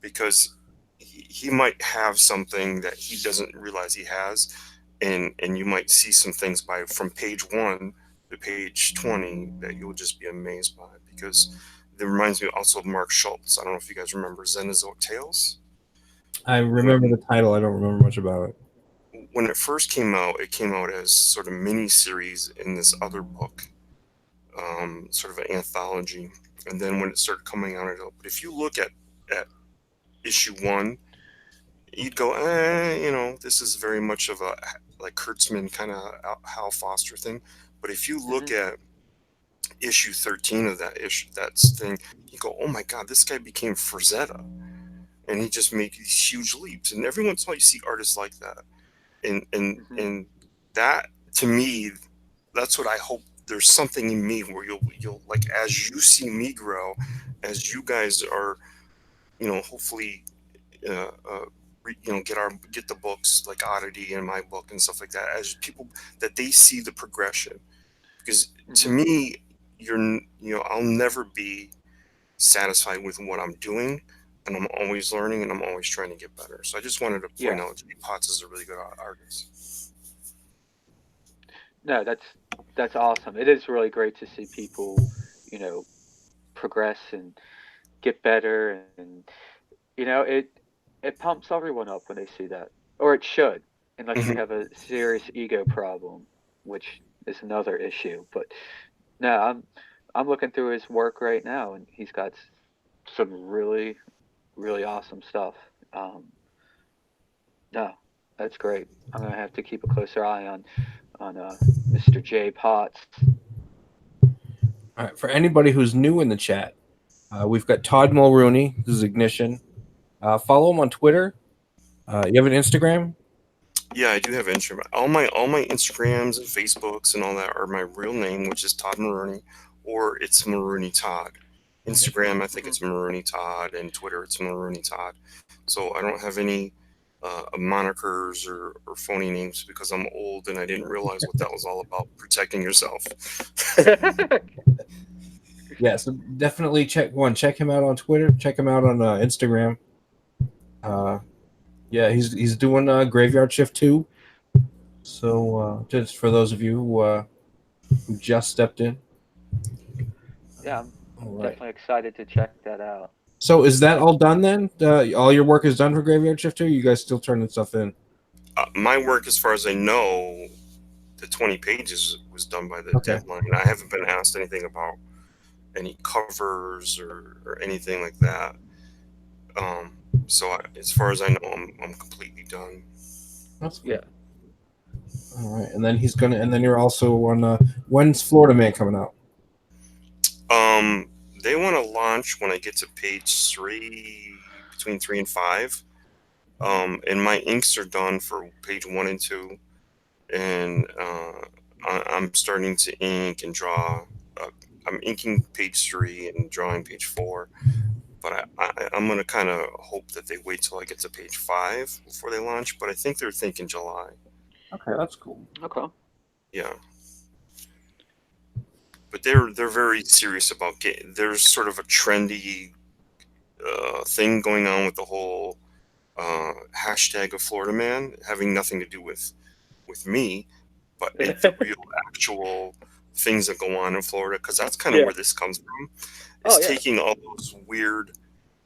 because he might have something that he doesn't realize he has, and you might see some things from page 1 to page 20 that you'll just be amazed by, because it reminds me also of Mark Schultz. I don't know if you guys remember Xenozoic Tales. I remember the title. I don't remember much about it. When it first came out, it came out as sort of mini series in this other book, sort of an anthology. And then when it started coming out, but if you look at issue 1, you'd go, this is very much of a like Kurtzman kind of Hal Foster thing. But if you look at issue 13 of that thing, you go, oh my God, this guy became Frazetta, and he just made these huge leaps. And every once in a while, you see artists like that, and that to me, that's what I hope. There's something in me where you'll like, as you see me grow, as you guys are, hopefully, get the books like Oddity and my book and stuff like that, as people, that they see the progression. Because to me, I'll never be satisfied with what I'm doing, and I'm always learning, and I'm always trying to get better. So I just wanted to point out Jay Potts is a really good artist. No, that's awesome. It is really great to see people, progress and get better, and it pumps everyone up when they see that, or it should, unless you have a serious ego problem, which is another issue. But no, I'm looking through his work right now, and he's got some really, really awesome stuff. No, that's great. I'm gonna have to keep a closer eye on Mr. J Potts. All right, for anybody who's new in the chat, we've got Todd Mulrooney. This is Ignition. Follow him on Twitter. You have an Instagram? Yeah, I do have Instagram. All my Instagrams and Facebooks and all that are my real name, which is Todd Maroney, or it's Maroney Todd. Instagram, I think it's Maroney Todd, and Twitter, it's Maroney Todd. So I don't have any monikers or phony names, because I'm old and I didn't realize what that was all about, protecting yourself. Yeah, so definitely check him out on Twitter. Check him out on Instagram. Yeah, he's doing Graveyard Shift 2. So just for those of you who just stepped in. Yeah, I'm definitely excited to check that out. So is that all done then? All your work is done for Graveyard Shift 2? You guys still turning stuff in? My work, as far as I know, the 20 pages was done by the deadline. I haven't been asked anything about any covers or anything like that. So as far as I know, I'm completely done. That's good. Yeah. All right, and then you're also on. When's Florida Man coming out? They want to launch when I get to page 3, between 3 and 5. And my inks are done for page 1 and 2, and I'm starting to ink and draw. I'm inking page 3 and drawing page 4. But I'm going to kind of hope that they wait till I get to page 5 before they launch. But I think they're thinking July. Okay, that's cool. Okay. Yeah. But they're very serious about there's sort of a trendy thing going on with the whole hashtag of Florida Man, having nothing to do with me, but it's the real actual things that go on in Florida, because that's kind of where this comes from. It's taking all those weird,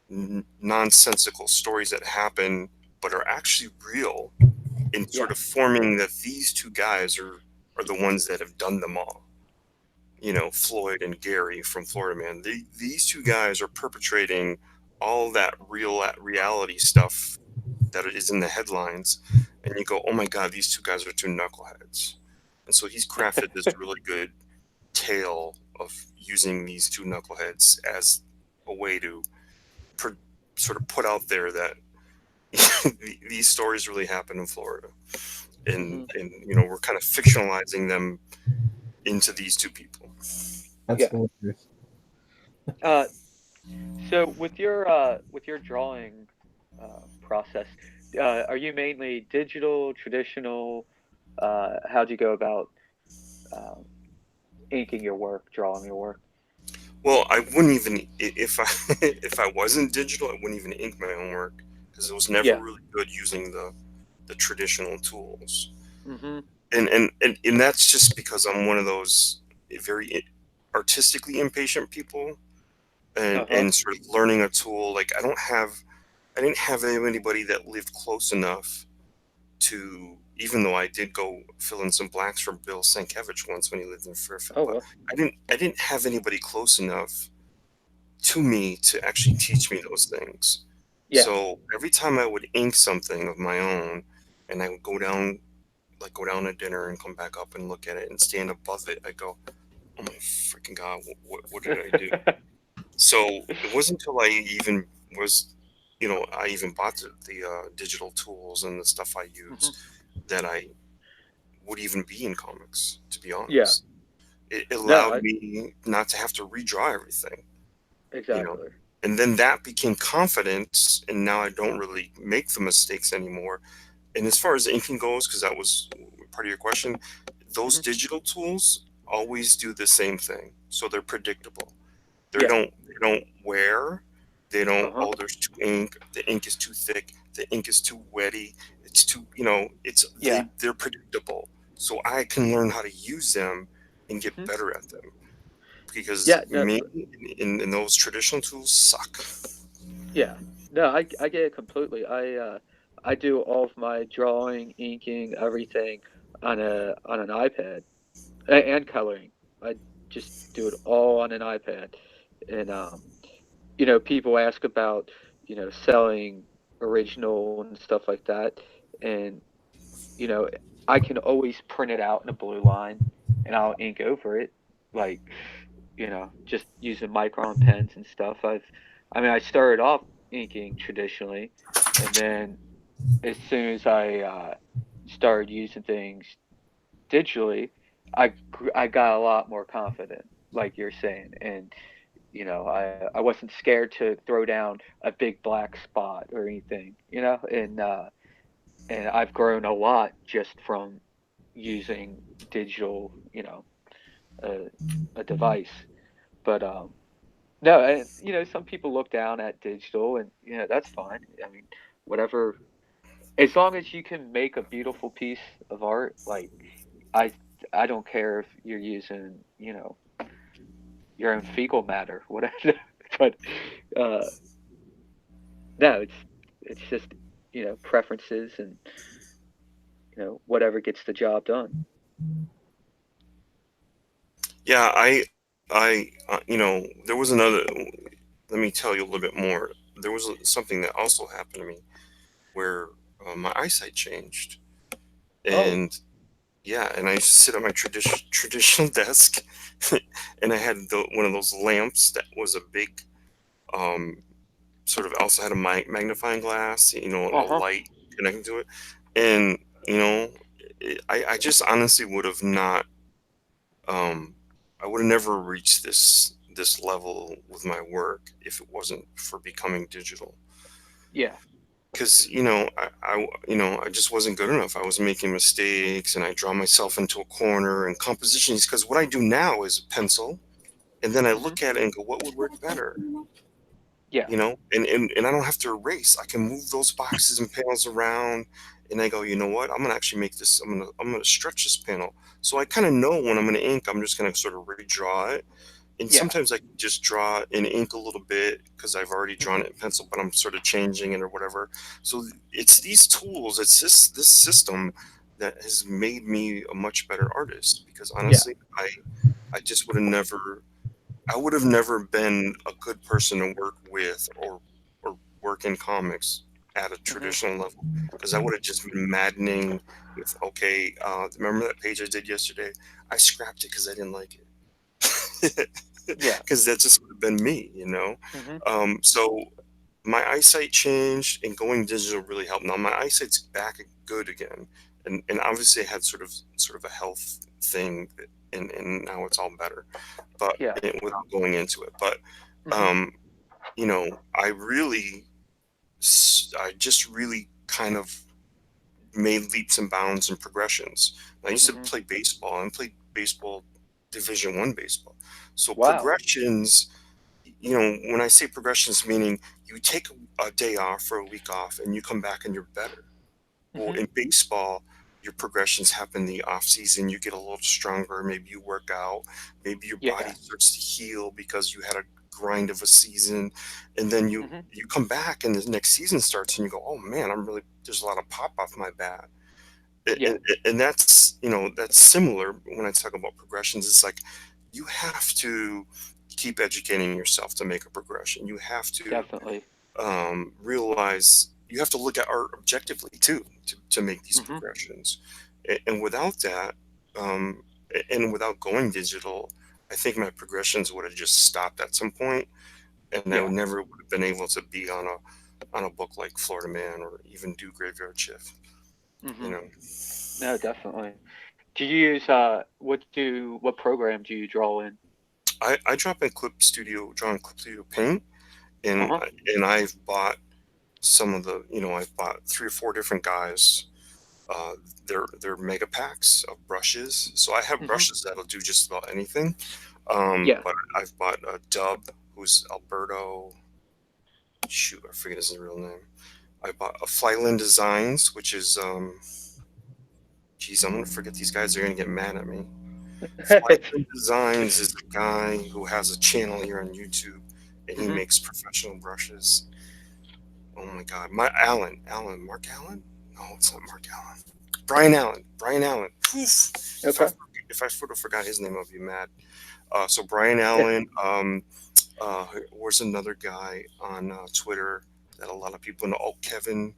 nonsensical stories that happen but are actually real, and sort of forming that these two guys are the ones that have done them all. Floyd and Gary from Florida Man. These two guys are perpetrating all that reality stuff that is in the headlines, and you go, oh my god, these two guys are two knuckleheads. And so he's crafted this really good tale of using these two knuckleheads as a way to per, sort of put out there that these stories really happen in Florida, Hmm. and we're kind of fictionalizing them into these two people. That's Yeah. hilarious. Uh, so with your drawing process, are you mainly digital, traditional? How'd you go about uh, inking your work, drawing your work? Well, I wouldn't even if I if I wasn't digital, I wouldn't even ink my own work because it was never Yeah. really good using the traditional tools. Hmm. And that's just because I'm one of those very artistically impatient people, Uh-huh. and sort of learning a tool. Like I didn't have anybody that lived close enough to, even though I did go fill in some blacks for Bill Sienkiewicz once when he lived in Fairfield, Oh but well. I didn't have anybody close enough to me to actually teach me those things. Yeah. So every time I would ink something of my own, and I would go down to dinner and come back up and look at it and stand above it, I go, oh my freaking god, what did I do? So it wasn't until I even was, I even bought the digital tools and the stuff I Hmm. use that I would even be in comics, to be Yeah. honest. It No, allowed me not to have to redraw everything, you know. exactly. And then that became confidence, and now I don't really make the mistakes anymore. And as far as inking goes, because that was part of your question, those Hmm. digital tools always do the same thing. So they're predictable. Yeah. They don't wear. They don't. Uh-huh. Oh, there's too ink. The ink is too thick. The ink is too wetty. It's too. It's Yeah. they're predictable. So I can learn how to use them and get Hmm. better at them. Because Yeah. No. me in those traditional tools suck. Yeah. No, I get it completely. I do all of my drawing, inking, everything on an iPad and coloring. I just do it all on an iPad. And people ask about, selling original and stuff like that. And, you know, I can always print it out in a blue line and I'll ink over it. Like, just using micron pens and stuff. I started off inking traditionally, and then as soon as I started using things digitally, I got a lot more confident, like you're saying, and I wasn't scared to throw down a big black spot or anything, and I've grown a lot just from using digital, a, a device. But no, and some people look down at digital, and that's fine. I mean, whatever, as long as you can make a beautiful piece of art, like I, I don't care if you're using, your own fecal matter, whatever. But uh, no, it's just preferences and whatever gets the job done. Yeah, there was another. Let me tell you a little bit more. There was something that also happened to me where my eyesight changed, Oh, and yeah, and I used to sit at my traditional desk, and I had one of those lamps that was a big, um, sort of also had a magnifying glass, and uh a huh, light connecting to it, and you know, I just honestly would have not, um, I would have never reached this level with my work if it wasn't for becoming digital. yeah, Because I just wasn't good enough. I was making mistakes, and I draw myself into a corner. And compositions, because what I do now is pencil, and then I hmm, look at it and go, what would work better? yeah, And I don't have to erase. I can move those boxes and panels around, and I go, you know what? I'm gonna actually make this. I'm gonna stretch this panel, so I kind of know when I'm gonna ink. I'm just gonna sort of redraw it, and yeah, sometimes I can just draw in ink a little bit because I've already drawn hmm, it in pencil, but I'm sort of changing it or whatever. So it's these tools, it's this system that has made me a much better artist. Because yeah, honestly, I just would have never, I would have never been a good person to work with or work in comics at a Mhm. traditional level, because that would have just been maddening. With okay, remember that page I did yesterday? I scrapped it because I didn't like it. Yeah. Because that just would have been me, you know. Mhm. So my eyesight changed, and going digital really helped. Now my eyesight's back good again, and obviously I had sort of a health thing, and now it's all better, but Yeah. without going into it. But Mhm. um, I just really kind of made leaps and bounds and progressions. I used to Mhm. play baseball and played baseball, Division 1 baseball. So Wow. progressions, when I say progressions, meaning you take a day off or a week off and you come back and you're better. Well, Mhm. in baseball, your progressions happen in the off season. You get a little stronger. Maybe you work out. Maybe your body Yeah. starts to heal because you had a grind of a season, and then you Mhm. you come back and the next season starts and you go, oh man, there's a lot of pop off my bat. Yeah. And that's similar when I talk about progressions. It's like you have to keep educating yourself to make a progression. You have to Definitely. realize you have to look at art objectively too to make these Mhm. progressions. And without that, um, and without going digital, I think my progressions would have just stopped at some point, and I would Yeah. never would have been able to be on a book like Florida Man or even do Graveyard Shift. You Mhm. know, No, definitely. Do you use what program do you draw in? I drop in draw in Clip Studio Paint, and Uh-huh. I've bought some of the I've bought 3 or 4 different guys. Uh, they're mega packs of brushes. So I have Mhm. brushes that'll do just about anything. Yeah. But I've bought a Dub, who's Alberto. Shoot, I forget his real name. I bought a Flyland Designs, which is geez, I'm gonna forget these guys. Are gonna get mad at me. Flyland Designs is a guy who has a channel here on YouTube, and he Mhm. makes professional brushes. Oh my God, Mark Allen? No, it's not Mark Allen. Brian Allen. Poof. Okay. If I sort of forgot his name, I'd be mad. So Brian Allen. Where's another guy on Twitter that a lot of people know? Oh, Kevin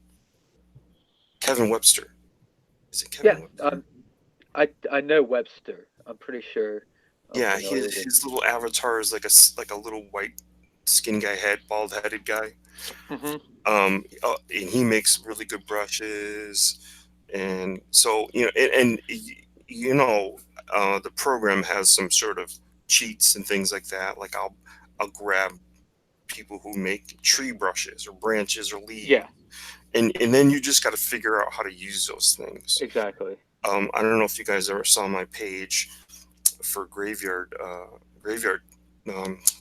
Webster. Is it Yeah. Kevin Webster? I know Webster. I'm pretty sure I'm Yeah, familiar with. his little avatar is like a little white skinny guy head, bald headed guy. Mhm. And he makes really good brushes, and so the program has some sort of cheats and things like that. Like I'll grab people who make tree brushes or branches or leaves, Yeah. and then you just got to figure out how to use those things. Exactly. I don't know if you guys ever saw my page for graveyard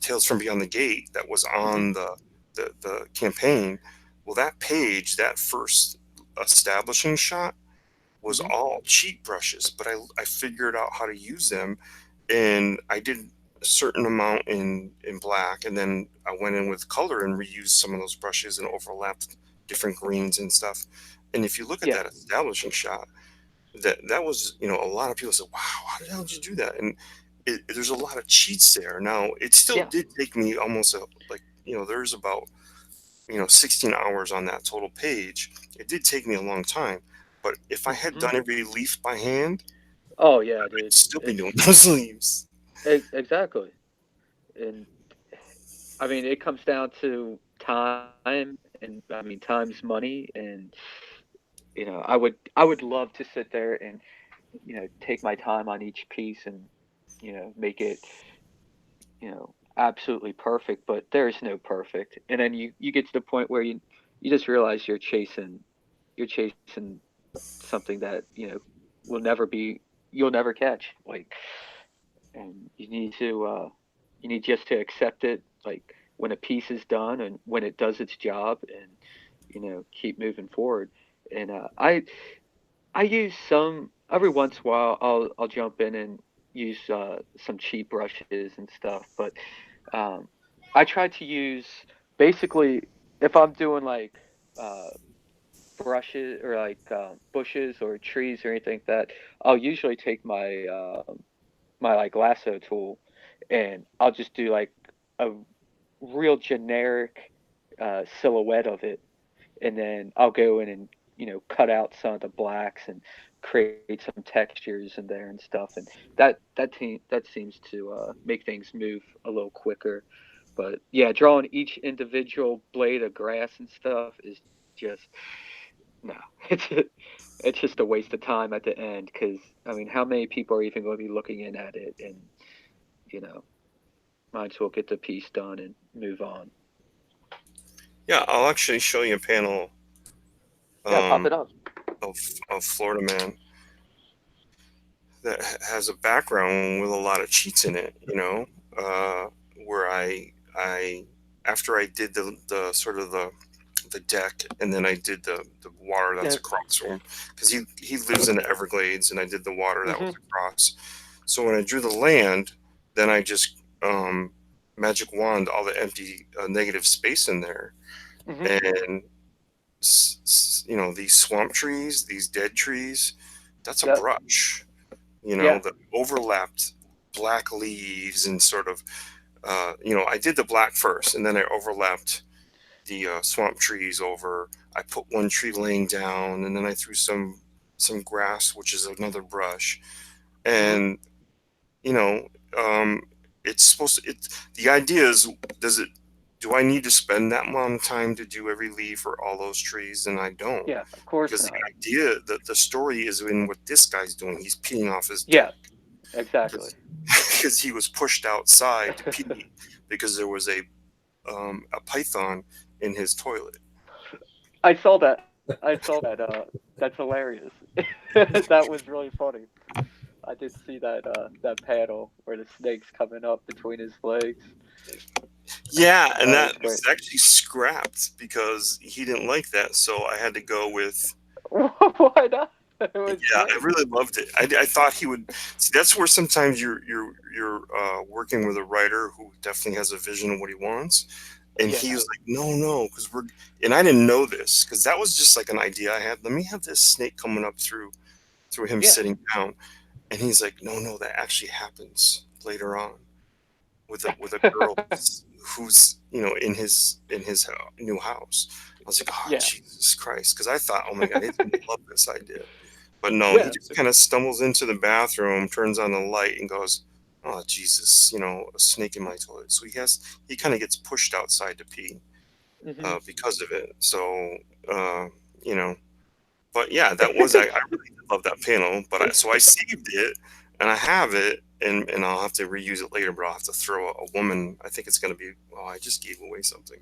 Tales from Beyond the Gate that was Mhm. on the campaign. Well, that page, that first establishing shot, was Mhm. all cheat brushes, but I figured out how to use them, and I did a certain amount in black, and then I went in with color and reused some of those brushes and overlapped different greens and stuff. And if you look at Yeah. that establishing shot, that was, a lot of people said, wow, how the hell did you do that? And there's a lot of cheats there. Now it still Yeah. did take me almost there's about 16 hours on that total page. It did take me a long time, but if I had Mhm. done every leaf by hand, Oh yeah, I'd dude. still be It's doing those leaves. exactly. And I mean, it comes down to time, and I mean, time's money, and I would love to sit there and take my time on each piece and make it absolutely perfect, but there is no perfect. And then you get to the point where you just realize you're chasing something that will never be you'll never catch, like, and you need just to accept it, like, when a piece is done and when it does its job, and keep moving forward. And I use some every once in a while. I'll jump in and use some cheap brushes and stuff, but um, I try to use, basically, if I'm doing like uh, brushes or like bushes or trees or anything like that. I'll usually take my like lasso tool, and I'll just do like a real generic silhouette of it, and then I'll go in and cut out some of the blacks and create some textures in there and stuff, and that seems to make things move a little quicker. But yeah, drawing each individual blade of grass and stuff is just no, it's just a waste of time at the end, because I mean, how many people are even going to be looking in at it, and you know, might as well get the piece done and move on. Yeah, I'll actually show you a panel Yeah, pop um, it up. of Florida Man that has a background with a lot of cheats in it. Uh, where I after I did the sort of the deck, and then I did the water that's Yeah. across from him, because he lives in the Everglades, and I did the water that was Mhm. across. So when I drew the land, then I just magic wand all the empty negative space in there, Mhm. and these swamp trees, these dead trees, that's a Yep. brush. Yeah. The overlapped black leaves and sort of I did the black first, and then I overlapped the swamp trees over. I put one tree laying down, and then I threw some grass, which is another brush. Mhm. And you know, um, it's supposed to. The idea is, does it? Do I need to spend that amount of time to do every leaf for all those trees? And I don't, Yeah. Of course because the not. idea, the story is in what this guy's doing. He's peeing off his Yeah. deck Exactly. because he was pushed outside to pee because there was a python in his toilet. I saw that. I saw that. That's hilarious. That was really funny. I did see that panel where the snake's coming up between his legs. Yeah, and That was that great. was actually scrapped because he didn't like that. So I had to go with. Why not? It was Yeah, I great. really loved it. I thought he would see. That's where sometimes you're working with a writer who definitely has a vision of what he wants, and Yeah. he was like, no, because we're. And I didn't know this because that was just like an idea I had. Let me have this snake coming up through him Yeah. sitting down, and he's like, no, that actually happens later on with a girl who's in his new house. I was like, oh Yeah. Jesus Christ, because I thought, oh my God, he's gonna love this idea. But no, he Yeah. just kind of stumbles into the bathroom, turns on the light, and goes, "Oh Jesus, a snake in my toilet." So he kind of gets pushed outside to pee Mhm. because of it. So uh, you know, but yeah, I really did love that panel. But so I saved it and I have it, and I'll have to reuse it later. But I'll have to throw a woman. I think it's gonna be. Oh, I just gave away something.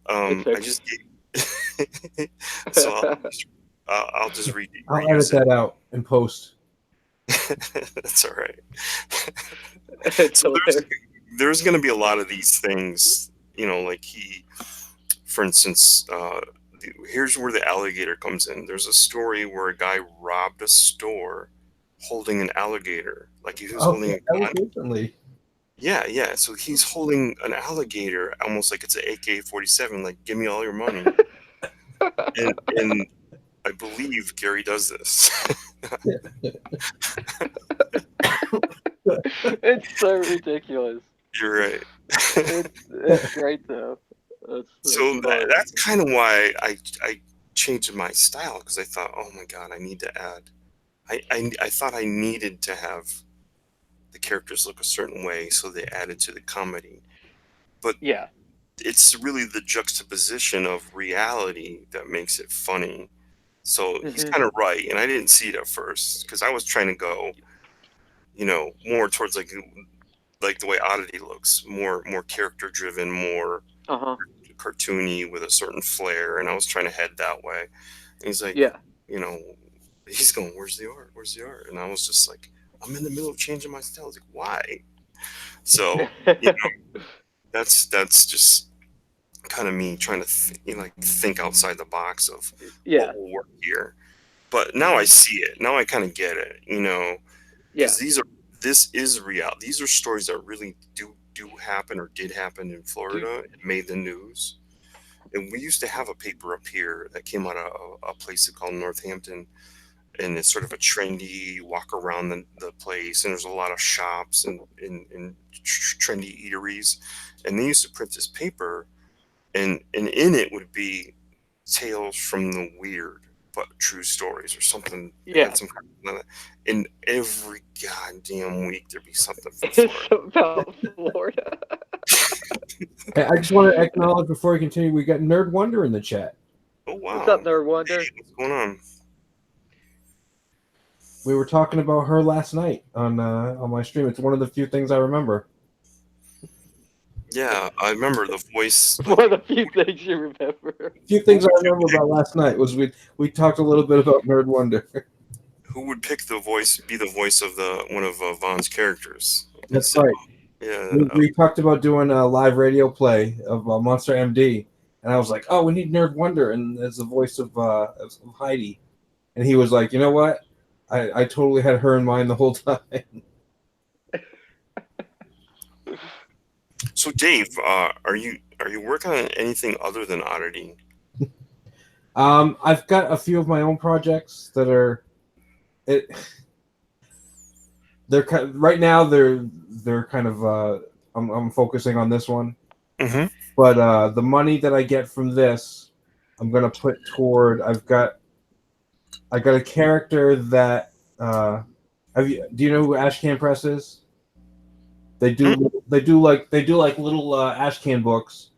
It's I okay. just gave. So I'll just I'll edit reuse it. that out in post. That's all right. It's So hilarious. there's going to be a lot of these things, like for instance, here's where the alligator comes in. There's a story where a guy robbed a store holding an alligator, like he was holding Okay, a that was gun. recently. Yeah. So he's holding an alligator, almost like it's an AK-47. Like, give me all your money. And I believe Gary does this. It's so ridiculous. You're right. It's great though. That's So funny. that's kind of why I changed my style, because I thought, oh my God, I need to add. I thought I needed to have the characters look a certain way, so they added to the comedy. But Yeah. it's really the juxtaposition of reality that makes it funny. So he's Mhm. kind of right, and I didn't see it at first because I was trying to go, more towards like the way Oddity looks, more character driven, more Uh huh. cartoony with a certain flair, and I was trying to head that way. And he's like, Yeah. you know, he's going, "Where's the art? Where's the art?" And I was just like, "I'm in the middle of changing my style." I was like, "Why?" So you know, that's just kind of me trying to think outside the box of what Yeah. will work here. But now I Mhm. see it. Now I kind of get it. Yeah. Because this is real. These are stories that really do happen or did happen in Do. Florida. It made the news. And we used to have a paper up here that came out of a place called Northampton, and it's sort of a trendy walk around the place, and there's a lot of shops and trendy eateries, and they used to print this paper, and in it would be tales from the weird but true stories or something. It Yeah. had some kind of, and every goddamn week there'd be something from It's Florida. about Florida. Hey, I just want to acknowledge before we continue, we got Nerd Wonder in the chat. Oh wow! What's up, Nerd Wonder? Hey, what's going on? We were talking about her last night on my stream. It's one of the few things I remember. Yeah, I remember the voice. One of the few things you remember. A few things I remember about last night was we talked a little bit about Nerd Wonder. Who would pick the voice? Be the voice of one of Vaughn's characters? That's So, right. Yeah. We talked about doing a live radio play of Monster MD, and I was like, "Oh, we need Nerd Wonder," and as the voice of Heidi, and he was like, "You know what? I totally had her in mind the whole time." So Dave, are you working on anything other than Oddity? I've got a few of my own projects that are right now they're kind of I'm focusing on this one. Mm-hmm. But the money that I get from this, I'm gonna put toward. I got a character that do you know who Ashcan Press is? They do like little Ashcan books,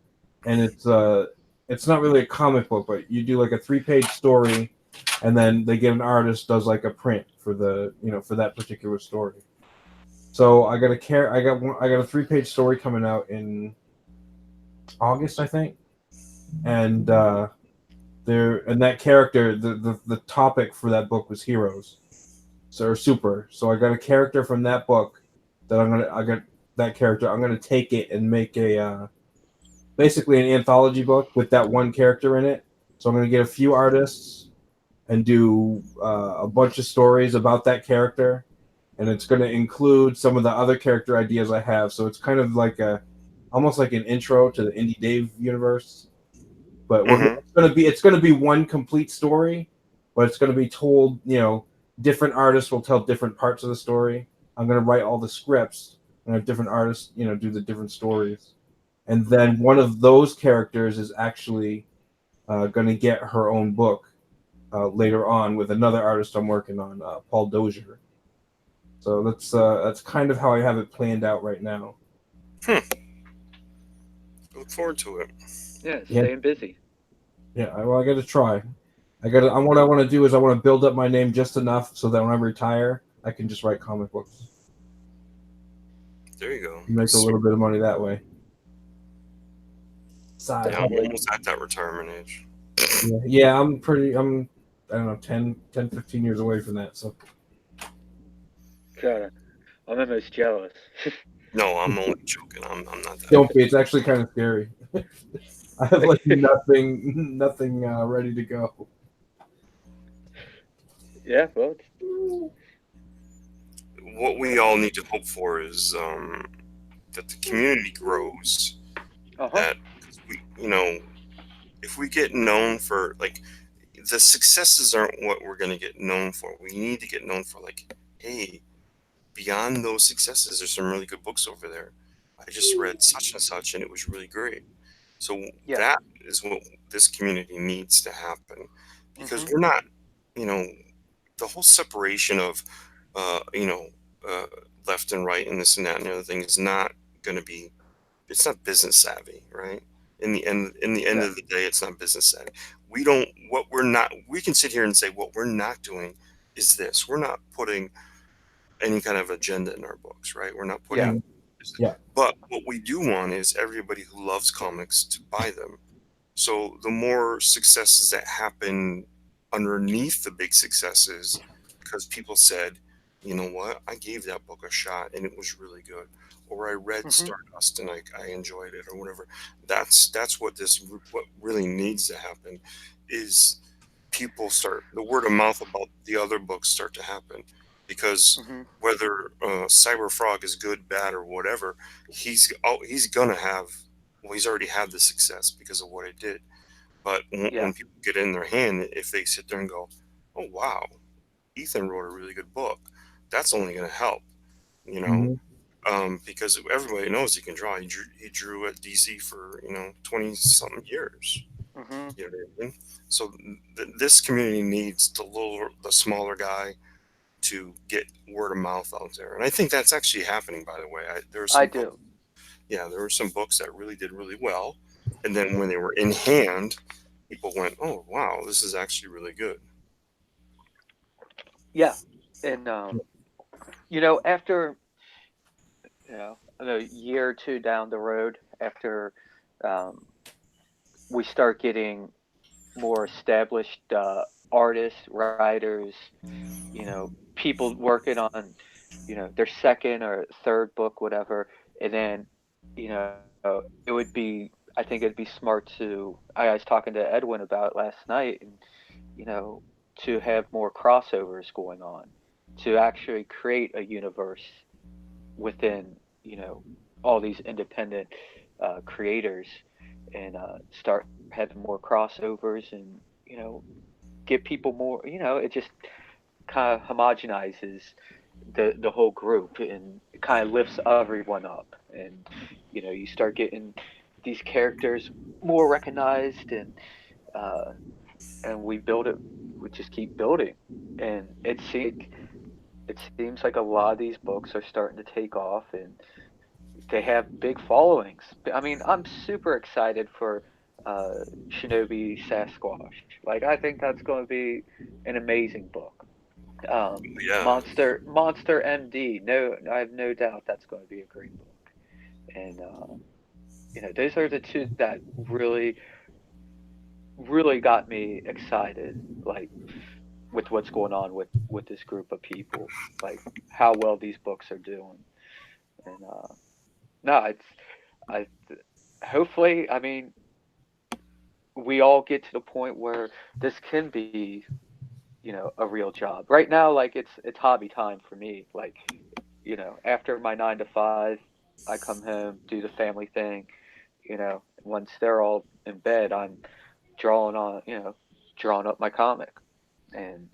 and it's not really a comic book, but you do like a 3-page story, and then they get an artist does like a print for the for that particular story. So I got a 3-page story coming out in August, I think, and that character, the topic for that book was heroes, or super. So I got a character from that book that I got that character. I'm gonna take it and make a basically an anthology book with that one character in it. So I'm gonna get a few artists and do a bunch of stories about that character, and it's gonna include some of the other character ideas I have. So it's kind of like almost like an intro to the Indie Dave universe. But it's gonna be one complete story, but it's gonna be told. Different artists will tell different parts of the story. I'm gonna write all the scripts and have different artists, do the different stories. And then one of those characters is actually gonna get her own book later on with another artist I'm working on, Paul Dozier. So that's kind of how I have it planned out right now. Look forward to it. Yeah, staying busy. Yeah, I got to try. What I want to do is I want to build up my name just enough so that when I retire, I can just write comic books. There you go. Make a little bit of money that way. Yeah, I'm almost at that retirement age. Yeah, I don't know, 10, 15 years away from that. So. God, I'm almost jealous. No, I'm only joking. I'm not that. Don't be. It's actually kind of scary. I have like nothing ready to go. Yeah, well. What we all need to hope for is that the community grows. That if we get known for the successes aren't what we're going to get known for. We need to get known for hey, beyond those successes, there's some really good books over there. I just read such and such, and it was really great. So that is what this community needs to happen, because we're not, the whole separation of, left and right and this and that and the other thing is not going to be. It's not business savvy, right? In the end of the day, it's not business savvy. We can sit here and say what we're not doing is this. We're not putting any kind of agenda in our books, right? We're not putting. Yeah. But what we do want is everybody who loves comics to buy them. So the more successes that happen underneath the big successes, because people said, you know what, I gave that book a shot and it was really good, or I read Stardust and I enjoyed it, or whatever. That's what really needs to happen is people start, the word of mouth about the other books start to happen, because whether Cyber Frog is good, bad, or whatever, he's gonna have. Well, he's already had the success because of what it did. But when people get in their hand, if they sit there and go, "Oh wow, Ethan wrote a really good book," that's only going to help. because everybody knows he can draw. He drew at DC for 20 something years. Hmm. You know what I mean? So this community needs the smaller guy to get word of mouth out there, and I think that's actually happening. By the way, there were I some books, do. yeah, there were some books that really did really well, and then when they were in hand, people went, "Oh wow, this is actually really good." Yeah, and after a year or two down the road, after um, we start getting more established artists, writers, people working on, their second or third book, whatever, and then, it would be, I think it'd be smart I was talking to Edwin about it last night, and, you know, to have more crossovers going on, to actually create a universe within, all these independent creators, and start having more crossovers, and, get people more, it just kind of homogenizes the whole group, and it kind of lifts everyone up, and you start getting these characters more recognized, uh and we just keep building, and it seems like a lot of these books are starting to take off, and they have big followings. I mean, I'm super excited for uh Shinobi Sasquatch. Like, I think that's going to be an amazing book. Yeah, Monster MD. No, I have no doubt that's going to be a great book. And those are the two that really, really got me excited. Like, with what's going on with this group of people, like how well these books are doing. And no, I hopefully, I mean, we all get to the point where this can be, a real job. Right now, like, it's hobby time for me. Like, after my 9 to 5, I come home, do the family thing. Once they're all in bed, I'm drawing up my comic, and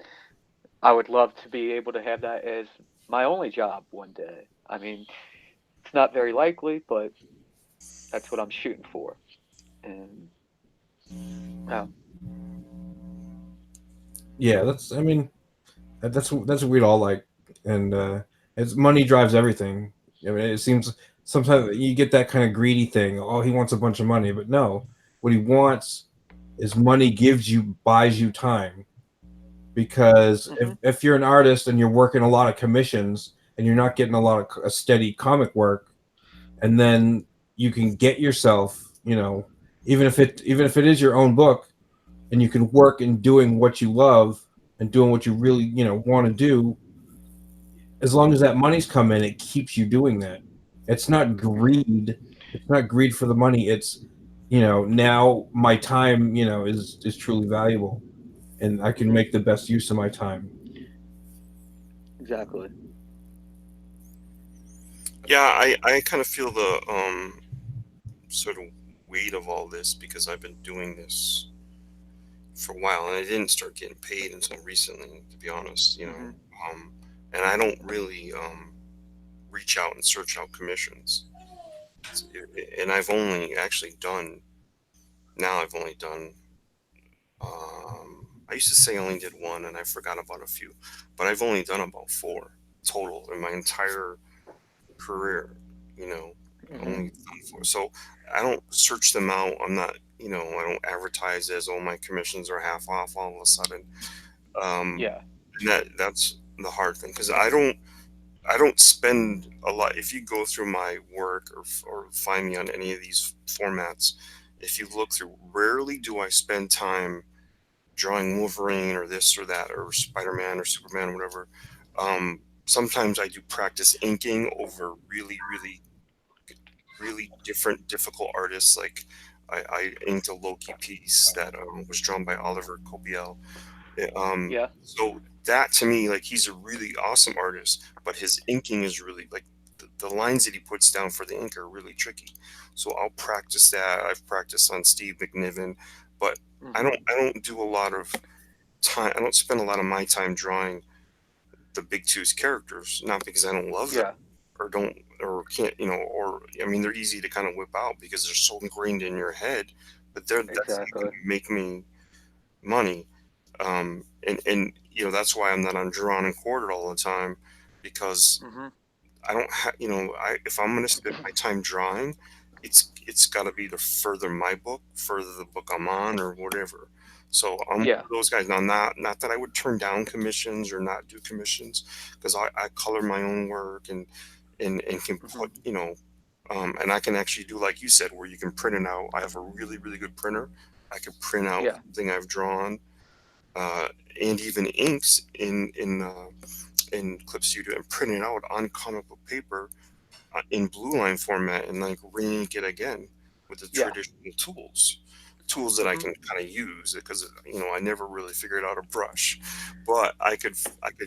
I would love to be able to have that as my only job one day. I mean, it's not very likely, but that's what I'm shooting for. And uh, Yeah, that's. I mean, that's what we'd all like, and it's money drives everything. I mean, it seems sometimes you get that kind of greedy thing. Oh, he wants a bunch of money, but no, what he wants is money buys you time. Because mhm, if you're an artist and you're working a lot of commissions and you're not getting a lot of a steady comic work, and then you can get yourself, even if it is your own book, and you can work in doing what you love and doing what you really want to do, as long as that money's come in, it keeps you doing that. It's not mhm, greed. It's not greed for the money. It's now my time is truly valuable, and I can mhm, make the best use of my time. exactly. yeah. I kind of feel the sort of weight of all this because I've been doing this for a while, and I didn't start getting paid until recently, to be honest. Mhm, Um, and I don't really reach out and search out commissions. And I've only actually done now. I've only done. I used to say I only did one, and I forgot about a few, but I've only done about four total in my entire career. You know, mhm, only done four. So I don't search them out. I'm not. I don't advertise as, oh, my commissions are half off all of a sudden. Um, yeah. and that's the hard thing because I don't spend a lot. If you go through my work or find me on any of these formats, if you look through, rarely do I spend time drawing Wolverine or this or that or Spider-Man or Superman or whatever. Sometimes I do practice inking over really, really, really difficult artists. Like I inked a Loki piece that was drawn by Oliver Copiel. Yeah. So that to me, like, he's a really awesome artist, but his inking is really like the lines that he puts down for the ink are really tricky. So I'll practice that. I've practiced on Steve McNiven, but Mhm, I don't do a lot of time. I don't spend a lot of my time drawing the big two's characters, not because I don't love them yeah. or don't or can't, or I mean, they're easy to kind of whip out because they're so ingrained in your head. But that's not Exactly. going to make me money. And that's why I'm not on drawn and quartered all the time, because Hmm. I don't have, if I'm going to spend my time drawing, it's got to be to further my book, further the book I'm on, or whatever. So I'm one Yeah. of those guys now. Not that I would turn down commissions or not do commissions, because I color my own work, and can Hmm. put, and I can actually do like you said, where you can print it out. I have a really really good printer. I can print out Yeah. something I've drawn, uh, and even inks in Clip Studio, and print it out on comic book paper, in blue line format, and like re-ink it again with the Yeah. traditional tools that I Hmm. can kind of use, because I never really figured out a brush, but I could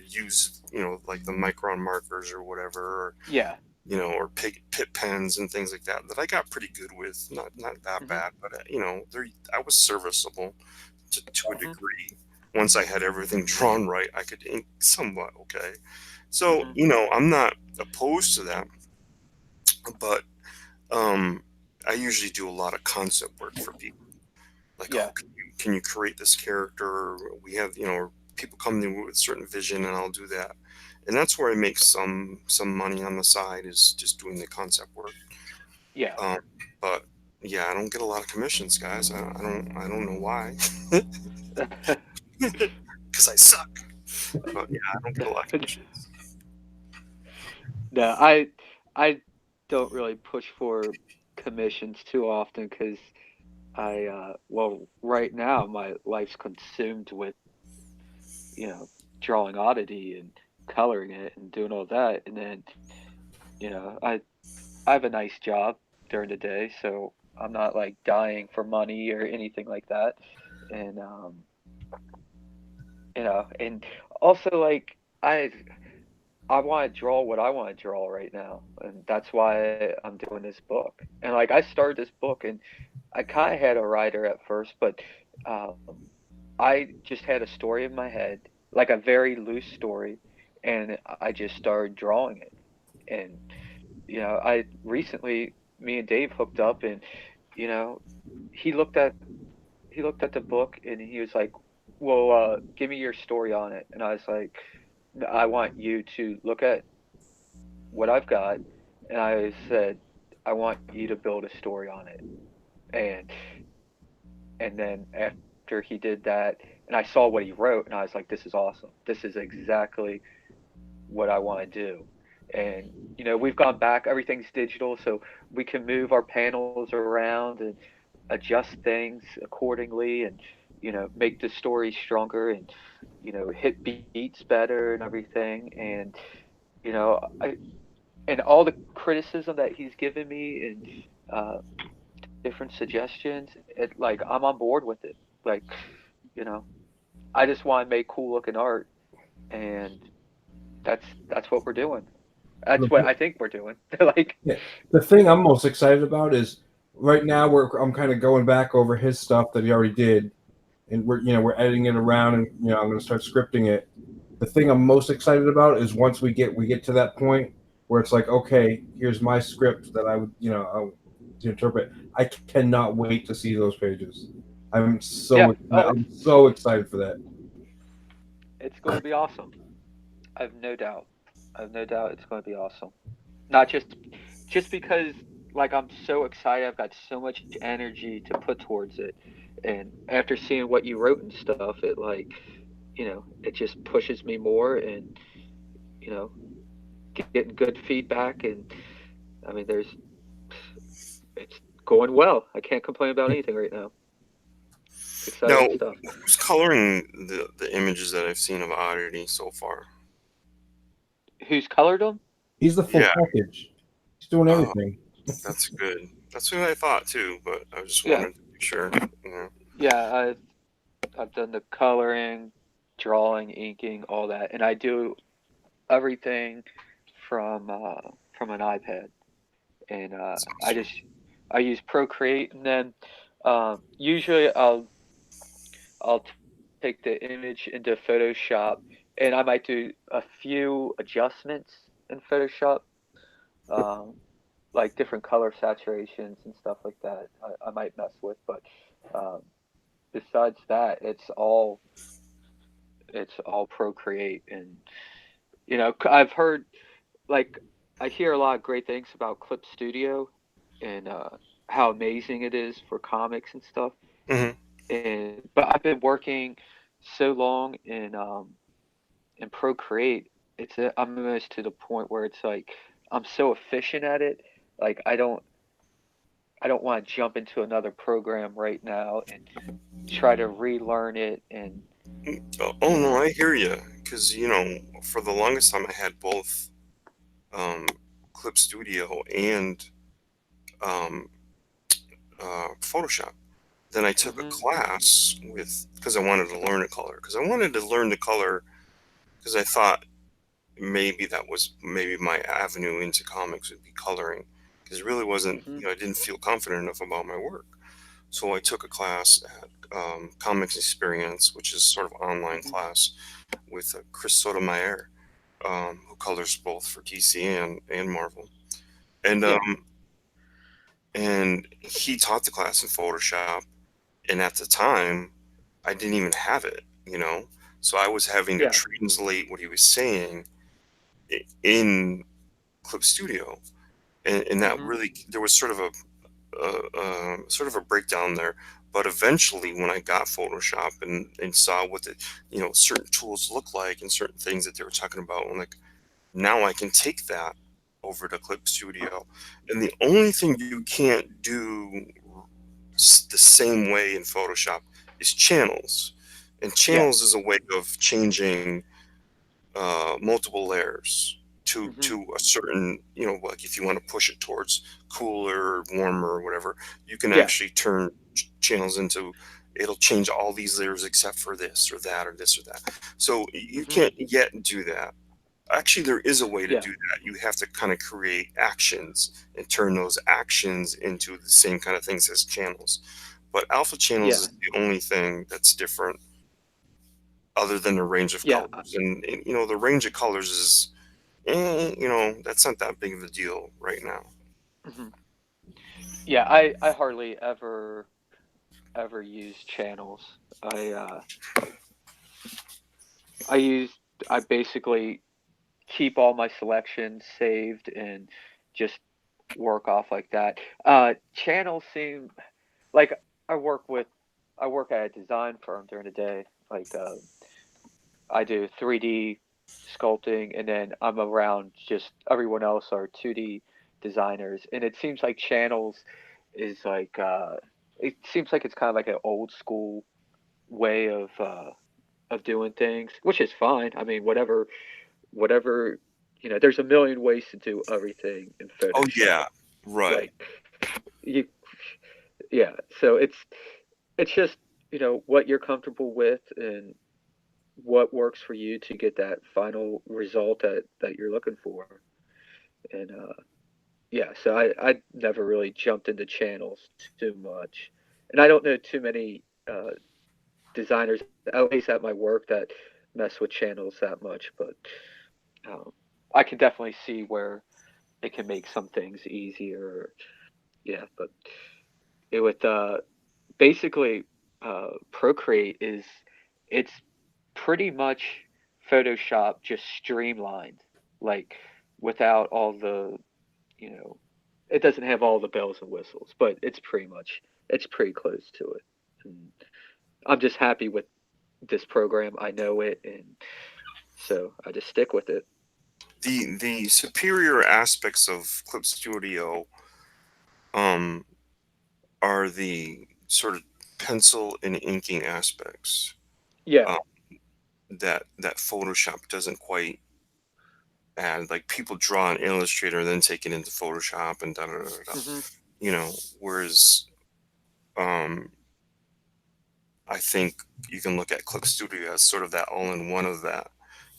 use, like the micron markers or whatever, or Yeah. or pit pens and things like that I got pretty good with. Not that Hmm. bad, but I was serviceable to a Hmm. degree. Once I had everything drawn right, I could ink somewhat okay. So, Hmm. I'm not opposed to that, but I usually do a lot of concept work for people. Like, oh, Yeah. can you create this character? We have, people come in with a certain vision, and I'll do that. And that's where I make some money on the side, is just doing the concept work. Yeah. Um, but yeah, I don't get a lot of commissions, guys. I don't know why. Because I suck. But yeah, I don't get a lot of commissions. No, I don't really push for commissions too often because well, right now my life's consumed with, you know, drawing Oddity and coloring it and doing all that, and then, you know, I have a nice job during the day, so I'm not like dying for money or anything like that, and and also like I want to draw what I want to draw right now, and that's why I'm doing this book. And like I started this book, and I kind of had a writer at first, but um, I just had a story in my head, like a very loose story, and I just started drawing it. And I recently, me and Dave hooked up, and you know, he looked at he looked at the book, and he was like, "Well, give me your story on it." And I was like, "I want you to look at what I've got," and I said, "I want you to build a story on it." And then after he did that, and I saw what he wrote, and I was like, "This is awesome. This is exactly what I want to do." And we've gone back. Everything's digital, so we can move our panels around and adjust things accordingly, and make the story stronger, and hit beats better and everything. And I and all the criticism that he's given me, and different suggestions, like I'm on board with it. Like, you know, I just want to make cool looking art, and that's what we're doing. That's what I think we're doing. Like, Yeah. The thing I'm most excited about is right now I'm kind of going back over his stuff that he already did, and we're editing it around, and I'm going to start scripting it. The thing I'm most excited about is once we get to that point where it's like, okay, here's my script that I would to interpret. I cannot wait to see those pages. yeah, oh, I'm so excited for that. it's going to be awesome. I have no doubt. I have no doubt it's going to be awesome. Not just because like I'm so excited. I've got so much energy to put towards it, and after seeing what you wrote and stuff, it like it just pushes me more, and you know getting good feedback, and I mean it's going well. I can't complain about anything right now. It's Now, exciting stuff. who's coloring the images that I've seen of Oddity so far? Who's colored them? He's the full Yeah, package. He's doing uh, everything. that's good. That's what I thought too, but I just Yeah, wanted to make sure. yeah. I've done the coloring, drawing, inking, all that, and I do everything from an iPad, and Sounds I use Procreate, and then usually I'll take the image into Photoshop, and I might do a few adjustments in Photoshop, um, like different color saturations and stuff like that. I might mess with, but um, besides that, it's all Procreate, and I've heard, like, I hear a lot of great things about Clip Studio and how amazing it is for comics and stuff. Hmm. And but I've been working so long in Procreate, I'm almost to the point where it's like I'm so efficient at it. Like I don't want to jump into another program right now and try to relearn it and Oh you no, know. I hear you. Because for the longest time, I had both um, Clip Studio and um, Photoshop. Then I took a Mhm. class with because I wanted to learn the color. Because I wanted to learn the color because I thought maybe that was maybe my avenue into comics would be coloring. Because it really wasn't, Mhm. I didn't feel confident enough about my work. So I took a class at Comics Experience, which is sort of online Mhm. class with Chris Sotomayor, who colors both for DC and Marvel. And Yeah. and he taught the class in Photoshop, and at the time, I didn't even have it, So I was having to Yeah. translate what he was saying in Clip Studio, and that Mhm. really there was sort of a breakdown there. But eventually, when I got Photoshop and saw what the certain tools look like and certain things that they were talking about, I'm like, now I can take that over to Clip Studio. And the only thing you can't do the same way in Photoshop is channels. And Yeah. channels is a way of changing multiple layers Mhm. to a certain, like if you want to push it towards cooler or warmer or whatever, you can Yeah. actually turn channels into, it'll change all these layers except for this or that or this or that. So you Mhm. can't yet do that. Actually, there is a way to Yeah. do that. You have to kind of create actions and turn those actions into the same kind of things as channels. But alpha channels Yeah. is the only thing that's different other than the range of Yeah. colors. And the range of colors is, that's not that big of a deal right now. Mhm. Yeah, I hardly ever use channels. I uh I use I basically keep all my selections saved and just work off like that. Channels seem like I work with I work at a design firm during the day. Like I do 3D sculpting, and then I'm around just everyone else are 2D designers, and it seems like channels is like it seems like it's kind of like an old school way of doing things, which is fine. I mean, whatever, there's a million ways to do everything in Oh Photoshop. yeah, right. Like you, yeah. So it's just what you're comfortable with and what works for you to get that final result that you're looking for. And yeah, so I never really jumped into channels too much, and I don't know too many designers, at least at my work, that mess with channels that much. But um, I can definitely see where it can make some things easier. Yeah, but it with basically Procreate it's pretty much Photoshop just streamlined, like without all the you know it doesn't have all the bells and whistles, but it's pretty close to it. And I'm just happy with this program. I know it, and so I just stick with it. The superior aspects of Clip Studio um are the sort of pencil and inking aspects Yeah. uh, that Photoshop doesn't quite add. Like people draw in Illustrator and then take it into Photoshop and da da da da. Da. Mhm. You know, whereas um I think you can look at Clip Studio as sort of that all in one of that.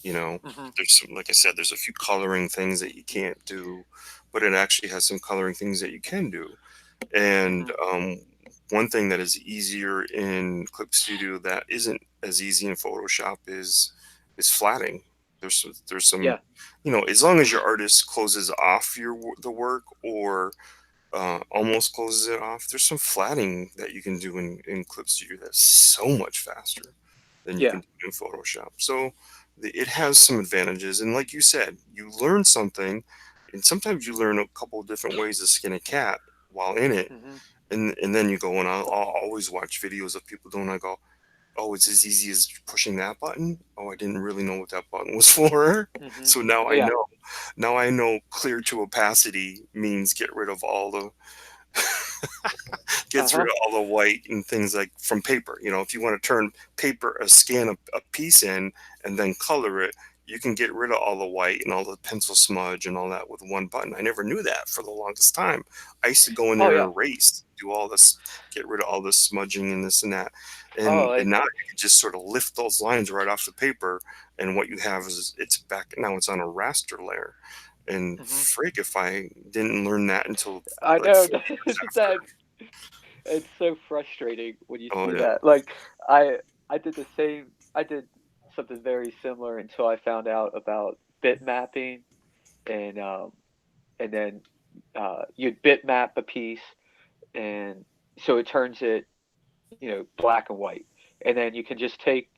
You know, Mhm. there's some, like I said, there's a few coloring things that you can't do, but it actually has some coloring things that you can do. And Mhm. one thing that is easier in Clip Studio that isn't as easy in Photoshop is flatting. There's some, Yeah. as long as your artist closes off the work, or almost closes it off, there's some flatting that you can do in Clip Studio that's so much faster than you Yeah. can do in Photoshop. So it has some advantages, and like you said, you learn something, and sometimes you learn a couple of different ways to skin a cat while in it, Hmm. and then you go, and I'll always watch videos of people doing. I go, oh, it's as easy as pushing that button. Oh, I didn't really know what that button was for. Hmm. So now I Yeah. know. Now I know clear to opacity means get rid of all the gets rid Uh-huh. of all the white and things like from paper. If you want to turn paper, scan a piece in and then color it, you can get rid of all the white and all the pencil smudge and all that with one button. I never knew that for the longest time. I used to go in Oh there yeah. and erase, do all this, get rid of all this smudging and this and that. Oh, And now you can just sort of lift those lines right off the paper, and what you have is it's back now. It's on a raster layer. And hmm frig, if I didn't learn that until I like know 4 years after. that it's so frustrating when you Oh see yeah. that. Like I did the same. I did something very similar until I found out about bit mapping, and then you'd bitmap a piece, and so it turns it, black and white, and then you can just take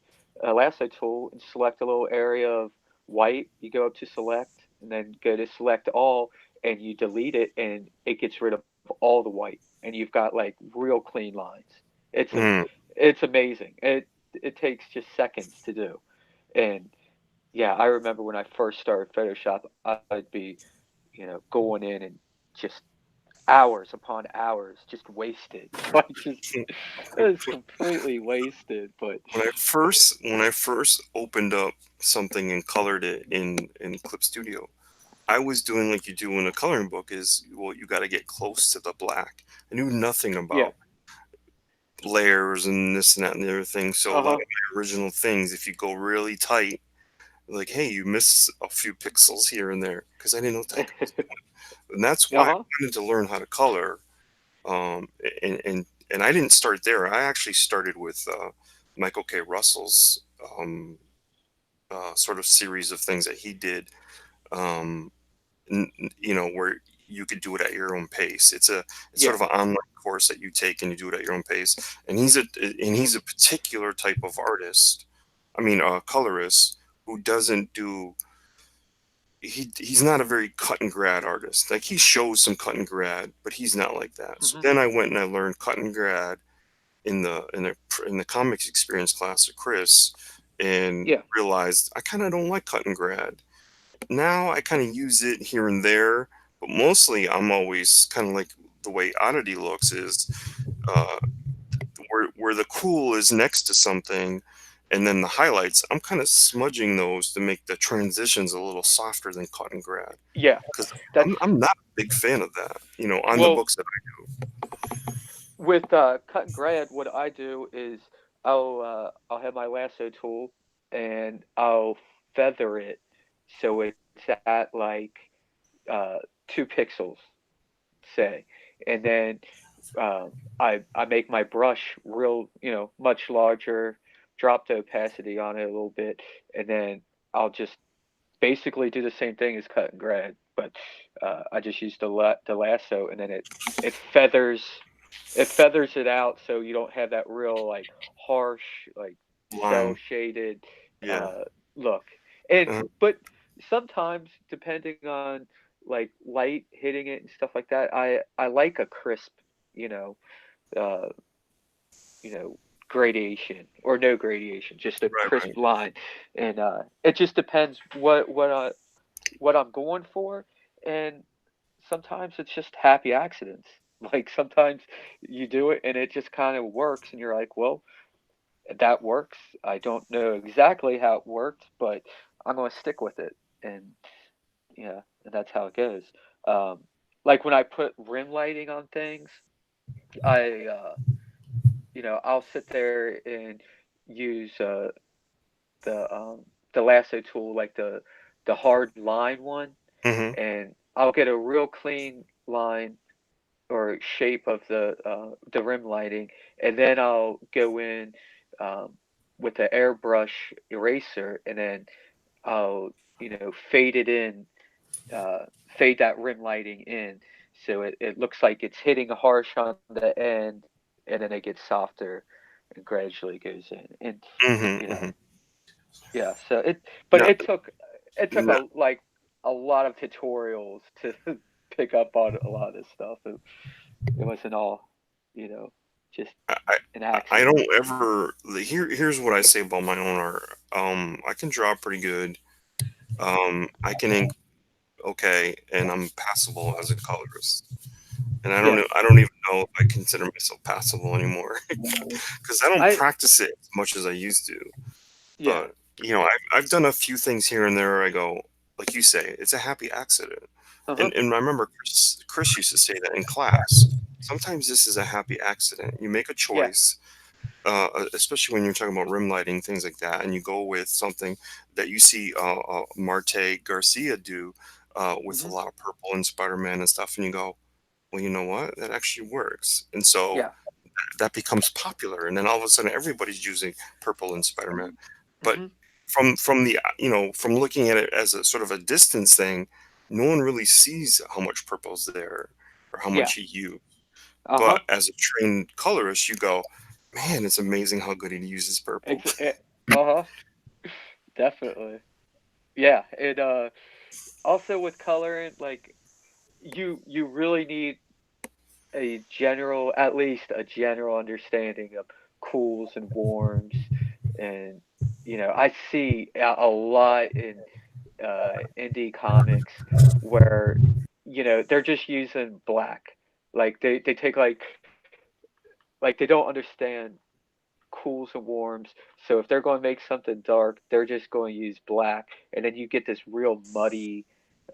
a lasso tool and select a little area of white. You go up to select, and then go to select all, and you delete it, and it gets rid of all the white, and you've got like real clean lines. It's a, Mm. it's amazing. It takes just seconds to do, and yeah, I remember when I first started Photoshop, I'd be, going in and just hours upon hours just wasted. Like just it was completely wasted. But When I first opened up something and colored it in Clip Studio, I was doing like you do in a coloring book, is, well, you got to get close to the black. I knew nothing yeah, about layers and this and that and the other thing. So a uh lot huh, of my original things, if you go really tight, like, hey, you miss a few pixels here and there, because I didn't know what the heck I was doing. And that's uh why I huh, wanted to learn how to color. Um, and and and I didn't start there. I actually started with Michael K. Russell's sort of series of things that he did. Um, where you could do it at your own pace. It's sort yeah, of an online course that you take and you do it at your own pace. And he's a particular type of artist. I mean, colorist who doesn't do. He's not a very cut and grad artist. Like, he shows some cut and grad, but he's not like that. So hmm then I went and I learned cut and grad in the comics experience class of Chris, and yeah, realized I kind of don't like cut and grad. Now I kind of use it here and there, but mostly I'm always kind of like the way Oddity looks is uh, where the cool is next to something, and then the highlights. I'm kind of smudging those to make the transitions a little softer than cut and grad, yeah. because That's I'm not a big fan of that. On the well books that with cut and grad. What I do is I'll have my lasso tool, and I'll feather it so it's at like uh 2 pixels, say, and then I make my brush real, much larger, drop the opacity on it a little bit, and then I'll just basically do the same thing as cut and grad, but I just use the lasso, and then it feathers it out, so you don't have that real like harsh, like I cell line. shaded Yeah. uh, look. And Uh, but sometimes, depending on like light hitting it and stuff like that, I like a crisp, you know, uh, you know, gradation or no gradation, just a right, crisp right. line, and it just depends what I'm going for, and sometimes it's just happy accidents. Like sometimes you do it and it just kind of works, and you're like, well, that works. I don't know exactly how it worked, but I'm going to stick with it, and yeah, and that's how it goes. Um, like when I put rim lighting on things, I I'll sit there and use the the lasso tool, like the hard line one, Hmm. and I'll get a real clean line or shape of the rim lighting, and then I'll go in um, with the airbrush eraser, and then I'll, fade it in, fade that rim lighting in, so it looks like it's hitting harsh on the end, and then it gets softer and gradually goes in. And you know, Hmm. yeah. So but Now, it took now, a lot of tutorials to pick up on a lot of this stuff. It wasn't all, you know, just I, I an I accident. don't ever. Here's what I say about my own art. I can draw pretty good. I can ink okay, and I'm passable as a colorist. And Yeah, I don't even know if I consider myself passable anymore because I don't I practice it as much as I used to. yeah. But I've done a few things here and there where I go, like you say, it's a happy accident. Uh-huh. And I remember Chris used to say that in class. Sometimes this is a happy accident. You make a Yeah. choice, especially when you're talking about rim lighting, things like that, and you go with something that you see Marte Garcia do with a Mhm. lot of purple and Spider-Man and stuff, and you go, well, you know what? That actually works. And so Yeah. that becomes popular, and then all of a sudden everybody's using purple and Spider-Man. But Mhm. from the from looking at it as a sort of a distance thing, no one really sees how much purple's there or how Yeah. much he used. Uh-huh. But as a trained colorist, you go, man, it's amazing how good he uses purple. Uh-huh. Definitely. Yeah. And also with coloring, like you really need at least a general understanding of cools and warms, and I see a lot in indie comics where they're just using black, like they take like they don't understand cools and warms. So if they're going to make something dark, they're just going to use black, and then you get this real muddy,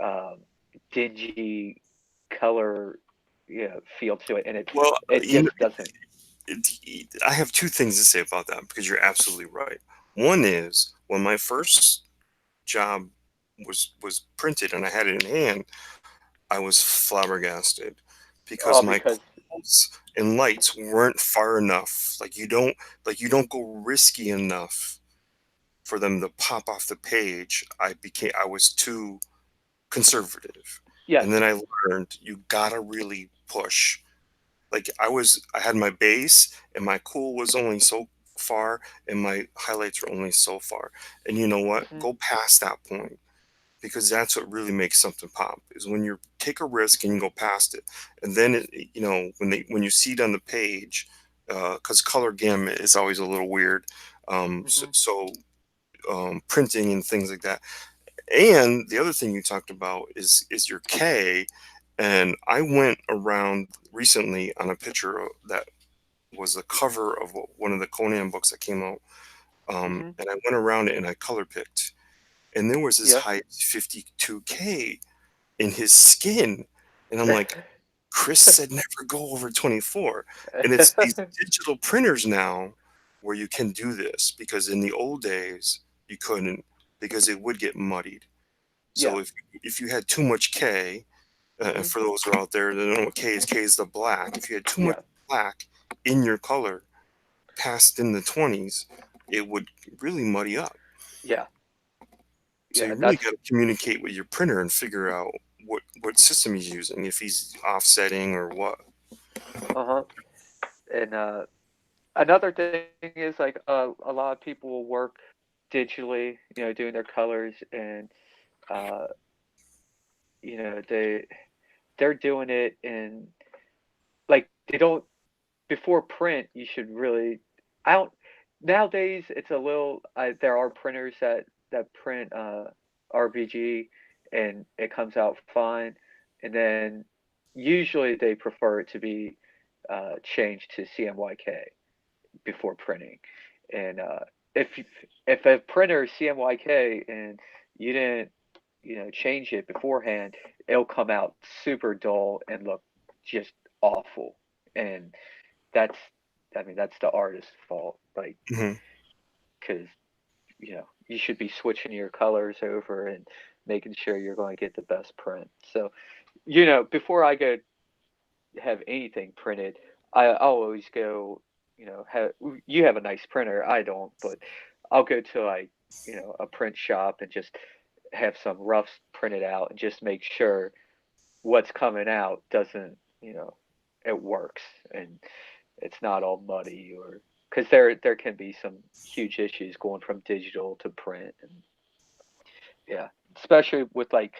um, dingy color, feel to it, and Well, it just doesn't. I have two things to say about that because you're absolutely right. One is when my first job was printed and I had it in hand, I was flabbergasted because Oh, my because calls and lights weren't far enough. You don't go risky enough for them to pop off the page. I was too conservative. yes, And then I learned you gotta really push. I had my base and my cool was only so far and my highlights were only so far. And you know what? hmm Go past that point because that's what really makes something pop is when you take a risk and you go past it. And then when you see it on the page, because color gamut is always a little weird. hmm Printing and things like that. And the other thing you talked about is your K. And I went around recently on a picture that was the cover of one of the Conan books that came out. hmm And I went around it and I color picked, and there was as yeah. high as 52K in his skin. And I'm like, Chris said never go over 24. And it's these digital printers now where you can do this because in the old days you couldn't because it would get muddied. Yeah. So if you had too much K, and hmm for those who are out there that don't know what K is the black. If you had too much yeah. black in your color past in the 20s, it would really muddy up. Yeah. So Yeah. you really That's got to communicate with your printer and figure out what system he's using, if he's offsetting or what. uh-huh. And another thing is like a lot of people will work digitally, doing their colors, and uh, they're doing it in, like, they don't, before print. You should really, I don't, nowadays it's a little, there are printers that print RBG, and it comes out fine, and then usually they prefer it to be changed to CMYK before printing. And if if a printer is CMYK and you didn't change it beforehand, it'll come out super dull and look just awful. And that's, I mean, that's the artist's fault, like, Hmm. because you should be switching your colors over and making sure you're going to get the best print. So before I go have anything printed, I always go, have, you have a nice printer. I don't, but I'll go to like a print shop and just have some roughs printed out and just make sure what's coming out doesn't, it works and it's not all muddy or because there can be some huge issues going from digital to print and yeah, especially with like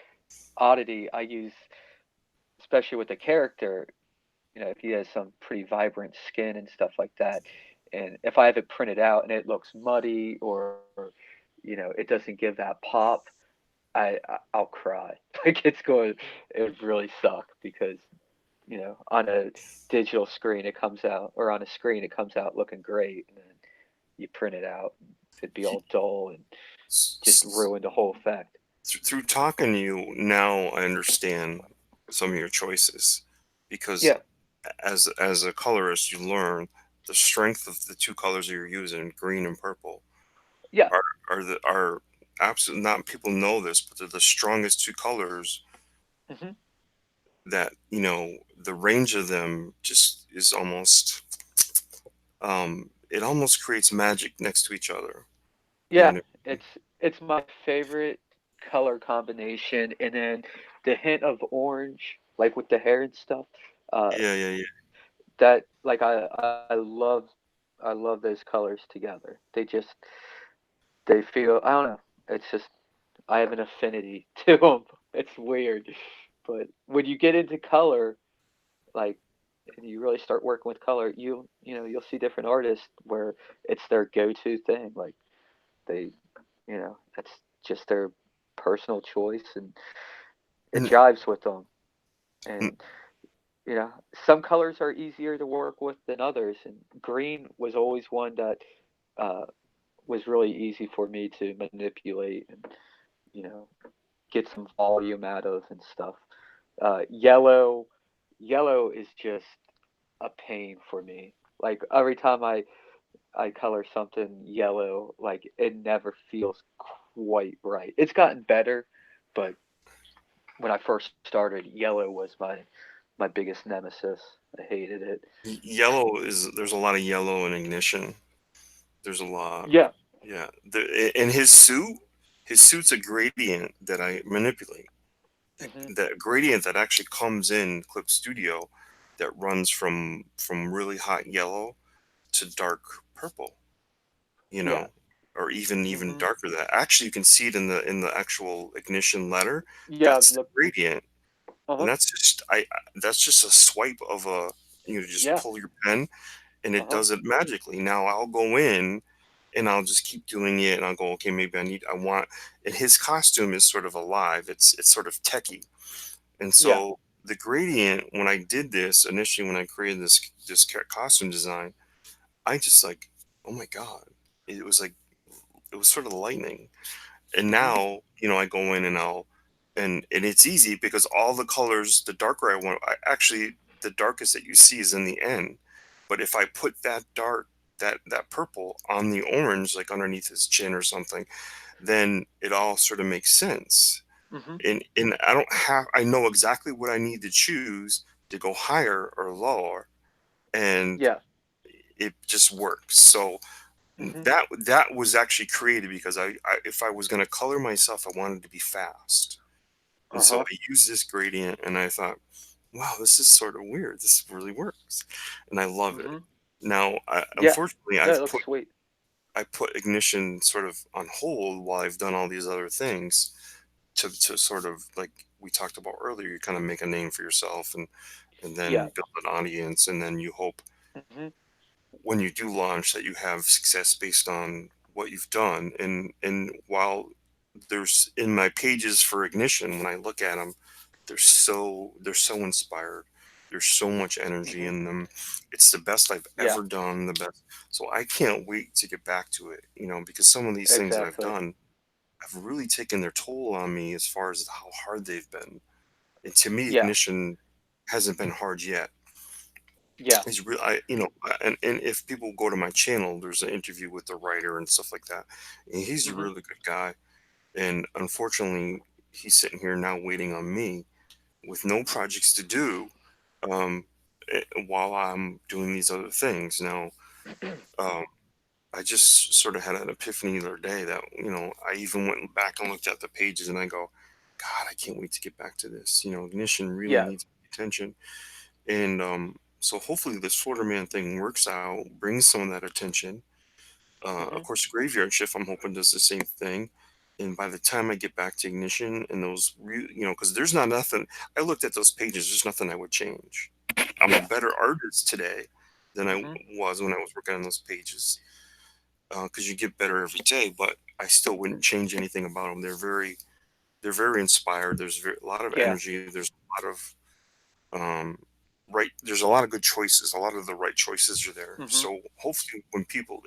Oddity, I use especially with the character, if he has some pretty vibrant skin and stuff like that, and if I have it printed out and it looks muddy or it doesn't give that pop, I'll cry. Like it really suck because on a digital screen it comes out or on a screen it comes out looking great, and then you print it out, it'd be all dull and just ruin the whole effect. Through talking to you now, I understand some of your choices because Yeah, as a colorist, you learn the strength of the two colors that you're using, green and purple, yeah, are absolutely not people know this, but they're the strongest two colors hmm that the range of them just is almost it almost creates magic next to each other. You yeah. know, It's my favorite color combination, and then the hint of orange, like with the hair and stuff. Uh, yeah, yeah, yeah. that like I love those colors together. They feel I don't know. It's just I have an affinity to them. It's weird, but when you get into color, like and you really start working with color, you'll see different artists where it's their go-to thing. Like they, that's just their personal choice, and it And, jives with them. and And some colors are easier to work with than others, and green was always one that uh, was really easy for me to manipulate and you know get some volume out of and stuff. Yellow, yellow is just a pain for me. Like every time I color something yellow, like it never feels quite right. It's gotten better, but when I first started, yellow was my biggest nemesis. I hated it. yellow is there's a lot of yellow in ignition. There's a lot. Yeah. Yeah. In his suit's a gradient that I manipulate. hmm That gradient that actually comes in Clip Studio that runs from really hot yellow to dark purple, you Yeah. know, or even hmm darker. That actually you can see it in the actual ignition letter. Yeah. That's the gradient, and Uh-huh. that's just a swipe of a just Yeah. pull your pen and it Uh-huh. does it magically. Now I'll go in and I'll just keep doing it and I'll go, okay, maybe I want and his costume is sort of alive. It's sort of techie. And Yeah. so the gradient when I did this initially when I created this costume design, I just like, oh my God. It was like it was sort of lightning. And hmm now, I go in and and it's easy because all the colors, the darker I want, actually the darkest that you see is in the end. But if I put that dark, that purple on the orange, like underneath his chin or something, then it all sort of makes sense. hmm And I know exactly what I need to choose to go higher or lower, and Yeah. it just works. So hmm that was actually created because if I was going to color myself, I wanted to be fast. And so Uh-huh. I used this gradient and I thought, wow, this is sort of weird. This really works. And I love it. hmm Now, Yeah. unfortunately, No, it looks sweet. I put ignition sort of on hold while I've done all these other things to sort of like we talked about earlier, you kind of make a name for yourself and Yeah. then build an audience and then you hope hmm when you do launch that you have success based on what you've done. And while there's in my pages for ignition when I look at them, they're so inspired, there's so much energy hmm in them. It's the best I've Yeah. ever done, the best. So I can't wait to get back to it, because some of these things that I've Exactly. done have really taken their toll on me as far as how hard they've been. And to me Yeah. ignition hasn't been hard yet. Yeah. He's real. And if people go to my channel, there's an interview with the writer and stuff like that. And he's a hmm really good guy. And unfortunately, he's sitting here now waiting on me with no projects to do, while I'm doing these other things. Now, um, I just sort of had an epiphany the other day that, I even went back and looked at the pages and I go, God, I can't wait to get back to this. Ignition really Yeah. needs attention. And so hopefully this Florida Man thing works out, brings some of that attention. Of Mhm. course, Graveyard Shift, I'm hoping does the same thing. And by the time I get back to Ignition and those, because there's not nothing, I looked at those pages, there's nothing I would change. I'm a Yeah. better artist today than I Mhm. was when I was working on those pages, because you get better every day. But I still wouldn't change anything about them. They're very inspired. There's a lot of Yeah. energy. There's a lot of right. There's a lot of good choices. A lot of the right choices are there. Mhm. So hopefully,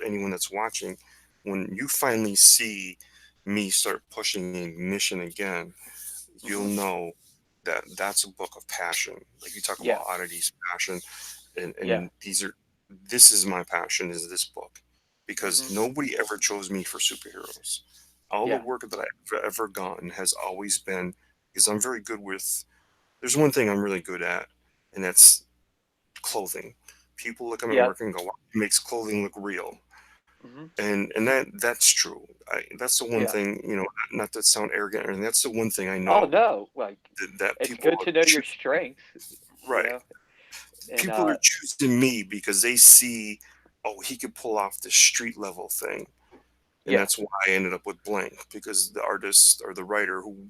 anyone that's watching, when you finally see me start pushing Ignition again, you'll Mhm. know that that's a book of passion. Like you talk Yeah. about oddities, passion, and Yeah. this is my passion, is this book, because Mhm. nobody ever chose me for superheroes. All the Yeah. work that I've ever gotten has always been because I'm very good with. There's one thing I'm really good at, and that's clothing. People look at my Yeah. work and go, "Wow, it makes clothing look real," Mhm. and that's true. That's the one Yeah. thing, not to sound arrogant or anything. That's the one thing I Oh know no, like that it's people good are to know your choosing. strengths, you Right. know. And People are choosing me because they see, oh, he could pull off the street level thing. And yeah. that's why I ended up with Blank, because the artist or the writer who,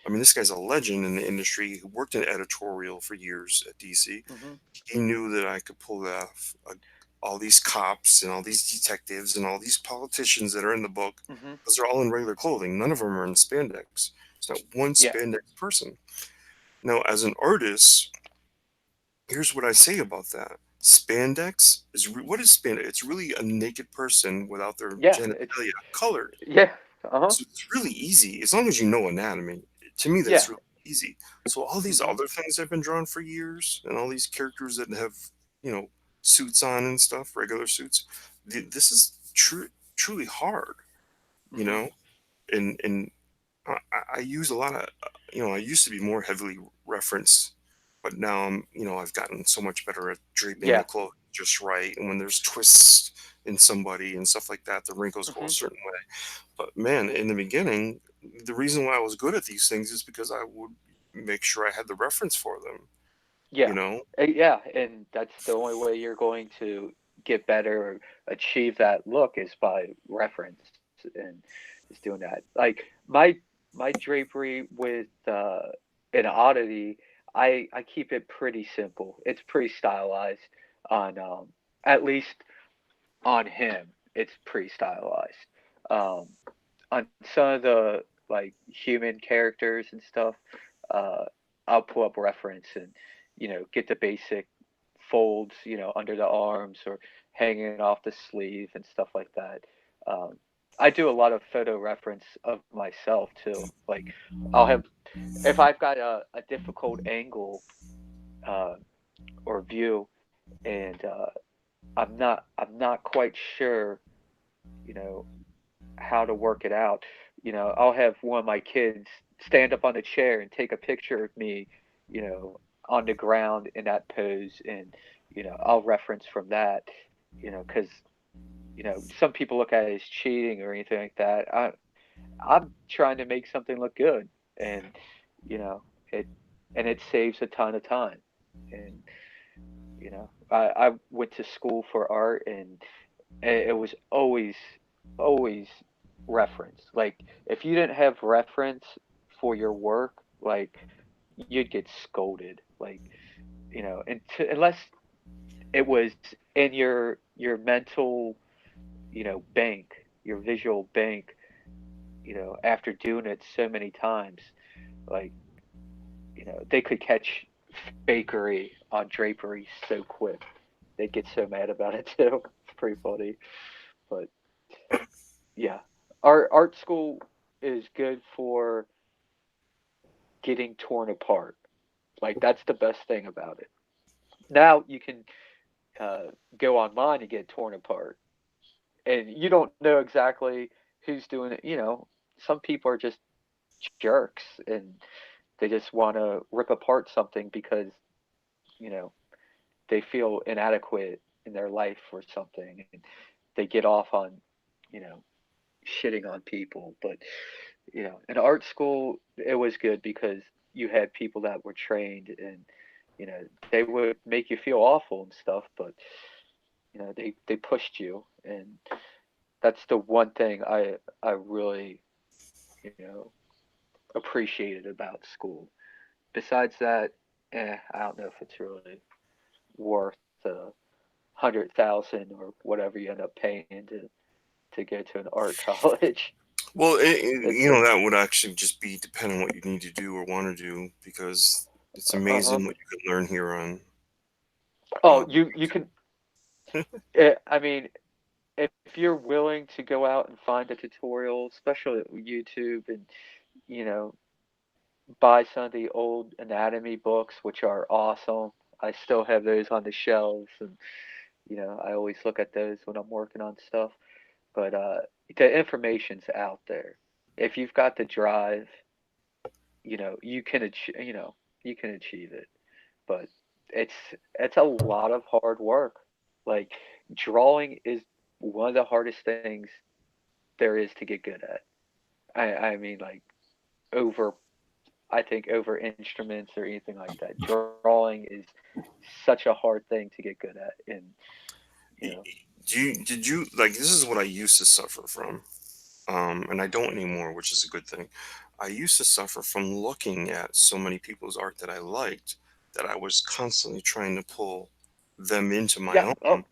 I mean, this guy's a legend in the industry who worked in editorial for years at DC. Mhm. He knew that I could pull off all these cops and all these detectives and all these politicians that are in the book, Mhm. because they're all in regular clothing. None of them are in spandex. It's not one Yeah. spandex person. Now, as an artist, here's what I say about that. Spandex is what is spandex? It's really a naked person without their Yeah. It's genitalia colored. yeah. Uh-huh. So it's really easy as long as you know anatomy. To me, that's Yeah. really easy. So all these Mhm. other things I've been drawing for years, and all these characters that have, you know, suits on and stuff, regular suits. This is truly hard, you Mhm. know. And I use a lot of, I used to be more heavily referenced, but now I've gotten so much better at draping the Yeah. clothes just right. And when there's twists in somebody and stuff like that, the wrinkles go a Mhm. certain way. But man, in the beginning, the reason why I was good at these things is because I would make sure I had the reference for them, you Yeah. know? Yeah, and that's the only way you're going to get better or achieve that look is by reference and is doing that. Like my drapery with an oddity, I keep it pretty simple. It's pretty stylized on at least on him. It's pretty stylized. Um, on some of the like human characters and stuff, uh, I'll pull up reference and get the basic folds, under the arms or hanging off the sleeve and stuff like that. Um, I do a lot of photo reference of myself too. Like I'll have if I've got a difficult angle uh, or view and I'm not quite sure, you know, how to work it out. I'll have one of my kids stand up on the chair and take a picture of me, on the ground in that pose, and I'll reference from that, because some people look at it as cheating or anything like that. I'm trying to make something look good, and you know it, and it saves a ton of time, and I went to school for art, and it was always reference. Like if you didn't have reference for your work, like you'd get scolded. Like unless it was in your mental bank, your visual bank. After doing it so many times, like they could catch fakery on drapery so quick. They'd get so mad about it too. It's pretty funny, but yeah, art school is good for getting torn apart. Like that's the best thing about it. Now you can uh, go online and get torn apart, and you don't know exactly who's doing it. Some people are just jerks, and they just want to rip apart something because you know they feel inadequate in their life or something. they get off on, you know, shitting on people. But in art school, it was good because you had people that were trained, and they would make you feel awful and stuff, but they pushed you, and that's the one thing I really you know appreciated about school. Besides that, I don't know if it's really worth the 100,000 or whatever you end up paying to go to an art college. Well, It's that would actually just be depending on what you need to do or want to do, because it's uh-huh. amazing what you can learn here on. Oh, Um, you can. I mean, if you're willing to go out and find a tutorial, especially at YouTube, and you know, buy some of the old anatomy books, which are awesome. I still have those on the shelves, and I always look at those when I'm working on stuff. But the information's out there. If you've got the drive, you can achieve. You can achieve it. But it's it's a lot of hard work. Like drawing is one of the hardest things there is to get good at. I mean, like over I think over instruments or anything like that. Drawing is such a hard thing to get good at, and you know. did you like? This is what I used to suffer from, and I don't anymore, which is a good thing. I used to suffer from looking at so many people's art that I liked that I was constantly trying to pull them into my Yeah. Oh. own,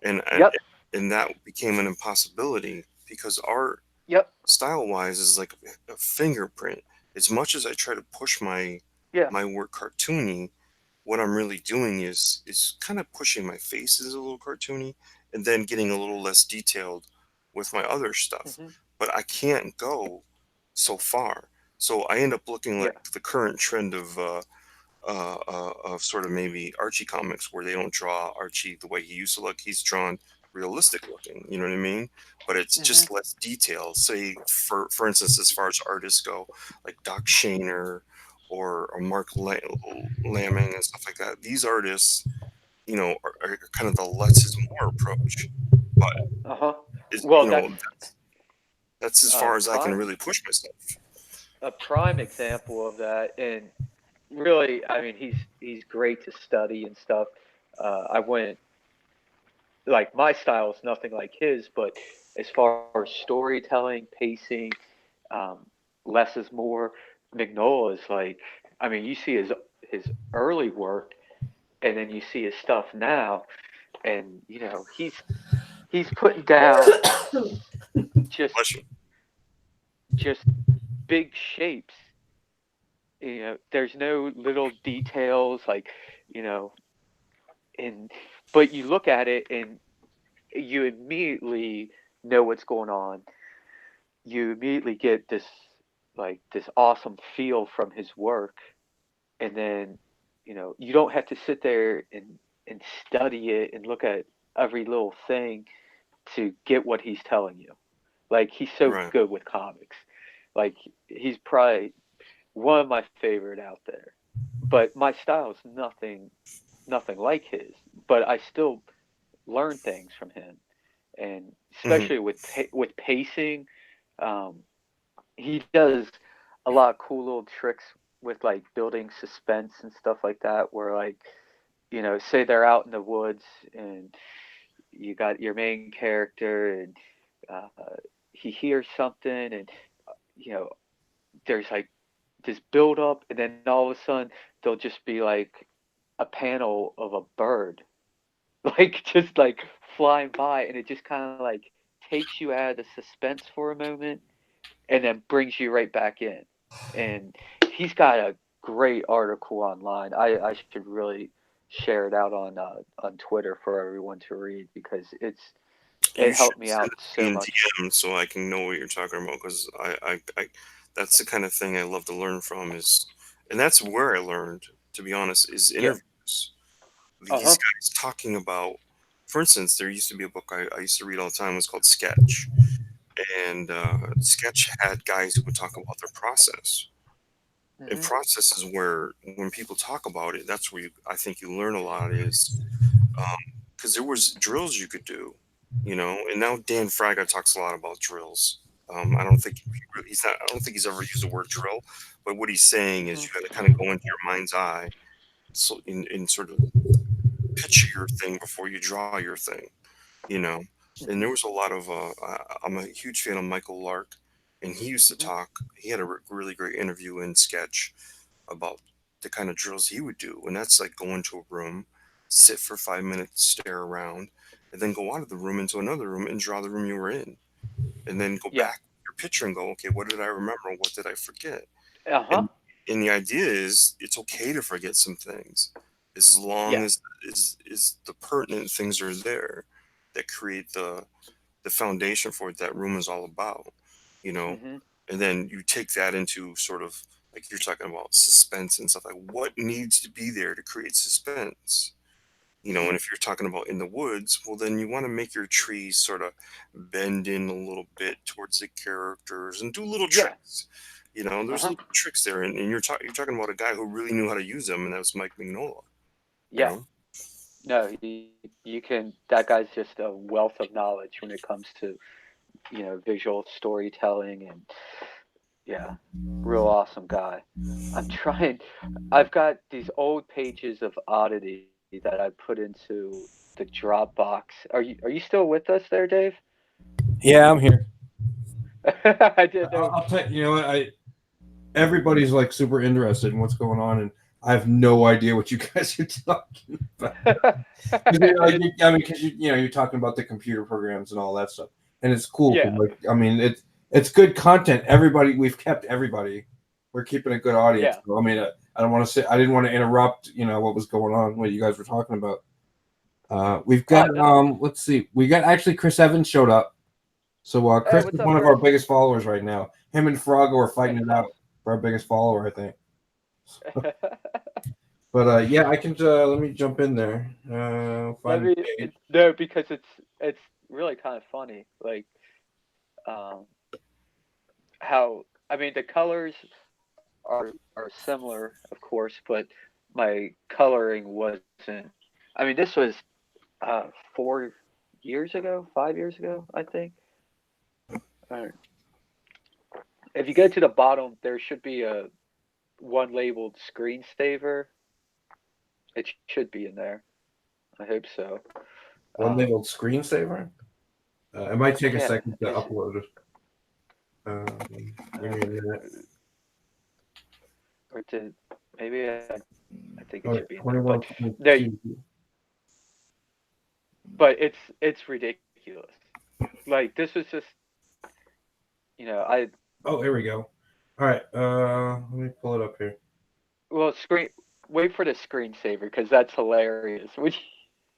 and and, Yep. and that became an impossibility because art Yep. style wise is like a fingerprint. As much as I try to push Yeah. my work cartoony, what I'm really doing is kind of pushing my faces a little cartoony and then getting a little less detailed with my other stuff. Hmm. But I can't go so far. So I end up looking Yeah. like the current trend of sort of maybe Archie comics where they don't draw Archie the way he used to look. He's drawn realistic looking, you know what I mean? But it's Hmm. just less detail. Say for instance, as far as artists go, like Doc Shaner or Mark Lamming and stuff like that. These artists, are kind of the less is more approach. But Uh huh. it's, Well, that's that's as far as I can prime really push myself. a prime example of that, and really, I mean, he's great to study and stuff. I went like my style is nothing like his, but as far as storytelling, pacing, um, less is more. Mignola is like, I mean, you see his early work, and then you see his stuff now, and he's putting down just Bless you. just big shapes. There's no little details like, you know, and but you look at it and you immediately know what's going on. You immediately get this awesome feel from his work, and then you don't have to sit there and study it and look at every little thing to get what he's telling you. Like he's so Right. good with comics. Like he's probably one of my favorite out there. But my style is nothing like his. But I still learn things from him, and Hmm. especially with pacing, um, he does a lot of cool little tricks with like building suspense and stuff like that. Where like say they're out in the woods and you got your main character and uh, he hears something and you know there's like this build up and then all of a sudden there'll just be like a panel of a bird like just like flying by and it just kind of like takes you out of the suspense for a moment and then brings you right back in. And he's got a great article online. I should really share it out on Twitter for everyone to read because You it should helped me send out it to me so in much. DM so I can know what you're talking about, because that's the kind of thing I love to learn from and that's where I learned, to be honest, is Yeah. interviews. Uh These huh. guys talking about, for instance, there used to be a book I used to read all the time. It was called Sketch, and Sketch had guys who would talk about their process. And Mhm. process is where, when people talk about it, that's where I think you learn a lot is, because there was drills you could do. you know. And now Dan Fraga talks a lot about drills. I don't think he's not. I don't think he's ever used the word drill, but what he's saying is you got to kind of go into your mind's eye, so in sort of picture your thing before you draw your thing, you know. And there was a lot of I'm a huge fan of Michael Lark, and he used to talk. He had a really great interview and sketch about the kind of drills he would do, and that's like go into a room, sit for 5 minutes, stare around, and then go out of the room into another room and draw the room you were in, and then go Yeah. back to your picture and go, okay, what did I remember? What did I forget? Uh huh. And the idea is it's okay to forget some things as long Yeah. as the pertinent things are there that create the foundation for what that room is all about, you know. Hmm. And then you take that into sort of like you're talking about suspense and stuff, like what needs to be there to create suspense, you know. And if you're talking about in the woods, well, then you want to make your trees sort of bend in a little bit towards the characters and do little Yeah. tricks, you know. Uh There's huh. little tricks there, and you're talking about a guy who really knew how to use them, and that was Mike Mignola, you Yeah. know. No, you can. That guy's just a wealth of knowledge when it comes to visual storytelling, and yeah, real awesome guy. I'm trying. I've got these old pages of Oddity that I put into the Dropbox. Are you still with us there, Dave? Yeah, I'm here. I didn't know. I'll tell you know what everybody's like super interested in what's going on, and I have no idea what you guys are talking about. 'Cause, I mean, because you're talking about the computer programs and all that stuff, and it's cool. 'Cause, Yeah. like, I mean, it's good content. Everybody, we've kept everybody. We're keeping a good audience. Yeah. So, I mean, I don't want to say I didn't want to interrupt. What was going on, what you guys were talking about. We've got No. let's see, we got actually Chris Evans showed up. So Hey, Chris what's is up, one of Chris? our biggest followers right now. Him and Froggo are fighting it out for our biggest follower, I think. But yeah, I can. Let me jump in there. Let Find the me page. no, because it's really kind of funny, like um, how I mean the colors are similar, of course, but my coloring wasn't. I mean, this was 4 years ago, 5 years ago, I think. Uh, if you go to the bottom, there should be a one labeled screensaver. It should be in there. I hope so. One labeled screensaver. It might take a Yeah, second to upload it. Give me a minute. or to maybe I think it Oh, should be in there, 21, no, 22. but it's ridiculous. Like this was just I Oh, here we go. All right. Let me pull it up here. well screen wait for the screensaver because that's hilarious.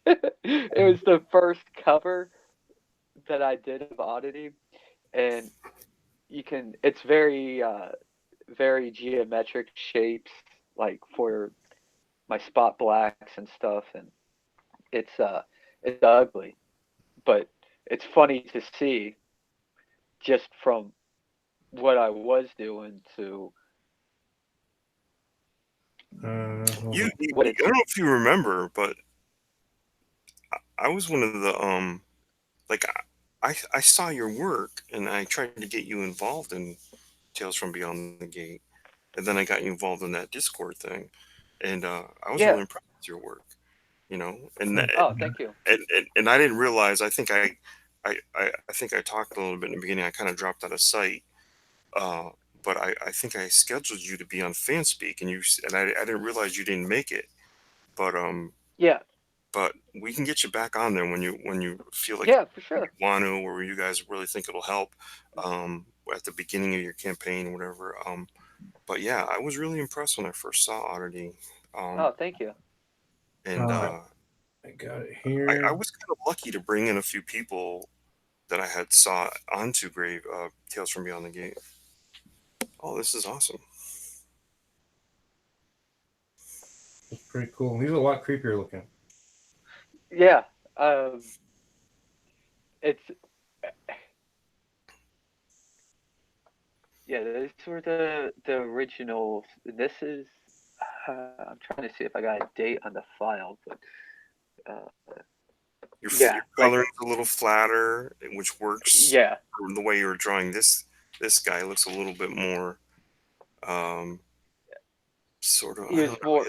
It was the first cover that I did of Oddity, and it's very geometric shapes like for my spot blacks and stuff, and it's ugly, but it's funny to see just from what I was doing to Hold You, on. you what I it's. don't know if you remember, but I was one of the like I saw your work and I tried to get you involved in Tales from Beyond the Gate, and then I got you involved in that Discord thing, and I was really Yeah. impressed with your work, you know. And Oh, thank you. and I didn't realize. I think I talked a little bit in the beginning. I kind of dropped out of sight, uh, but I think I scheduled you to be on FanSpeak, and I didn't realize you didn't make it, but Yeah. but we can get you back on there when you feel like Yeah, for you sure. want to, or you guys really think it'll help at the beginning of your campaign or whatever. But yeah, I was really impressed when I first saw Oddity, um, Oh, thank you. and I got it I here. was kind of lucky to bring in a few people that I had saw onto Grave Tales from Beyond the Gate. Oh, this is awesome. It's pretty cool. He's a lot creepier looking. Yeah. Um, it's yeah. Those were the original. This is. I'm trying to see if I got a date on the file, but uh, Yeah, your like coloring's a little flatter, which works. yeah, The way you were drawing this guy looks a little bit more, um, sort of. he I was don't know. more.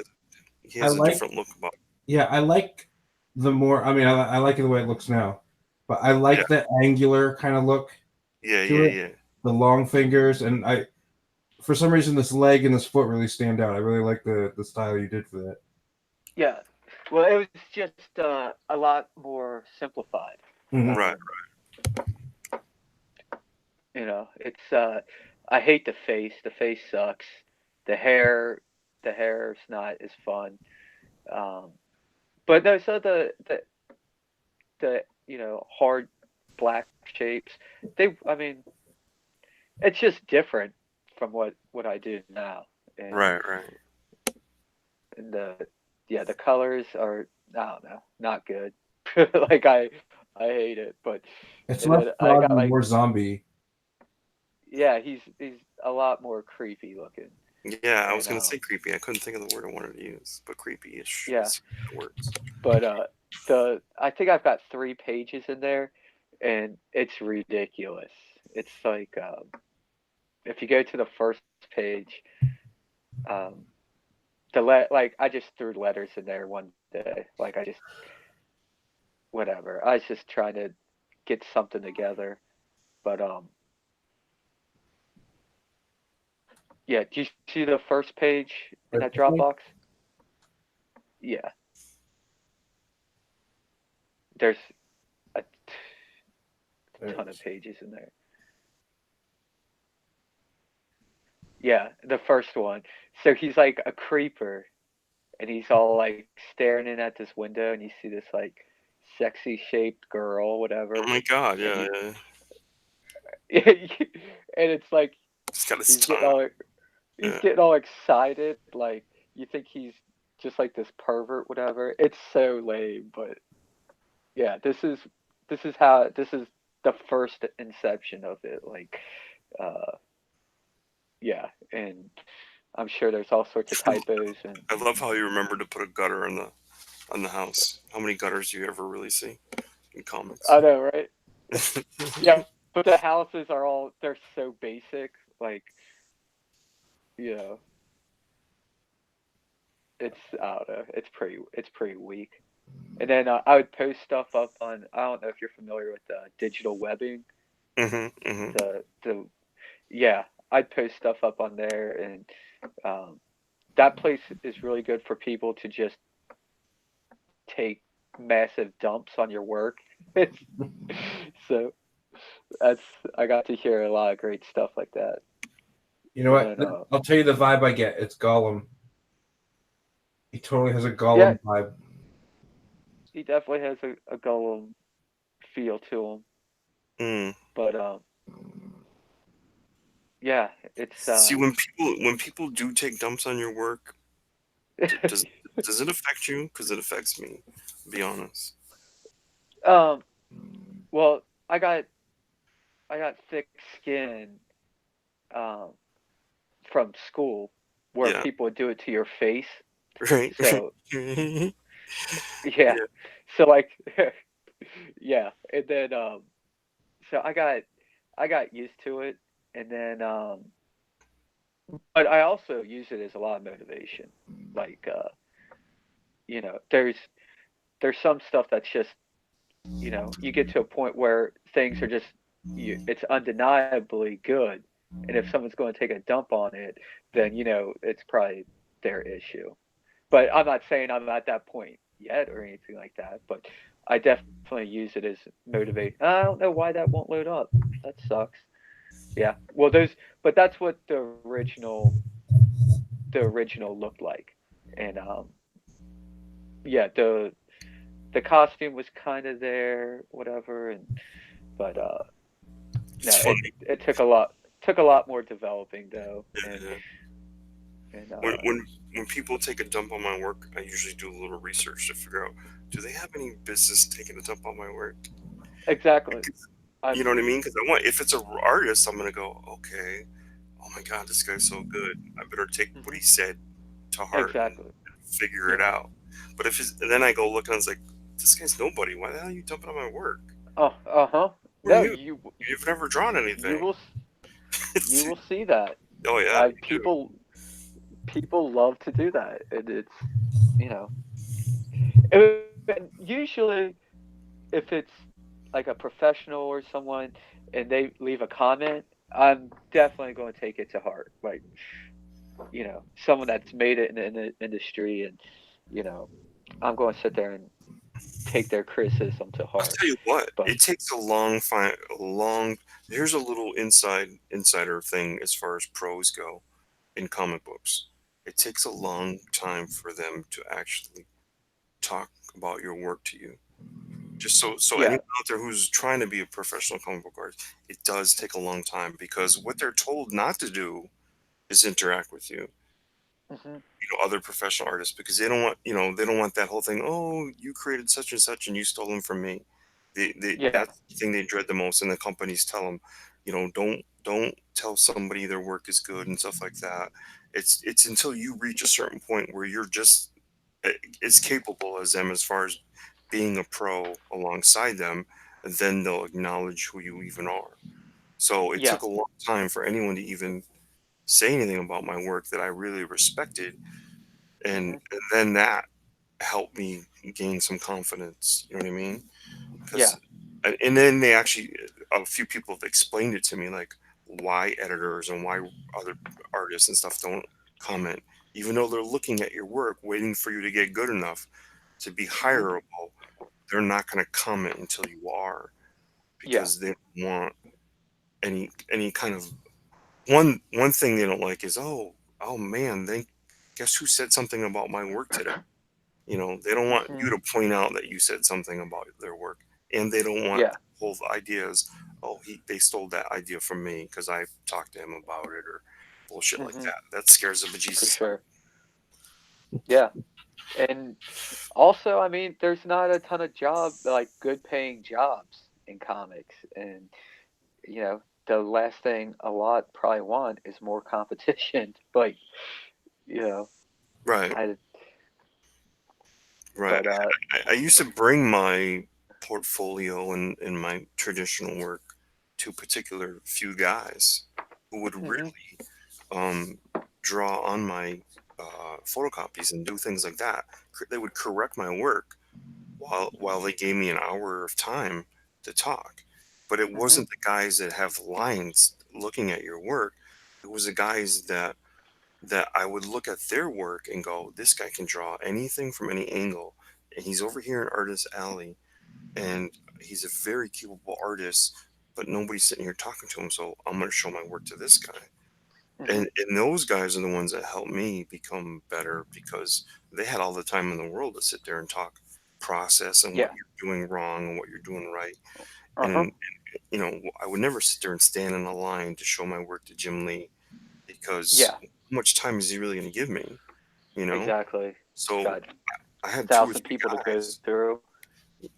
He I has a like, different look about. yeah, I like the more. I mean, I like it the way it looks now, but I like Yeah. the angular kind of look Yeah, to yeah, it. yeah. The long fingers, and for some reason, this leg and this foot really stand out. I really like the style you did for that. Yeah, well, it was just a lot more simplified. Mhm. Right. You know, it's I hate the face. The face sucks. The hair, the hair's not as fun. Um, but no, so the hard black shapes. I mean, it's just different from what I do now, and Right, right. and the colors are, I don't know, not good. Like I hate it, but It's and less then I frog got and like, more zombie. yeah, he's a lot more creepy looking, Yeah, I was and gonna say creepy. I couldn't think of the word I wanted to use, but creepy-ish yeah, is it works. but the I think I've got 3 pages in there, and it's ridiculous. It's like if you go to the first page, um, like I just threw letters in there one day. Like I just whatever. I was just trying to get something together. But yeah, do you see the first page in that Dropbox? Yeah. There's a ton of pages in there. Yeah, the first one. So he's like a creeper and he's all like staring in at this window and you see this like sexy shaped girl, whatever. Oh my god, And yeah, yeah. and it's like He's got his he's getting tongue. all he's Yeah. getting all excited, like you think he's just like this pervert, whatever. It's so lame, but yeah, this is the first inception of it. Like, uh, yeah, and I'm sure there's all sorts of typos and I love how you remember to put a gutter on the house. How many gutters do you ever really see in comics? I know, right? Yeah, but the houses are all they're so basic, like you know, it's I don't know, it's pretty weak. And then I would post stuff up on I don't know if you're familiar with digital webbing. Mm-hmm. Mm-hmm. The yeah, I'd post stuff up on there, and um, that place is really good for people to just take massive dumps on your work. It's, so that's I got to hear a lot of great stuff like that. You know what? And then I'll tell you the vibe I get. It's Gollum. He totally has a yeah, Gollum vibe. he definitely has a Gollum feel to him. Mm. But yeah, it's See, when people do take dumps on your work, does it affect you? Because it affects me. Be honest. um well I got thick skin um from school where Yeah. people would do it to your face. Right. So Yeah. yeah. So like yeah. And then so I got used to it and then but I also use it as a lot of motivation. Like you know, there's some stuff that's just, you know, you get to a point where things are just it's undeniably good. And if someone's going to take a dump on it, then you know, it's probably their issue. But I'm not saying I'm at that point yet or anything like that. But I definitely use it as motivate. I don't know why that won't load up. That sucks. Yeah. Well, but that's what the original looked like, and yeah, the costume was kind of there, whatever, and but It's no, funny. it took a lot more developing though, Yeah. and When people take a dump on my work, I usually do a little research to figure out, do they have any business taking a dump on my work? exactly. You know what I mean? Because if it's an artist, I'm gonna go, okay, oh my god, this guy's so good. I better take what he said to heart and Exactly. figure it Yeah. out. But if it's, then I go look and it's like, this guy's nobody. Why the hell are you dumping on my work? Oh, uh-huh. Who are No, you? You've never drawn you anything. will you will see that. Oh yeah, Like you do. people love to do that, and it's you know, and usually if it's like a professional or someone and they leave a comment, I'm definitely going to take it to heart. Like, someone that's made it in the industry, and I'm going to sit there and take their criticism to I'll heart. tell you what, But it takes a long. Here's a little insider thing as far as pros go in comic books. It takes a long time for them to actually talk about your work to you. Just so yeah, anyone out there who's trying to be a professional comic book artist, it does take a long time because what they're told not to do is interact with you. hmm Other professional artists because they don't want they don't want that whole thing. Oh, you created such and such and you stole them from me. yeah, That's the thing they dread the most, and the companies tell them, don't tell somebody their work is good and stuff like that. It's until you reach a certain point where you're just as capable as them as far as being a pro alongside them, then they'll acknowledge who you even are. So it yeah, took a long time for anyone to even say anything about my work that I really respected, hmm and then that helped me gain some confidence. You know what I mean? yeah, Because and then they actually a few people have explained it to me, like why editors and why other artists and stuff don't comment, even though they're looking at your work, waiting for you to get good enough to be hmm hireable. They're not going to comment until you are, yeah, because they don't want any kind of one thing they don't like is, oh man, they guess who said something about my work today. They don't want hmm you to point out that you said something about their work, and they don't want yeah, the whole ideas. Oh, they stole that idea from me because I talked to him about it, or bullshit like hmm that. That scares the for bejesus. sure. Yeah, and also, I mean, there's not a ton of like good paying jobs in comics, and the last thing a lot probably want is more competition. Like, you know, Right, I right. but I used to bring my portfolio and my traditional work to a particular few guys who would hmm really um, draw on my photocopies and do things like that. They would correct my work while they gave me an hour of time to talk. But it hmm wasn't the guys that have lines looking at your work. It was the guys that I would look at their work and go, this guy can draw anything from any angle. And he's over here in Artist Alley, and he's a very capable artist, but nobody's sitting here talking to him. So I'm going to show my work to this guy. hmm And those guys are the ones that helped me become better because they had all the time in the world to sit there and talk process and what yeah, you're doing wrong and what you're doing right. uh-huh, And I would never sit there and stand in a line to show my work to Jim Lee because yeah, how much time is he really going to give me? You know? exactly. So Got I had two or 1,000 three people to go guys. through.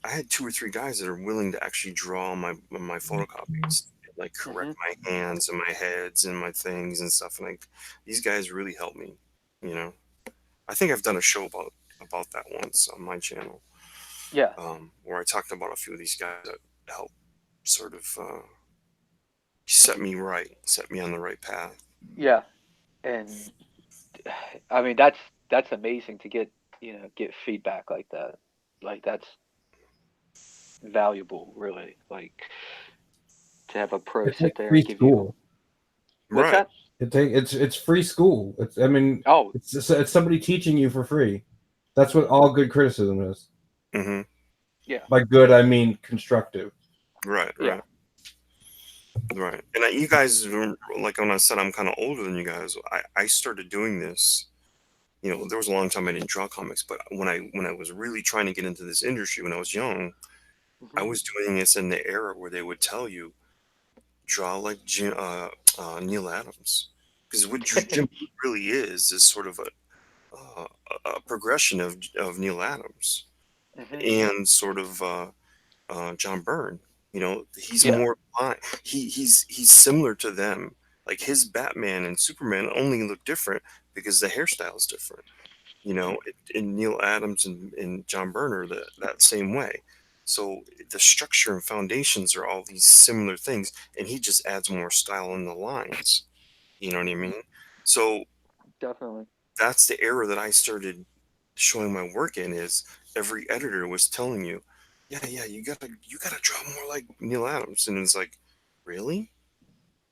I had two or three guys that are willing to actually draw my photocopies, like correct hmm my hands and my heads and my things and stuff. And like these guys really helped me. You know, I think I've done a show about that once on my channel, Yeah, where I talked about a few of these guys that helped sort of set me right, set me on the right path. yeah, and I mean that's amazing to get feedback like that. Like that's valuable, really. Like to have a pro It's like sit there free and give you school. what's Right. that? It's free school. Oh, It's somebody teaching you for free. That's what hmm all good criticism is. Mm-hmm. yeah, By good, I mean constructive. Right. yeah, Right. Right. And you guys, like when I said I'm kind of older than you guys, I started doing this. There was a long time I didn't draw comics, but when I was really trying to get into this industry when I was young, I hmm was doing this in the era where they would tell you draw like Neil Adams, because what Jim really is sort of uh, a progression of Neil Adams hmm and sort of John Byrne. He's yeah, more he's similar to them. Like his Batman and Superman only look different because the hairstyle is different. You know, and Neil Adams and John Berner that same way. So the structure and foundations are all these similar things, and he just adds more style in the lines. You know what I mean? So Definitely. that's the era that I started showing my work in. Is every editor was telling you, yeah, you gotta draw more like Neil Adams, and it's like, really?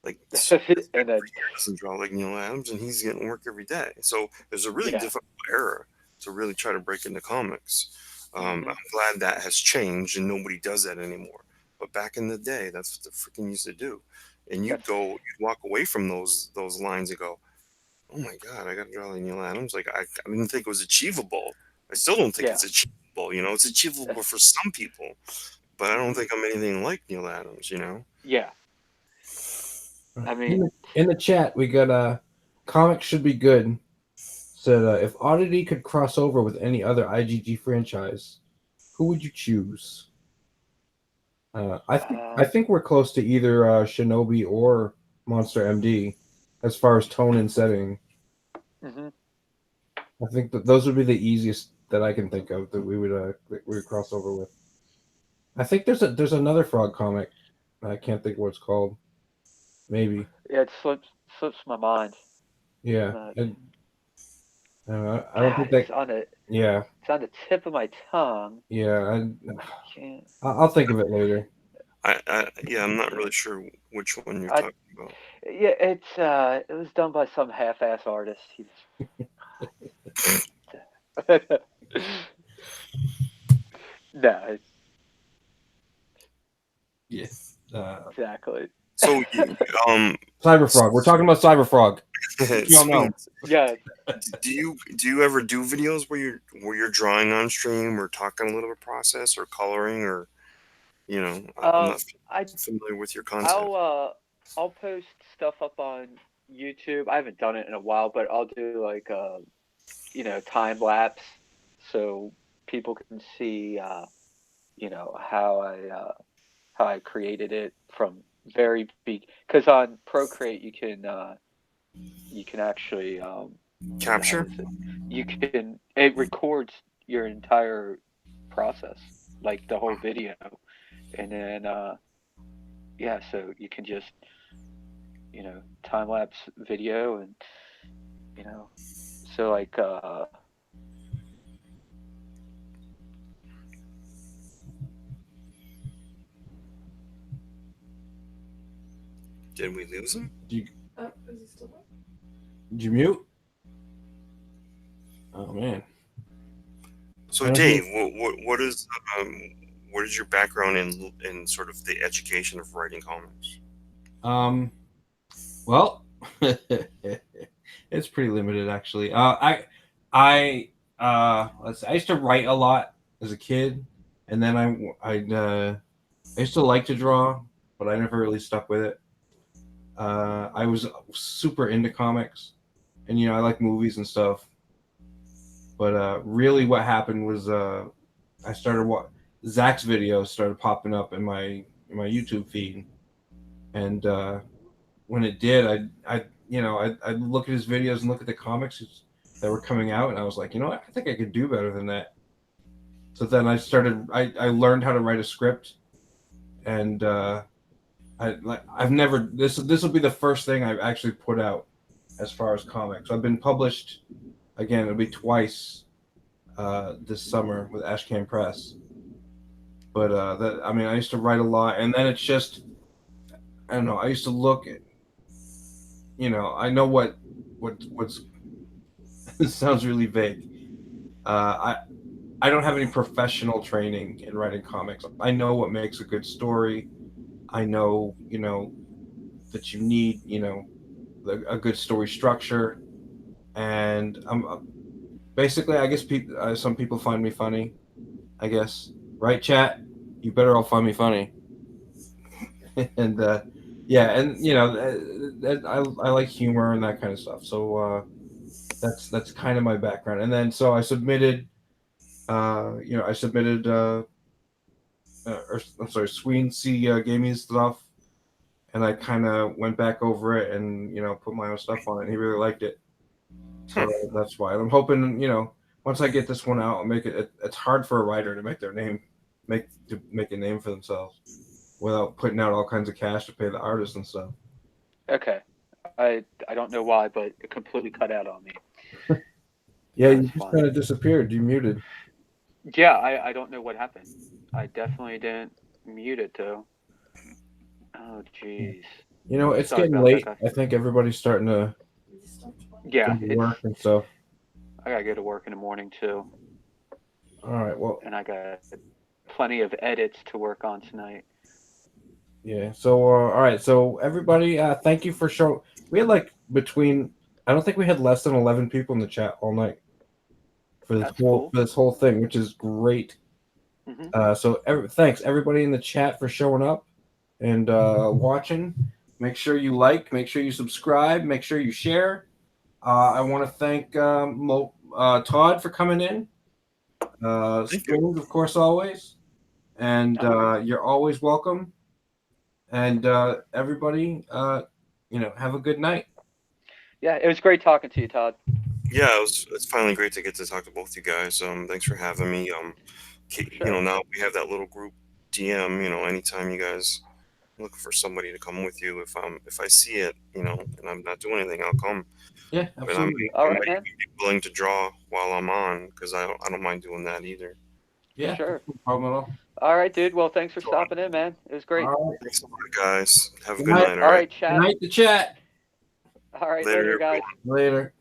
Like, so this guy And then, over here doesn't draw like Neil Adams, and he's getting work every day. So there's a really yeah. difficult era to really try to break into comics. Mhm. I'm glad that has changed and nobody does that anymore. But back in the day, that's what they freaking used to do. And That's you'd walk away from those lines and go, "Oh my God, I got to draw like Neil Adams." Like I didn't think it was achievable. I still don't think yeah. it's achievable. You know, it's achievable for some people, but I don't think I'm anything like Neil Adams. You know. Yeah. I In mean, in the chat, we got comics should be good. Said if Oddity could cross over with any other IGG franchise, who would you choose? I think we're close to either Shinobi or Monster MD as far as tone and setting. mhm. I think that those would be the easiest that I can think of that we would cross over with. I think there's another Frog comic. I can't think what it's called. Maybe. Yeah, it slips my mind. Yeah. But I don't think God, that. Yeah. it's on the tip of my tongue. Yeah. Can't. I'll think of it later. Yeah, I'm not really sure which one you're I talking about. Yeah, it was done by some half-ass artist. He's no, it's Yes. exactly. So, Cyberfrog. We're talking about Cyberfrog. Y'all know. Yeah, do you ever do videos where you're drawing on stream or talking a little bit process or coloring or I'm not I familiar with your concept. I'll post stuff up on YouTube. I haven't done it in a while, but I'll do like time lapse so people can see how I created it from very big. Because on Procreate you can actually Capture? how is it? It records your entire process, like the whole video, and then yeah, so you can just time lapse video and so like Did we lose him? Is he still there? Did you mute? Oh man. So Dave, what is your background in sort of the education of writing comics? Well, it's pretty limited actually. Let's see, I used to write a lot as a kid, and then I used to like to draw, but I never really stuck with it. I was super into comics, and I like movies and stuff. But really, what happened was I started Zach's videos started popping up in my YouTube feed, and when it did, I'd look at his videos and look at the comics that were coming out, and I was like, I think I could do better than that. So then I learned how to write a script, and I've never this will be the first thing I've actually put out as far as comics. I've been published again. It'll be twice this summer with Ashcan Press. But I used to write a lot, and then it's just I don't know. I used to look at I know what's this sounds really vague. I don't have any professional training in writing comics. I know what makes a good story. I know that you need a good story structure, and basically I guess some people find me funny. I guess, right, chat? You better all find me funny. And yeah, and I like humor and that kind of stuff. So that's kind of my background. And then so I submitted, or I'm sorry, Sween C gave me stuff, and I kind of went back over it and put my own stuff on it. And he really liked it, so that's why. And I'm hoping once I get this one out, I'll make it. It's hard for a writer to make their name, make a name for themselves, without putting out all kinds of cash to pay the artists and stuff. Okay. I don't know why, but it completely cut out on me. Yeah, you That's just fine. kind of disappeared. You muted. Yeah, I don't know what happened. I definitely didn't mute it though. Oh jeez. You know, it's Sorry getting about that, late. guys. I think everybody's starting to Yeah, go to work and stuff. I gotta go to work in the morning too, All right. Well, and I got plenty of edits to work on tonight. yeah. So, all right. So, everybody, thank you for showing. We had like between. I don't think we had less than 11 people in the chat all night for this That's cool. whole thing, which is great. Hmm. So, thanks everybody in the chat for showing up and watching. Make sure you like. Make sure you subscribe. Make sure you share. I want to thank Todd for coming in. Spoons, of course, always. And you're always welcome. And everybody, have a good night. Yeah, it was great talking to you, Todd. Yeah, it's finally great to get to talk to both you guys. Thanks for having me. Sure. Now we have that little group DM. Anytime you guys looking for somebody to come with you, if I see it, and I'm not doing anything, I'll come. Yeah, But absolutely. All I right, might man. be willing to draw while I'm on because I don't mind doing that either. Yeah, Sure. no problem at all. All right, dude. Well, thanks for stopping in, man. It was great. All right. Thanks a lot, guys. Have a Good good night. night. All right, Good chat. night, the chat. All right, Later, later, guys. everyone. Later.